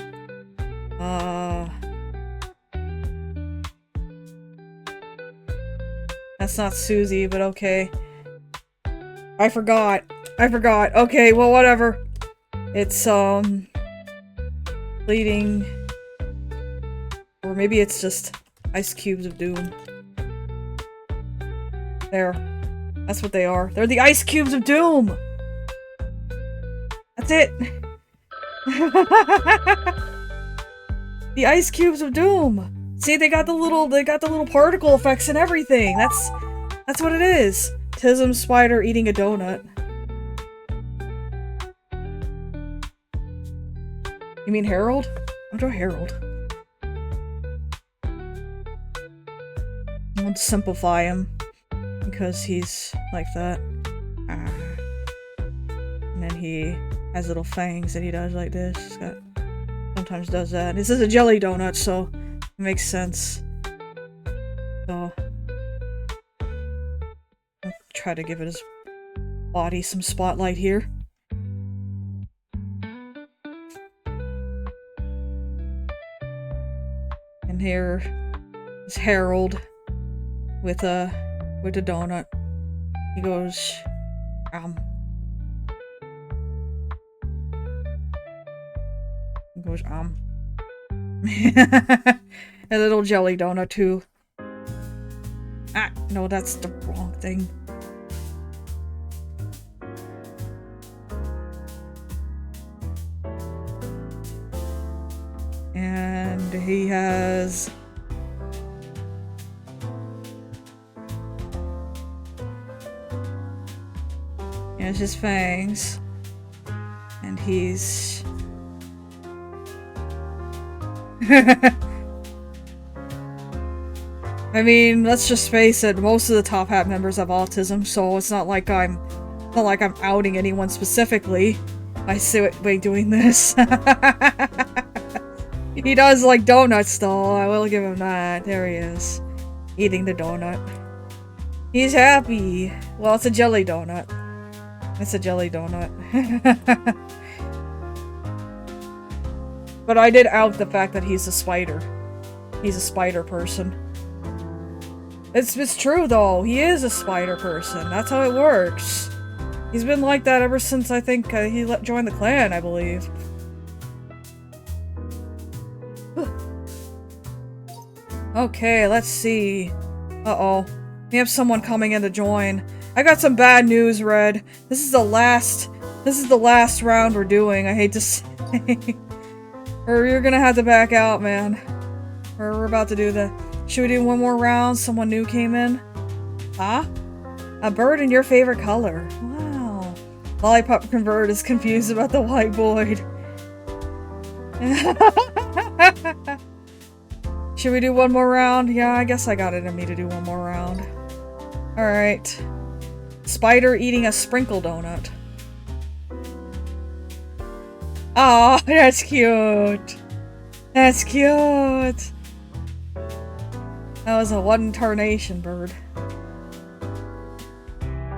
That's not Susie, but okay. I forgot. Okay, well, whatever. It's, bleeding. Or maybe it's just ice cubes of doom. There. That's what they are. They're the ice cubes of doom! That's it! The ice cubes of doom! See, they got the little particle effects and everything. That's what it is. Tism spider eating a donut. You mean Harold? I'll draw Harold. I'll simplify him because he's like that. And then he has little fangs that he does like this. Sometimes does that. This is a jelly donut, so it makes sense. So I'll try to give it his body some spotlight here. And here is Harold with a donut. He goes, Goes, A little jelly donut, too. Ah, no, that's the wrong thing. And he has... He has his fangs. And he's... I mean, let's just face it, most of the Top Hat members have autism, so it's not like I'm outing anyone specifically by doing this. He does like donuts though, I will give him that. There he is. Eating the donut. He's happy. Well, it's a jelly donut. It's a jelly donut. But I did out the fact that he's a spider. He's a spider person. It's true though, he is a spider person. That's how it works. He's been like that ever since I think he joined the clan, I believe. Okay, let's see. Uh-oh. We have someone coming in to join. I got some bad news, Red. This is the last round we're doing, I hate to say. Or you're gonna have to back out, man. Or we're about to do the... Should we do one more round? Someone new came in? Huh? A bird in your favorite color. Wow. Lollipop Convert is confused about the white void. Should we do one more round? Yeah, I guess I got it in me to do one more round. Alright. Spider eating a sprinkle donut. Oh, that's cute. That's cute. That was a one-tarnation bird.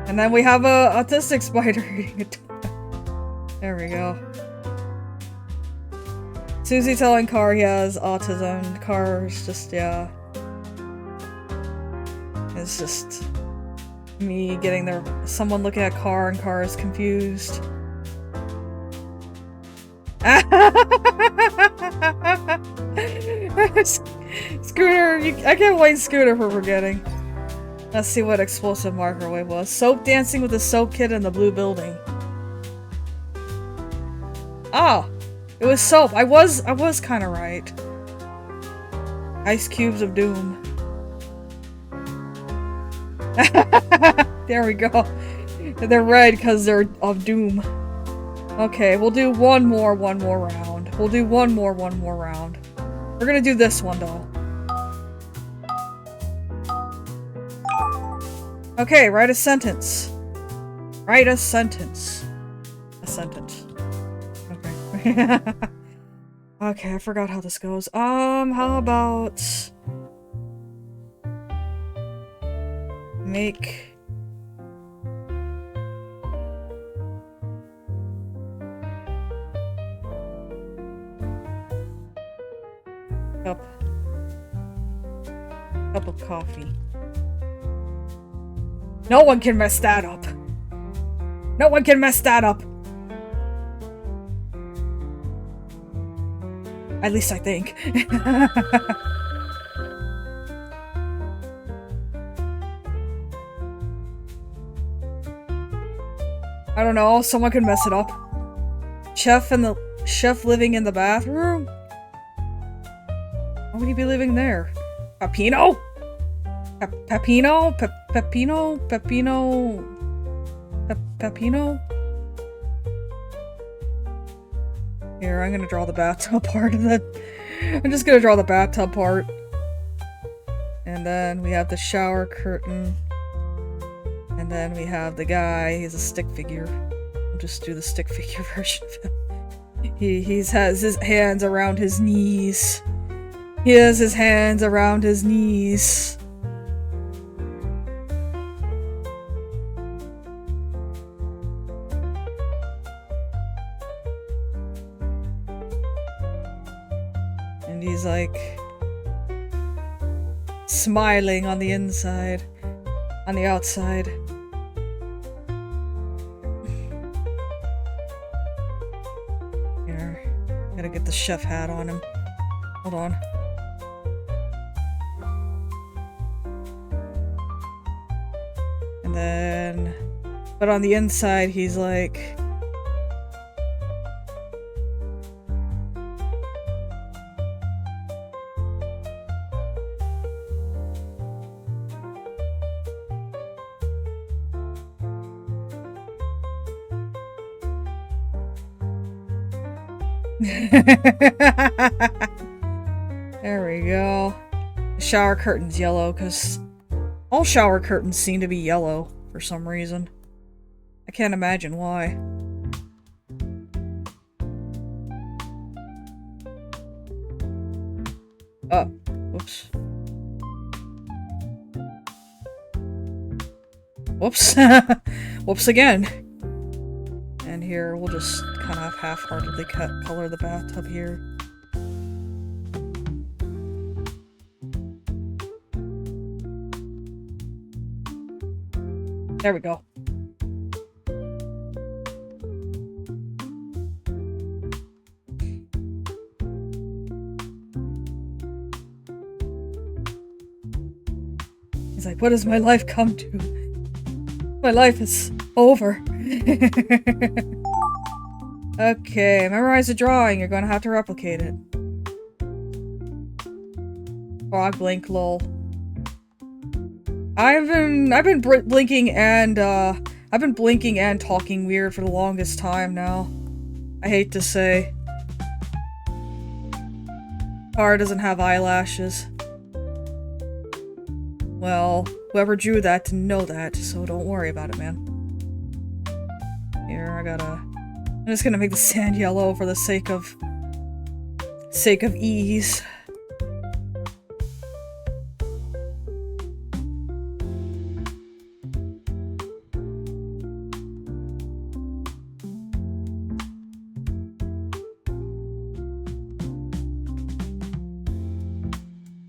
And then we have a autistic spider eating a donut. There we go. Susie telling Car he has autism. Car's just, yeah. It's just me getting there. Someone looking at Car and Car is confused. Scooter, I can't blame Scooter for forgetting. Let's see what explosive microwave was. Soap dancing with the soap kid in the blue building. Ah, it was soap. I was kind of right. Ice cubes of doom. There we go. They're red because they're of doom. Okay, we'll do one more round. We'll do one more round. We're gonna do this one though. Okay, write a sentence. Write a sentence. A sentence. Okay. Okay, I forgot how this goes. How about... Make... Cup of coffee. No one can mess that up. No one can mess that up. At least I think. I don't know, someone could mess it up. Chef living in the bathroom? Why would he be living there? Pepino? Pepino? Pepino? Pepino? Here, I'm gonna draw the bathtub part of that. I'm just gonna draw the bathtub part. And then we have the shower curtain. And then we have the guy, he's a stick figure. I'll just do the stick figure version of him. He has his hands around his knees. He has his hands around his knees. And he's like smiling on the inside, on the outside. Here. Gotta get the chef hat on him. Hold on. And then... But on the inside, he's like... There we go. The shower curtain's yellow, because all shower curtains seem to be yellow for some reason. I can't imagine why. Oh, whoops. Whoops. Whoops again. And here, we'll just kind of half-heartedly color the bathtub here. There we go. He's like, what has my life come to? My life is over. Okay, memorize the drawing. You're gonna have to replicate it. Frog blink, lol. I've been blinking and talking weird for the longest time now. I hate to say. Tara doesn't have eyelashes. Well, whoever drew that didn't know that, so don't worry about it, man. Here, I'm just gonna make the sand yellow for the sake of ease.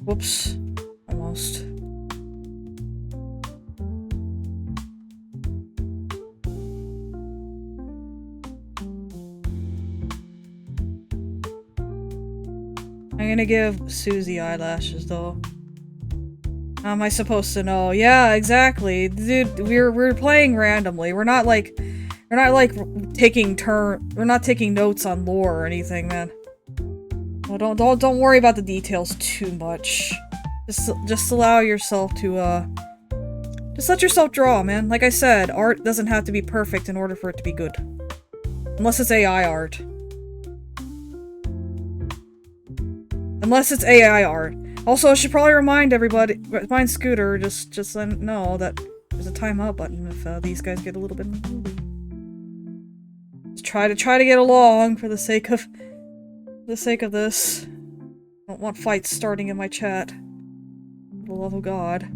Whoops. Almost. I'm gonna give Susie eyelashes, though. How am I supposed to know? Yeah, exactly. Dude, we're playing randomly. We're not taking notes on lore or anything, man. Well, don't worry about the details too much. Just allow yourself to just let yourself draw, man. Like I said, art doesn't have to be perfect in order for it to be good. Unless it's AI art. Unless it's AI art. Also, I should probably remind Scooter, just know that there's a timeout button if these guys get a little bit movie. Just try to get along for the sake of this. I don't want fights starting in my chat. For the love of God.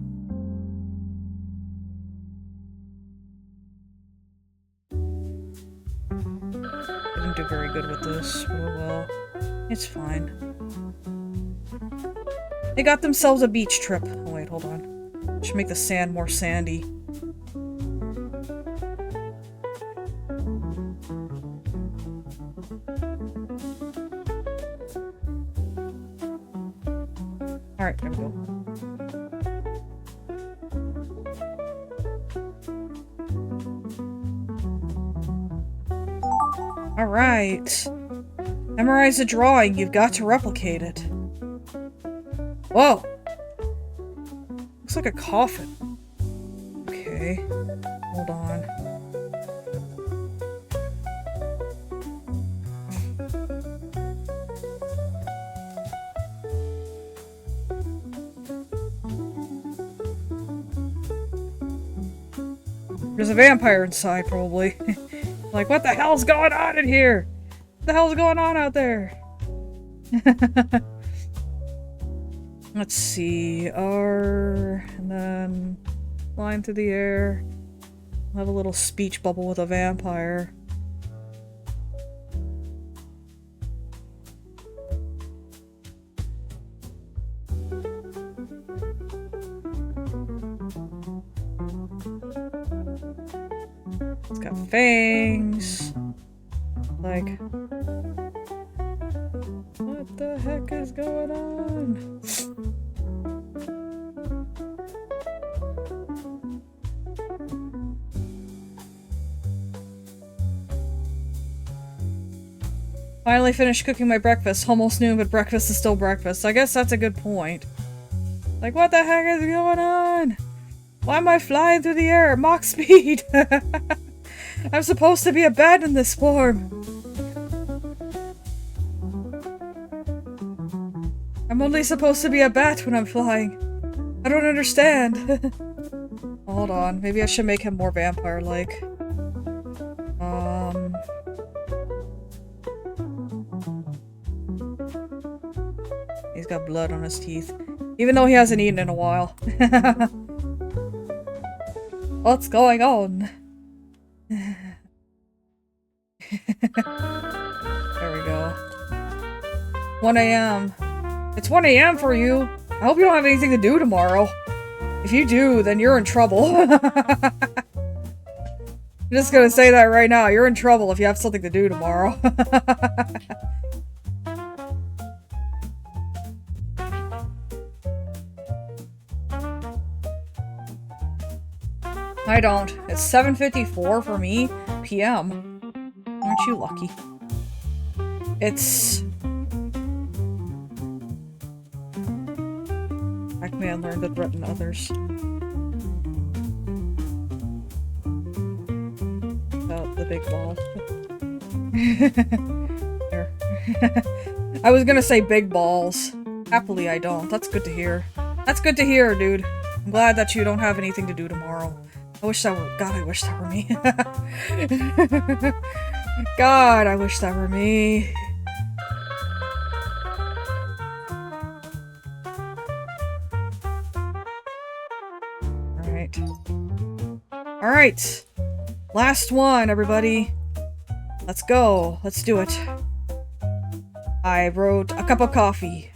I didn't do very good with this, but oh well. It's fine. They got themselves a beach trip. Oh wait, hold on. Should make the sand more sandy. Alright, there we go. Alright. Memorize the drawing. You've got to replicate it. Whoa! Looks like a coffin. Okay. Hold on. There's a vampire inside, probably. Like, what the hell's going on in here? What the hell's going on out there? Let's see. R, and then flying through the air. I'll have a little speech bubble with a vampire. It's got fangs. Like... the heck is going on? Finally finished cooking my breakfast. Almost noon, but breakfast is still breakfast. I guess that's a good point. Like, what the heck is going on? Why am I flying through the air at Mach speed? I'm supposed to be a bat in this form. I'm only supposed to be a bat when I'm flying. I don't understand. Hold on. Maybe I should make him more vampire-like. He's got blood on his teeth. Even though he hasn't eaten in a while. What's going on? There we go. 1 AM. It's 1 AM for you. I hope you don't have anything to do tomorrow. If you do, then you're in trouble. I'm just gonna say that right now. You're in trouble if you have something to do tomorrow. I don't. It's 7:54 for me PM. Aren't you lucky? It's... Pac-Man learned to threaten others. About the big ball. Here. I was gonna say big balls. Happily I don't. That's good to hear. That's good to hear, dude. I'm glad that you don't have anything to do tomorrow. I wish that were- God, I wish that were me. God, I wish that were me. Alright. Alright! Last one, everybody. Let's go. Let's do it. I wrote a cup of coffee.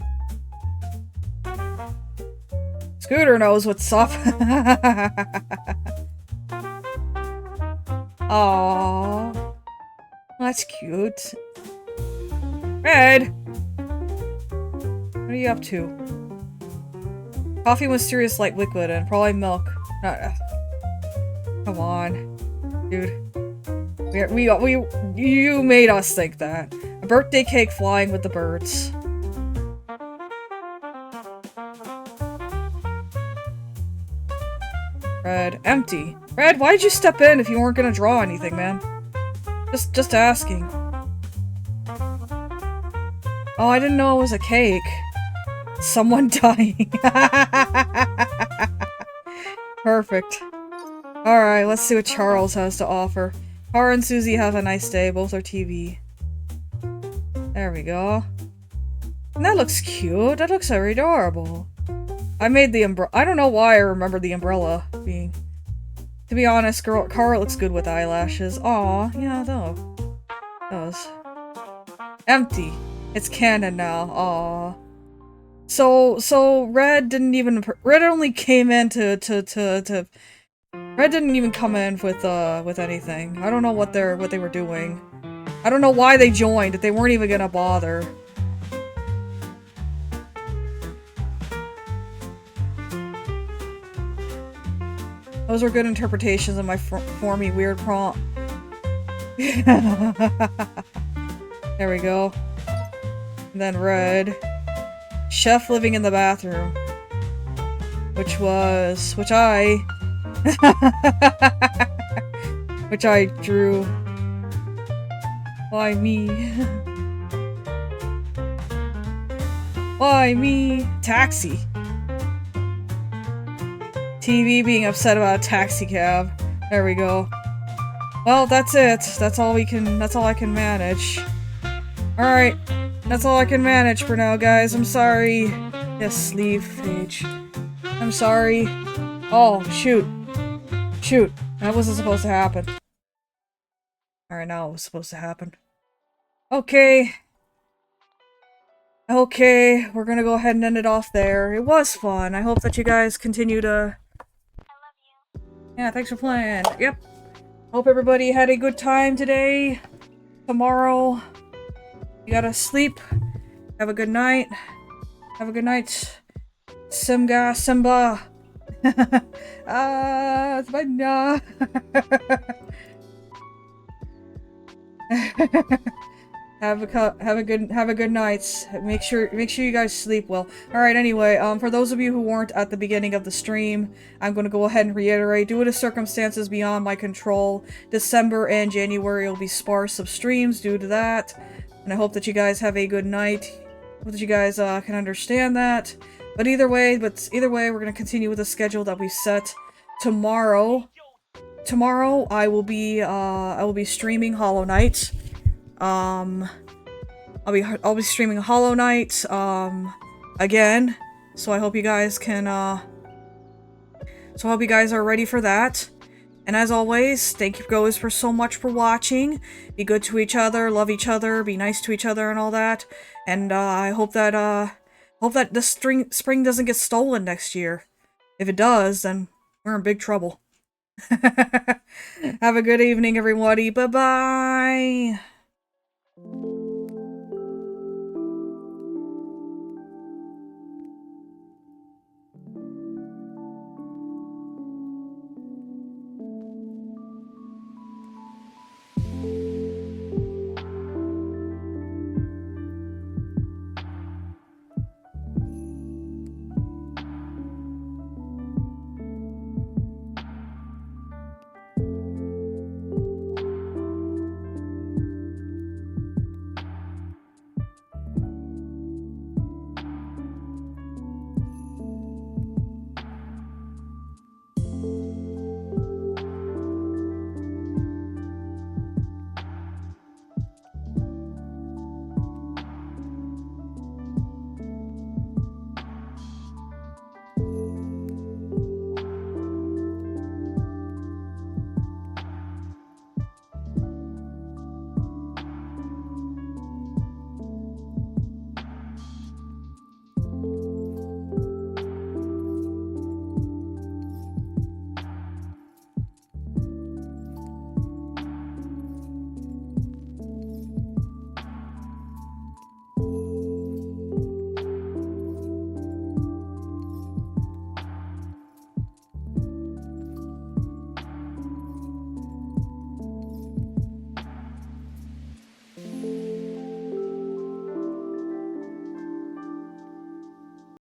Scooter knows what's up. Aww. That's cute. Red! What are you up to? Coffee mysterious like liquid and probably milk. Come on. Dude. You made us think that. A birthday cake flying with the birds. Red, empty. Red, why did you step in if you weren't gonna draw anything, man? Just asking. Oh, I didn't know it was a cake. Someone dying. Perfect. Alright, let's see what Charles has to offer. Tara and Susie have a nice day. Both are TV. There we go. And that looks cute. That looks very adorable. I made the umbrella. I don't know why I remember the umbrella being. To be honest, Cara looks good with eyelashes. Aw, yeah, though. Does. Empty. It's canon now. Aw. So Red didn't even. Red only came in to. Red didn't even come in with anything. I don't know what they were doing. I don't know why they joined. They weren't even gonna bother. Those are good interpretations of my formy weird prompt. There we go. And then Red. Chef living in the bathroom. Which I drew. Why me? Why me? Taxi. TV being upset about a taxi cab. There we go. Well, that's it. That's all I can manage. Alright. That's all I can manage for now, guys. I'm sorry. Yes, leave page. I'm sorry. Oh, shoot. Shoot. That wasn't supposed to happen. Alright, now it was supposed to happen. Okay. Okay, we're gonna go ahead and end it off there. It was fun. I hope that you guys continue to... Yeah, thanks for playing. Yep. Hope everybody had a good time today. Tomorrow, you gotta sleep Have a good night. Have a good night. Simba. It's my nah. Have a good night. Make sure you guys sleep well. All right. Anyway, for those of you who weren't at the beginning of the stream, I'm going to go ahead and reiterate. Due to circumstances beyond my control, December and January will be sparse of streams due to that. And I hope that you guys have a good night. Hope that you guys can understand that. But either way, we're going to continue with the schedule that we set. Tomorrow, I will be streaming Hollow Knight. I'll be streaming Hollow Knight, again. So I hope you guys can, so I hope you guys are ready for that. And as always, thank you guys for so much for watching. Be good to each other, love each other, be nice to each other and all that. And, I hope that the spring doesn't get stolen next year. If it does, then we're in big trouble. Have a good evening, everybody. Bye-bye!